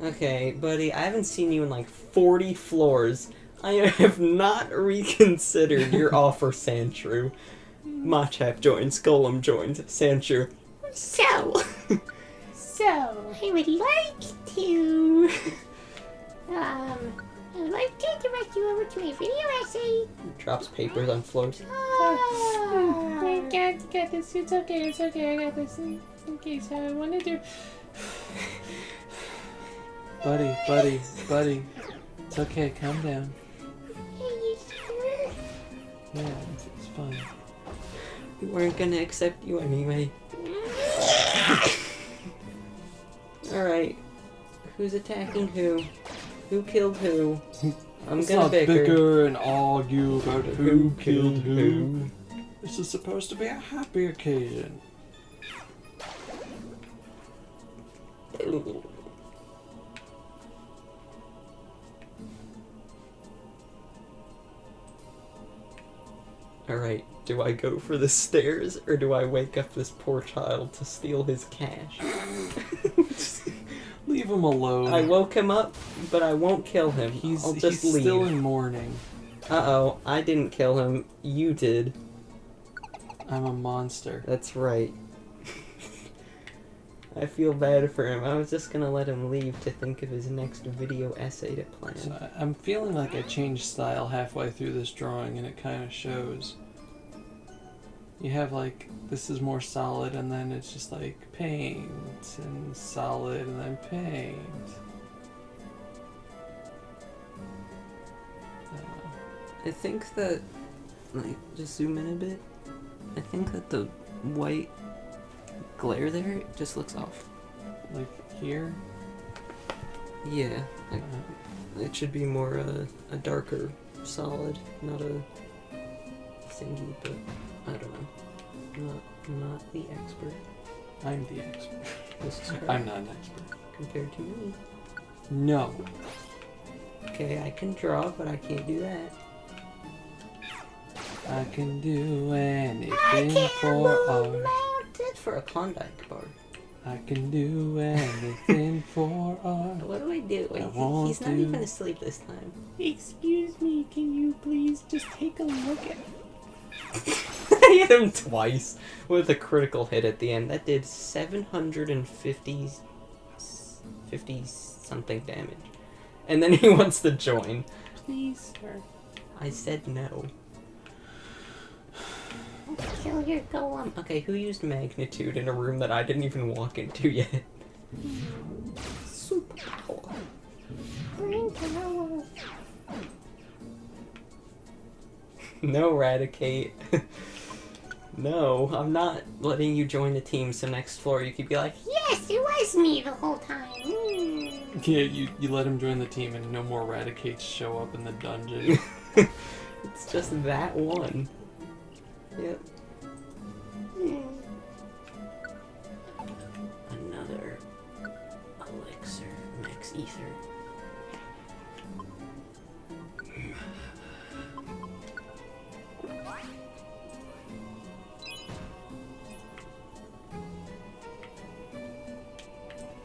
Okay, buddy, I haven't seen you in like 40 floors. I have not reconsidered your offer, Sandshrew. Machap joins, Golem joins, Sandshrew. So, I would like to, I'd like to direct you over to a video essay. Drops papers on floors. I got this. It's okay, I got this. Okay, so I want to do... Buddy. It's okay, calm down. Are you sure? Yeah, it's fine. We weren't gonna accept you anyway. Alright. Who's attacking who? Who killed who? I'm Let's gonna not bicker. bicker and argue about who killed who. This is supposed to be a happy occasion. Alright, do I go for the stairs or do I wake up this poor child to steal his cash? Leave him alone. I woke him up, but I won't kill him. I'll just he's leave. still in mourning. Uh-oh, I didn't kill him. You did. I'm a monster. That's right. I feel bad for him. I was just gonna let him leave to think of his next video essay to plan. So I'm feeling like I changed style halfway through this drawing and it kind of shows. You have like, this is more solid and then it's just like paint and solid and then paint. I think that, like, just zoom in a bit. I think that the white glare there just looks off. Like here? Yeah, like, it should be more a darker solid, not a thingy, but I don't know. Not the expert. I'm the expert. This is correct. I'm not an expert. Compared to me. No. Okay, I can draw, but I can't do that. I can do anything for art. That's for a Klondike bar. I can do anything for art. What do I do? I won't He's not do- even asleep this time. Excuse me, can you please just take a look at I hit him twice with a critical hit at the end. That did 750 something damage. And then he wants to join. please, sir? I said no. Kill your golem. Okay, who used magnitude in a room that I didn't even walk into yet? Superpower. Bring power. No, Radicate. No, I'm not letting you join the team, so next floor you could be like, Yes, it was me the whole time. Yeah, you let him join the team and no more Radicates show up in the dungeon. it's just that one. Yep. Another elixir, max ether.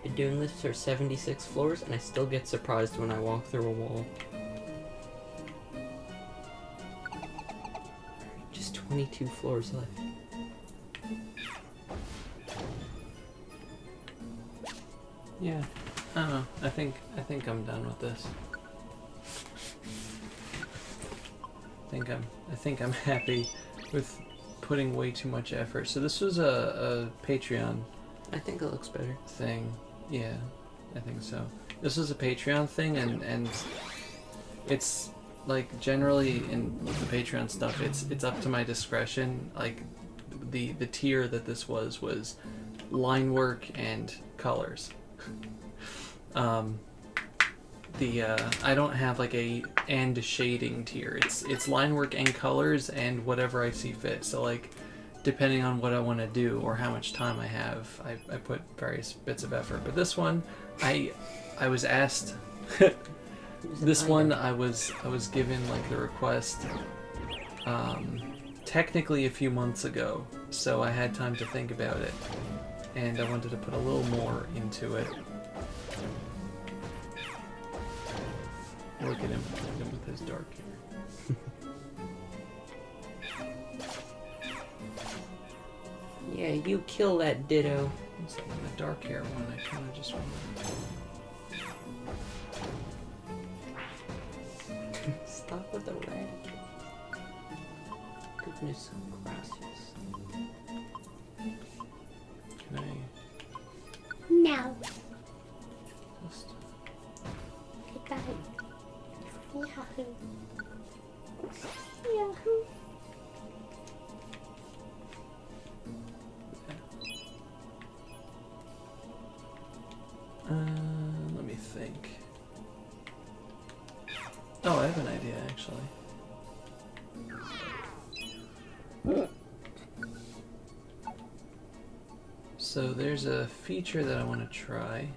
Been doing this for 76 floors and I still get surprised when I walk through a wall. Just 22 floors left. Yeah. I don't know. I think I'm done with this. I think I'm happy with putting way too much effort. So this was a Patreon I think it looks better. thing. Yeah, I think so. This was a Patreon thing, and it's like generally with the Patreon stuff, it's up to my discretion. Like the tier that this was line work and colors. I don't have like a and shading tier. It's line work and colors and whatever I see fit. So like depending on what I want to do or how much time I have, I put various bits of effort. But this one, I was asked. This one I was given like the request technically a few months ago, so I had time to think about it, and I wanted to put a little more into it. Look at him with his dark hair. Yeah, you kill that ditto. It's like the dark hair one. I kind of just want Stop with the Radicate. Goodness gracious. Can I No. just? Goodbye. Yahoo. Yahoo. Let me think. Oh, I have an idea actually. So there's a feature that I want to try.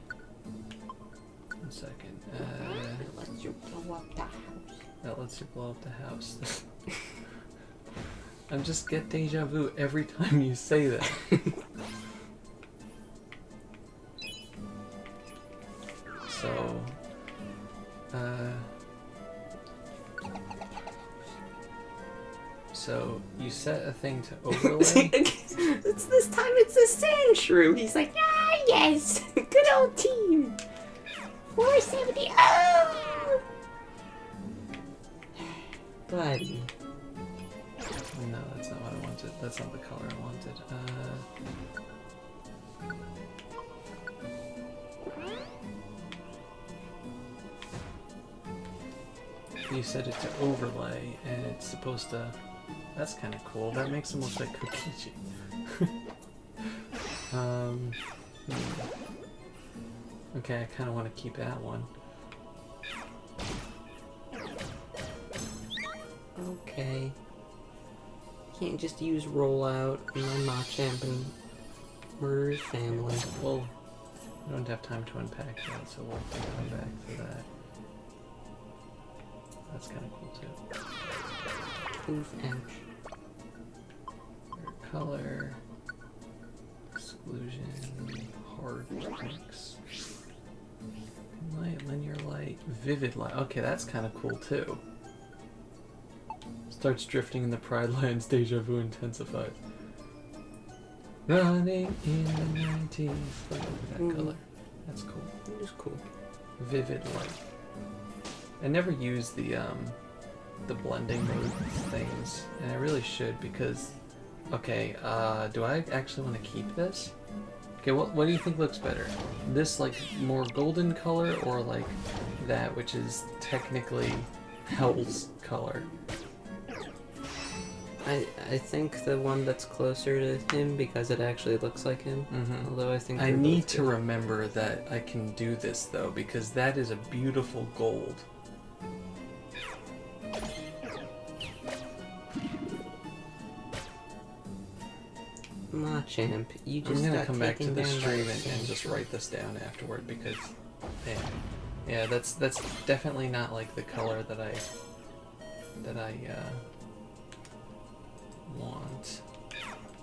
1 second. It lets you blow up the house. That lets you blow up the house. I just get deja vu every time you say that. So you set a thing to overlay. It's this time it's a sand shrew. He's like, ah, yes, good old team. 470. Oh! Buddy. No, that's not what I wanted. That's not the color I wanted. You set it to overlay, and it's supposed to... That's kind of cool. That makes him look like Kokichi. Okay, I kind of want to keep that one. Okay. Can't just use rollout and then Machamp and murder his family. Well, we don't have time to unpack that, so we'll come back to that. That's kind of cool too. Oof, ouch. Color, exclusion, hard mix, light, linear light, vivid light. Okay, that's kind of cool too. Starts drifting in the Pride Lands, deja vu intensifies. Running in the 90s. Look at that color. That's cool. It is cool. Vivid light. I never use the blending mode things, and I really should because, okay, do I actually want to keep this? Okay, what do you think looks better? This like more golden color or like that which is technically Howl's color? I think the one that's closer to him because it actually looks like him. Mm-hmm. Although I think I they're need both to good. remember that I can do this though because that is a beautiful gold. Machamp, you just I'm gonna got come back to taken the down by stream a and sand just shrew. write this down afterward because, yeah, that's definitely not like the color that I want.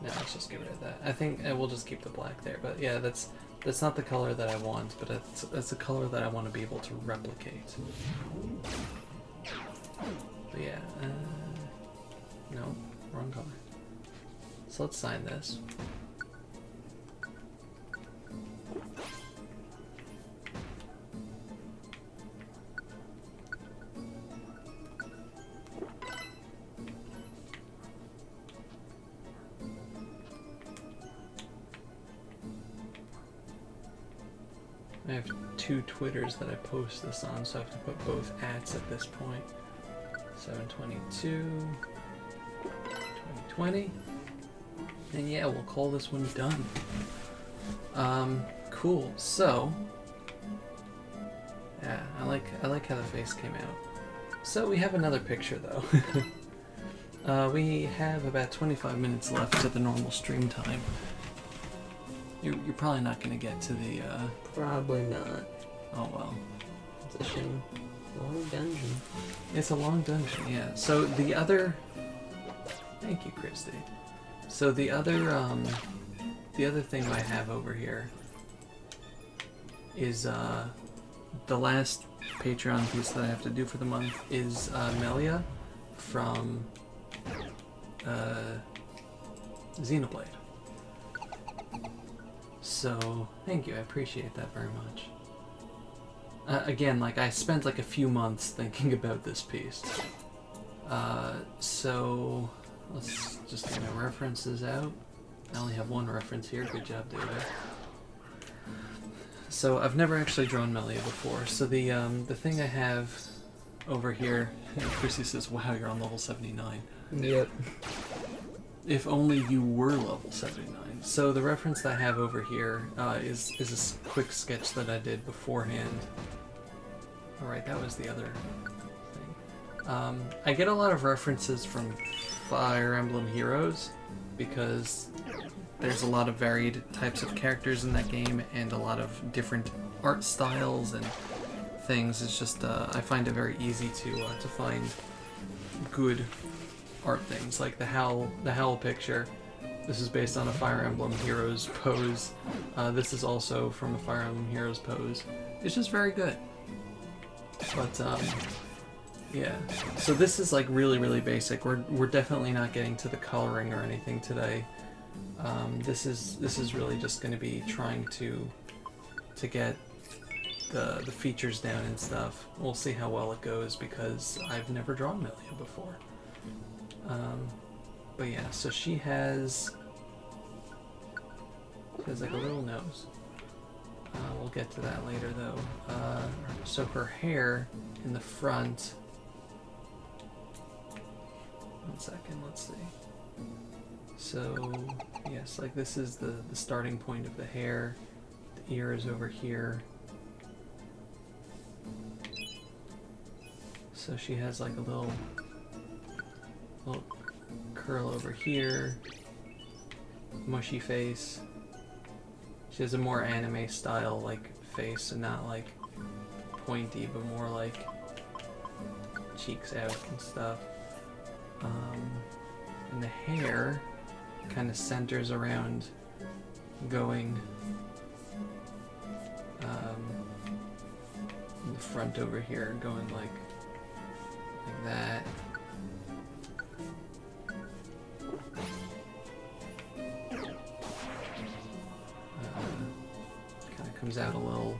No, let's just get rid of that. I think we'll just keep the black there. But yeah, that's not the color that I want, but that's a color that I want to be able to replicate. But yeah, no, wrong color. So let's sign this. I have 2 Twitters that I post this on, so I have to put both ats at this point. 7/22, 2020. And yeah, we'll call this one done. Cool. So, yeah, I like how the face came out. So we have another picture though. We have about 25 minutes left to the normal stream time. You're probably not gonna get to the. Probably not. Oh well. It's a shame. Long dungeon. It's a long dungeon, yeah. So the other. Thank you, Christy. So the other thing I have over here is the last Patreon piece that I have to do for the month is Melia from Xenoblade. So thank you, I appreciate that very much. Again, like I spent like a few months thinking about this piece. So let's just get my references out. I only have one reference here. Good job, David. So I've never actually drawn Melia before. So the thing I have over here. Chrissy says, wow, you're on level 79. Yep. If only you were level 79. So the reference that I have over here is a quick sketch that I did beforehand. Alright, that was the other thing. I get a lot of references from Fire Emblem Heroes because there's a lot of varied types of characters in that game and a lot of different art styles and things. It's just I find it very easy to find good art things, like the Howl picture. This is based on a Fire Emblem Heroes pose. This is also from a Fire Emblem Heroes pose. It's just very good. But yeah. So this is like really basic. We're definitely not getting to the coloring or anything today. This is really just going to be trying to get the features down and stuff. We'll see how well it goes because I've never drawn Melia before. But yeah, so she has like a little nose. We'll get to that later though. So her hair in the front. 1 second, let's see. So yes, like this is the starting point of the hair. The ear is over here. So she has like a little curl over here, mushy face. She has a more anime style like face and not like pointy, but more like cheeks out and stuff. And the hair kind of centers around going in the front over here, going like that. Kind of comes out a little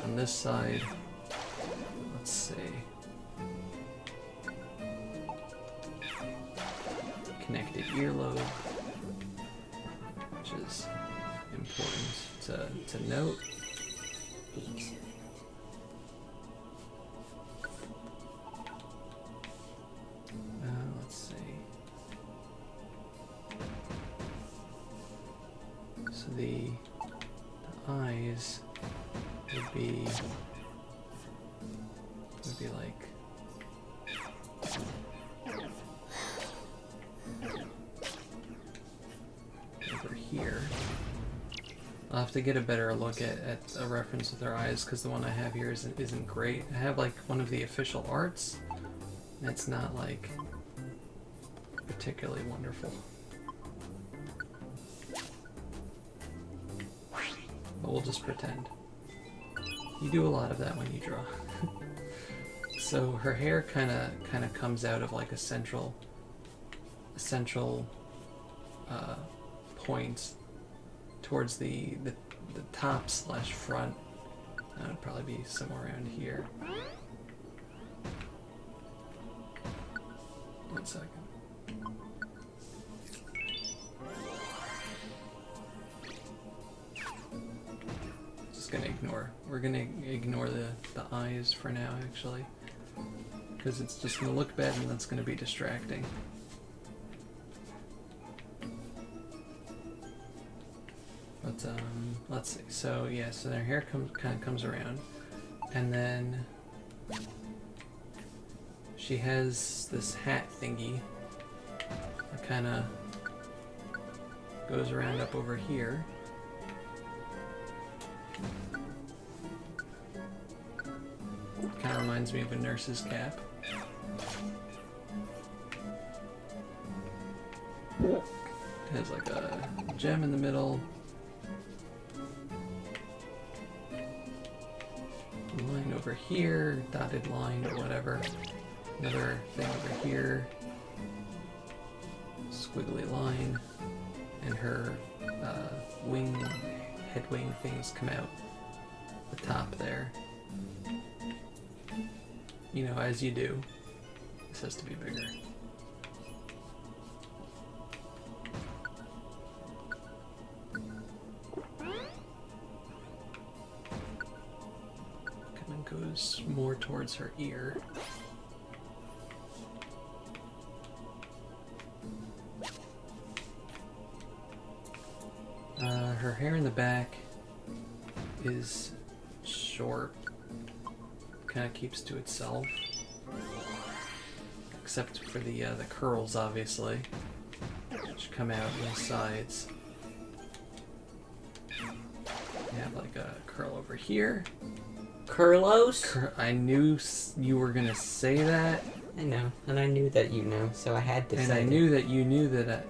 on this side. Let's see. Connected earlobe, which is important to note. Let's see. So the eyes would be like over here. I'll have to get a better look at a reference with her eyes because the one I have here isn't great. I have like one of the official arts, and it's not like particularly wonderful. But we'll just pretend. You do a lot of that when you draw. So her hair kind of comes out of like a central point towards the top / front. That would probably be somewhere around here. 1 second. We're gonna ignore the eyes for now, actually, because it's just gonna look bad and that's gonna be distracting. But let's see. So yeah, so their hair kind of comes around, and then she has this hat thingy that kind of goes around up over here. Kind of reminds me of a nurse's cap. It has like a gem in the middle. Line over here, dotted line or whatever. Another thing over here. Squiggly line. And her head wing things come out the top there. You know, as you do. This has to be bigger. Kind of goes more towards her ear. Her hair in the back is short. Kind of keeps to itself. Except for the curls, obviously, which come out on the sides. You have like a curl over here. Curlos? I knew you were gonna say that. I know, and I knew that you know, so I had to say it. And I knew that you knew that I... Okay.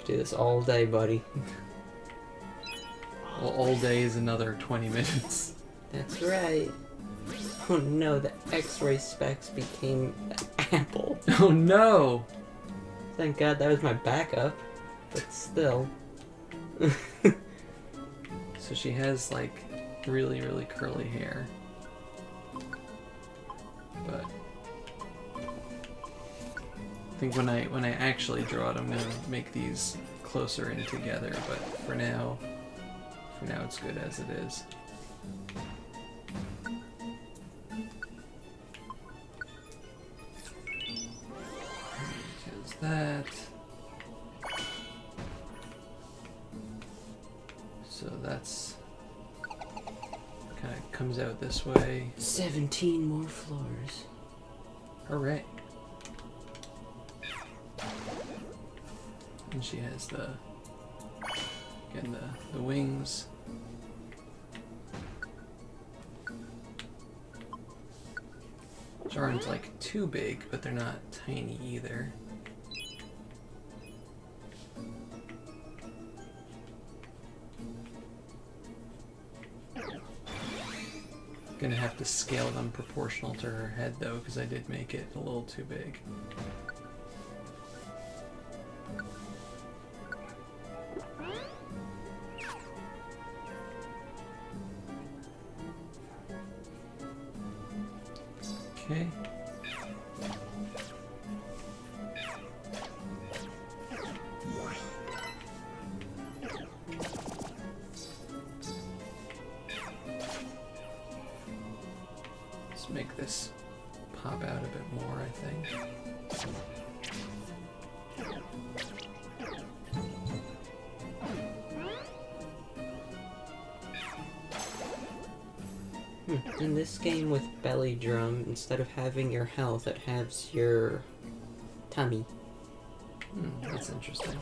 Do this all day, buddy. Well, all day is another 20 minutes. That's right. Oh no, the X-ray specs became apple. Oh no! Thank God that was my backup, but still. So she has like really, really curly hair. But I think when I actually draw it, I'm gonna make these closer in together. But for now it's good as it is. Because that. So that's kind of comes out this way. 17 more floors. Hooray. And she has again the wings. Which aren't like too big, but they're not tiny either. Gonna have to scale them proportional to her head though, because I did make it a little too big. Okay. Let's make this pop out a bit more, I think. In this game with Belly Drum, instead of having your health, it has your tummy. That's interesting.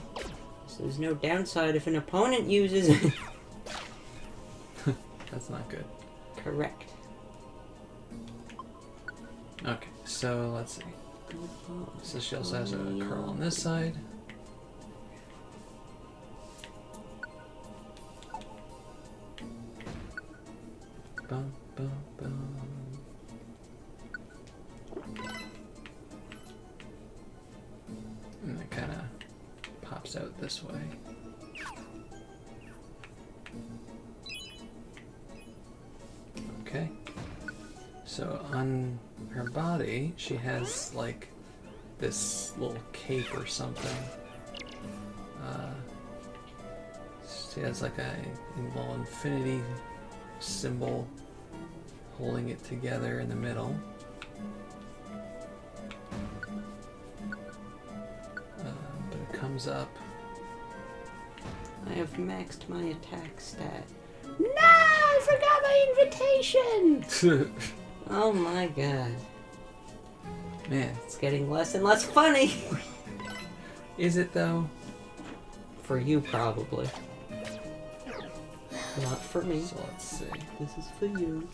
So there's no downside if an opponent uses it. That's not good. Correct. Okay, so let's see. So she also has a curl on this side. Bum, bum, bum. And it kind of pops out this way. Okay. So on her body, she has like this little cape or something. She has like a little infinity symbol holding it together in the middle. But it comes up. I have maxed my attack stat. No, I forgot my invitation. Oh my god. Man, It's getting less and less funny. is it though? For you, probably. Not for me. So let's see. This is for you.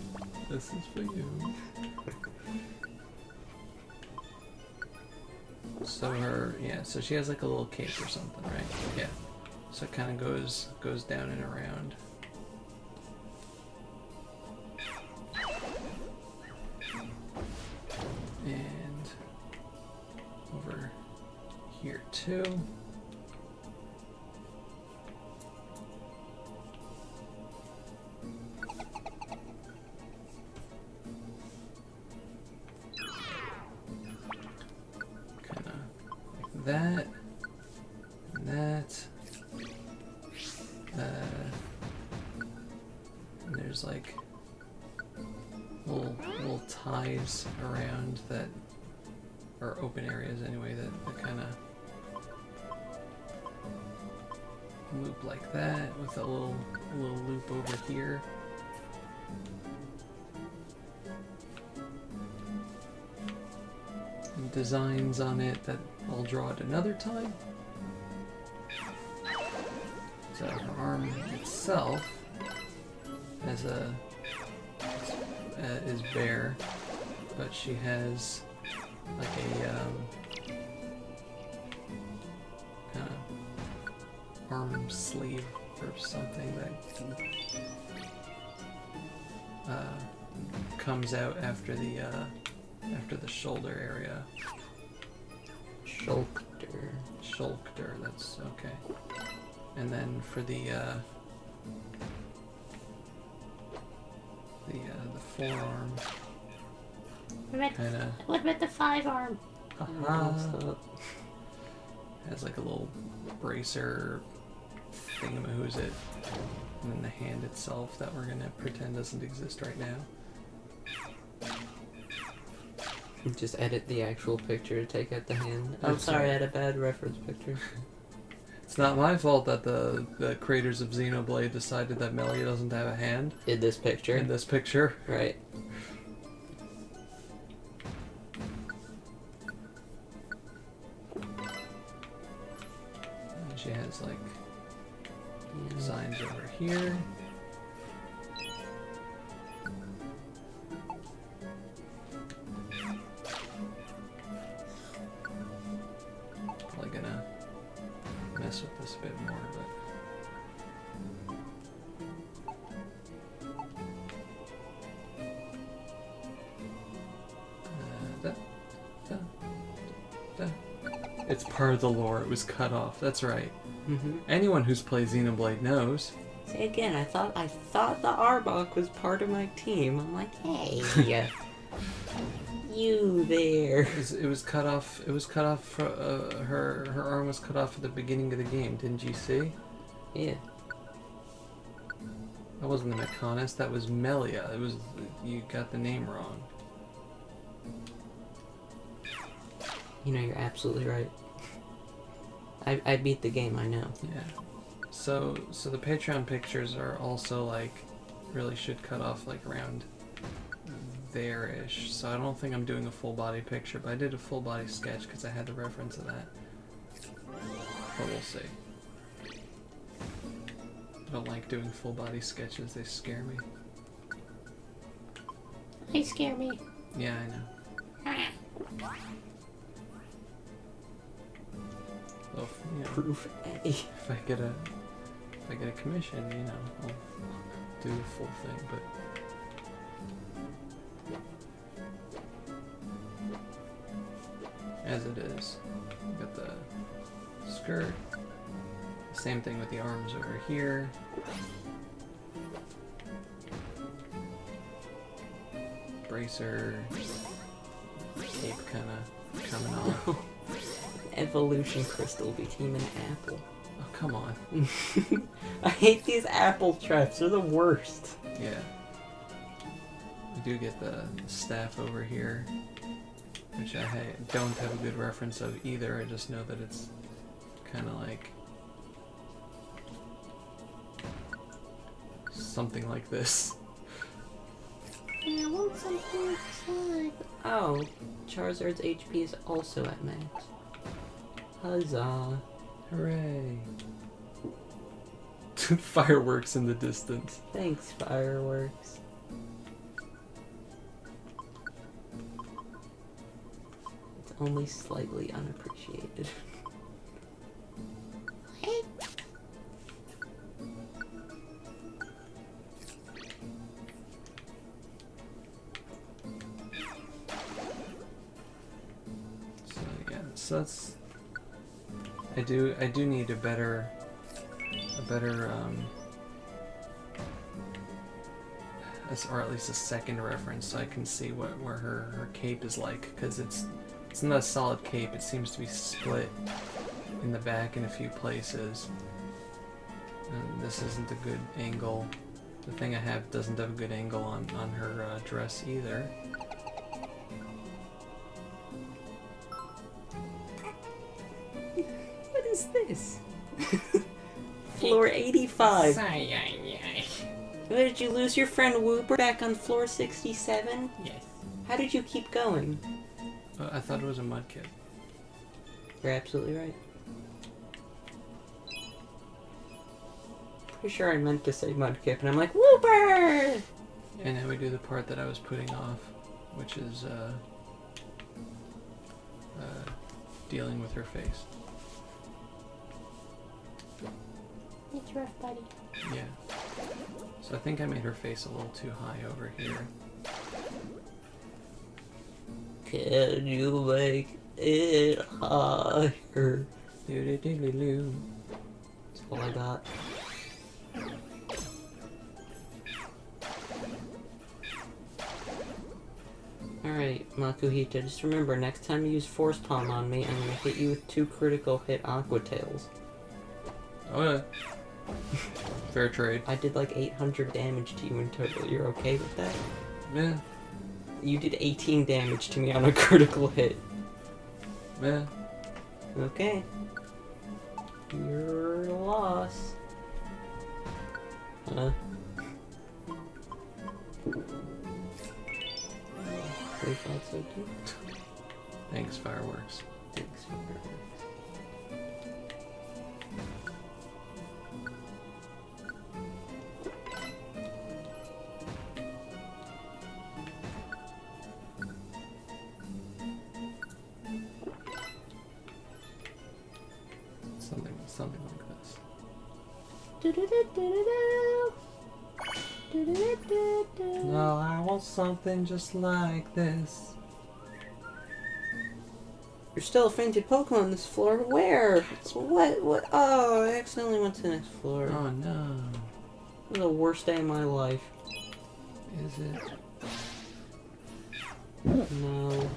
This is for you. So so she has like a little cape or something, right? Yeah. So it kind of goes down and around. And over here too. Kind of like that, and that. And there's like ties around that, or open areas anyway, that kind of loop like that with a little loop over here. And designs on it that I'll draw at another time. So her arm itself has is bare, but she has like a kind of arm sleeve or something that comes out after the shoulder area. Shoulder, that's okay. And then for the forearm, kinda What about the 5-arm? has like a little bracer thingamahoosit, and then the hand itself that we're gonna pretend doesn't exist right now. Just edit the actual picture to take out the hand. I'm That's sorry, I right. had a bad reference picture. It's not my fault that the creators of Xenoblade decided that Melia doesn't have a hand In this picture. in this picture. Right. And she has like designs over here. Probably gonna mess with this a bit more, but da, da, da. It's part of the lore. It was cut off. That's right. Mm-hmm. Anyone who's played Xenoblade knows. See, again, I thought the Arbok was part of my team. I'm like, hey, you there. It was cut off. It was cut off. Her arm was cut off at the beginning of the game. Didn't you see? Yeah. That wasn't the Mechonis. That was Melia. It was. You got the name wrong. You know, you're absolutely right. I beat the game, I know. Yeah. So the Patreon pictures are also like really should cut off like around there-ish. So I don't think I'm doing a full body picture, but I did a full body sketch because I had the reference of that. But we'll see. I don't like doing full body sketches. They scare me. They scare me. Yeah, I know. Well, you know, Proof A. if I get a commission, you know, I'll do the full thing. But as it is, we got the skirt. Same thing with the arms over here. Bracer, cape kind of coming off. Evolution crystal became an apple. Oh, come on. I hate these apple traps. They're the worst. Yeah. We do get the staff over here, which I don't have a good reference of either. I just know that it's kind of like something like this. I want something inside. Oh, Charizard's HP is also at max. Huzzah. Hooray. Fireworks in the distance. Thanks, fireworks. It's only slightly unappreciated. What? So yeah, so that's. I do need a better or at least a second reference so I can see where her cape is like, because it's not a solid cape. It seems to be split in the back in a few places, and this isn't a good angle. The thing I have doesn't have a good angle on her dress either. is this? Floor 85. What, did you lose your friend Wooper back on floor 67? Yes. How did you keep going? I thought it was a mudkip. You're absolutely right. Pretty sure I meant to say Mudkip, and I'm like, Wooper! And now we do the part that I was putting off, which is dealing with her face. It's rough, buddy. Yeah. So I think I made her face a little too high over here. Can you make it higher? Doo-doo-doo-doo-doo. That's all I got. Alright, Makuhita, just remember, next time you use Force Palm on me, I'm gonna hit you with 2 critical hit Aqua Tails. Oh yeah. Fair trade. I did like 800 damage to you in total. You're okay with that? Yeah. You did 18 damage to me on a critical hit. Yeah. Okay. Your loss. We thought so too. Thanks, fireworks. Thanks, fireworks. Something like this. No, I want something just like this. You're still a fainted Pokemon on this floor. Where? What? Oh, I accidentally went to the next floor. Oh no. This is the worst day of my life. Is it? No.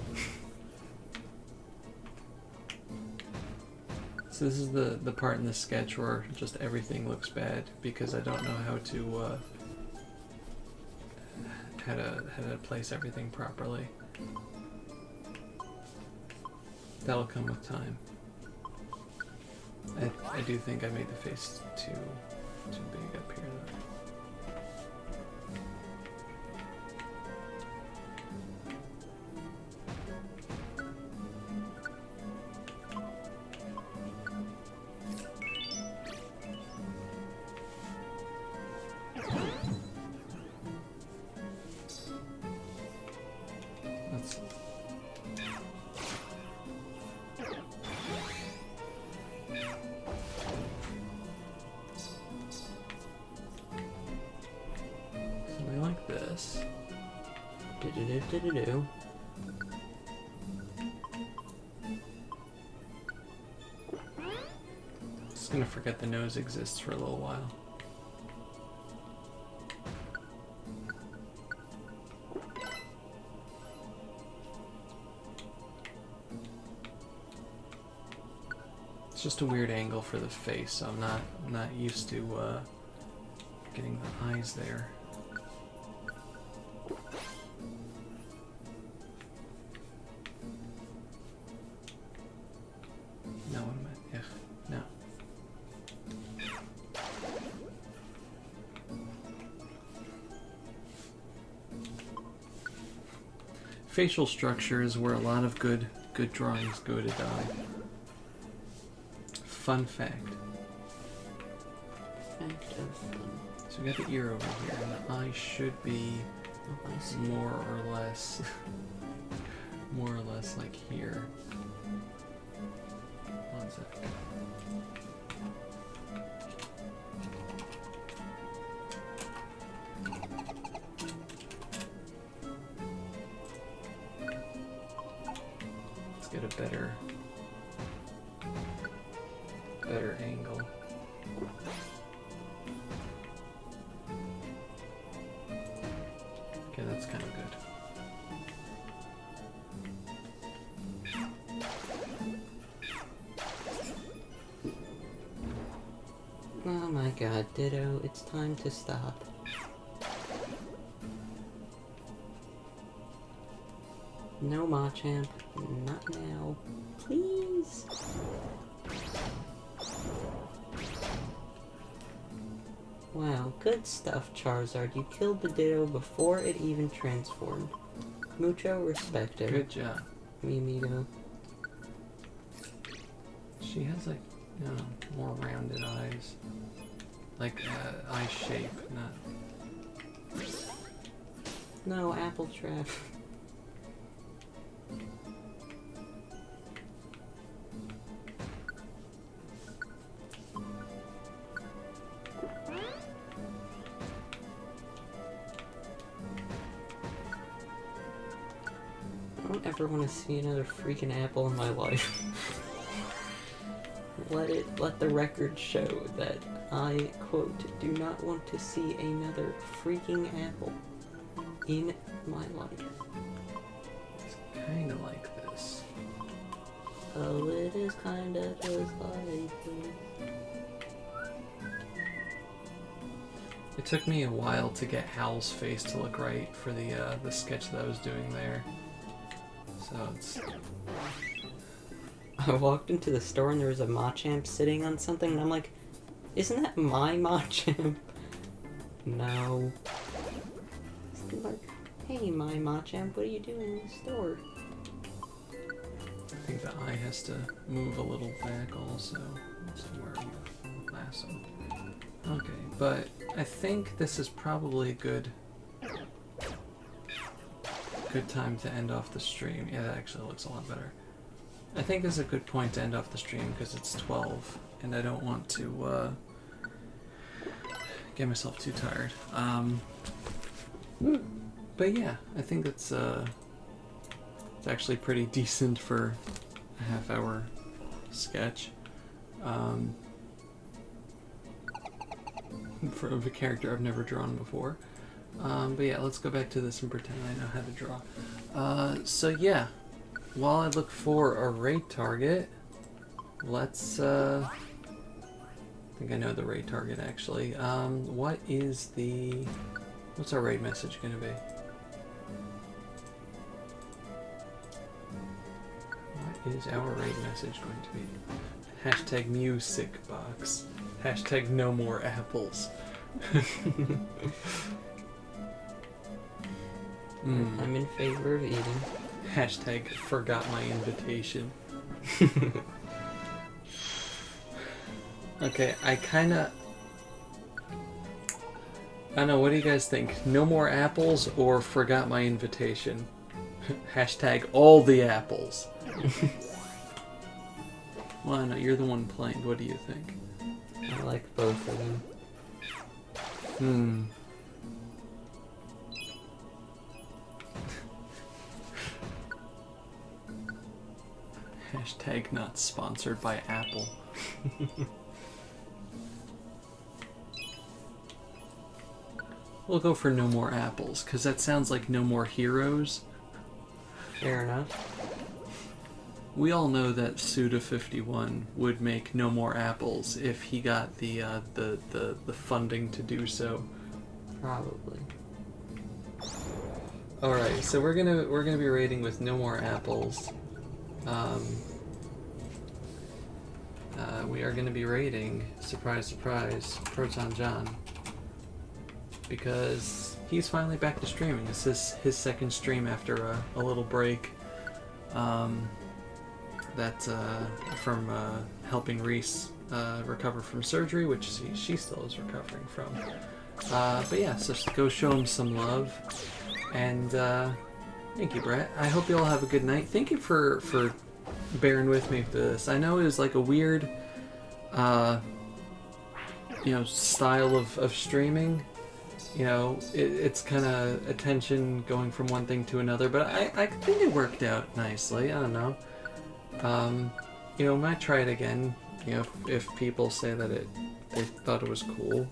So this is the part in the sketch where just everything looks bad because I don't know how to how to place everything properly. That'll come with time. I do think I made the face too big up here though. Something like this. Do-do-do-do-do-do. Just gonna forget the nose exists for a little while. It's just a weird angle for the face, so I'm not used to getting the eyes there. No, what am I? No. Facial structure is where a lot of good drawings go to die. Fun fact. Fact of fun. So we got the ear over here, and the eye should be Oh, I see. more or less like here. One sec. Let's get a better angle. Okay, that's kind of good. Oh my god, Ditto, it's time to stop. No, Machamp, not now. Please. Wow, good stuff, Charizard. You killed the Ditto before it even transformed. Mucho respecto. Good job. Mimito. She has like, you know, more rounded eyes. Like eye shape, not. No, apple trap. I don't ever want to see another freaking apple in my life. Let the record show that I, quote, do not want to see another freaking apple in my life. It's kind of like this. Oh, it is kinda just like this. It took me a while to get Howl's face to look right for the sketch that I was doing there. So it's... I walked into the store and there was a Machamp sitting on something, and I'm like, isn't that my Machamp? No. It's like, hey, my Machamp, what are you doing in the store? I think the eye has to move a little back also. So where are you? Lasso. Okay, but I think this is probably a good time to end off the stream. Yeah, that actually looks a lot better. I think this is a good point to end off the stream because it's 12 and I don't want to get myself too tired. But yeah, I think it's actually pretty decent for a half-hour sketch. For a character I've never drawn before. But yeah, let's go back to this and pretend I know how to draw. So yeah, while I look for a raid target, let's, I think I know the raid target actually. What's our raid message gonna be? What is our raid message going to be? Hashtag music box. Hashtag no more apples. I'm in favor of eating. Hashtag forgot my invitation. Okay, I don't know, what do you guys think? No more apples or forgot my invitation? Hashtag all the apples. Well, I know, you're the one playing. What do you think? I like both of them. Hashtag not sponsored by Apple. We'll go for no more apples, because that sounds like no more heroes. Fair enough. We all know that Suda51 would make no more apples if he got the funding to do so. Probably. Alright, so we're gonna be raiding with no more apples. We are gonna be raiding, surprise surprise, Proton John. Because he's finally back to streaming. This is his second stream after a little break. From helping Reese recover from surgery, which she still is recovering from. But yeah, so go show him some love. And thank you, Brett. I hope you all have a good night. Thank you for bearing with me for this. I know it was like a weird style of streaming. You know, it's kind of attention going from one thing to another, but I think it worked out nicely. I don't know. Might try it again. If people say that they thought it was cool.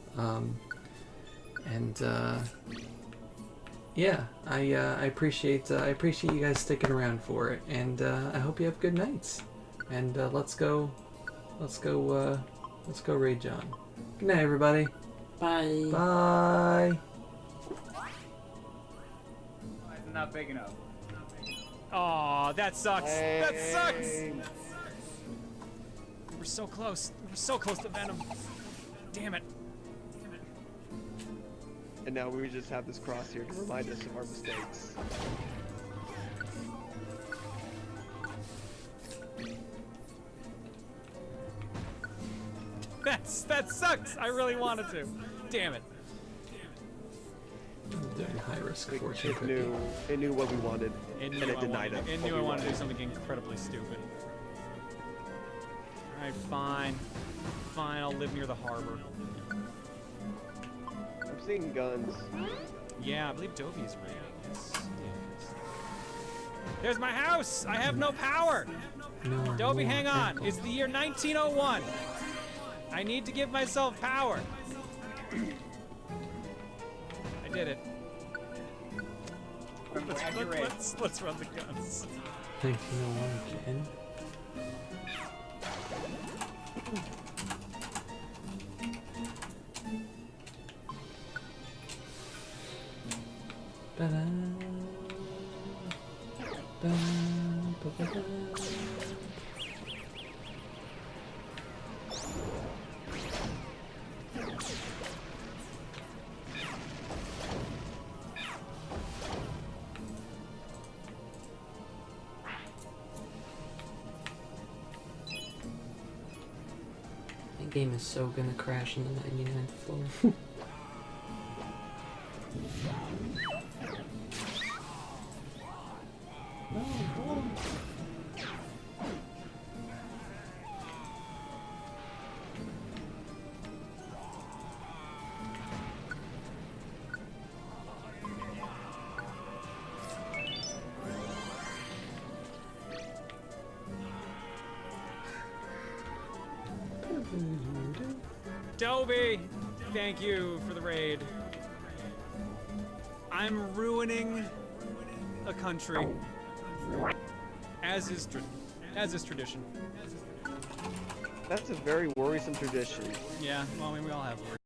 Yeah, I appreciate you guys sticking around for it, and I hope you have good nights. And let's go raid John. Good night, everybody. Bye. Bye. It's not big enough. Aw, that sucks. That sucks. We were so close. We were so close to Venom. Damn it. And now we just have this cross here to remind us of our mistakes. That sucks! I really wanted to. Damn it. I'm doing high risk fortune It cookie. knew what we wanted, and it denied us. It knew I wanted to do something incredibly stupid. Alright, fine. Fine, I'll live near the harbor. I'm seeing guns. Yeah, I believe Dobie is raiding. Yes, yes. There's my house! I have no power! No, Dobie, no, hang on! careful. It's the year 1901! I need to give myself power! I did it. Let's run the guns. 1901 again. Ba-da. Ba-ba-ba-ba. That game is so gonna crash on the 99th floor. Dobie, thank you for the raid. I'm ruining a country, as is tradition. That's a very worrisome tradition. Yeah, well, I mean, we all have worries.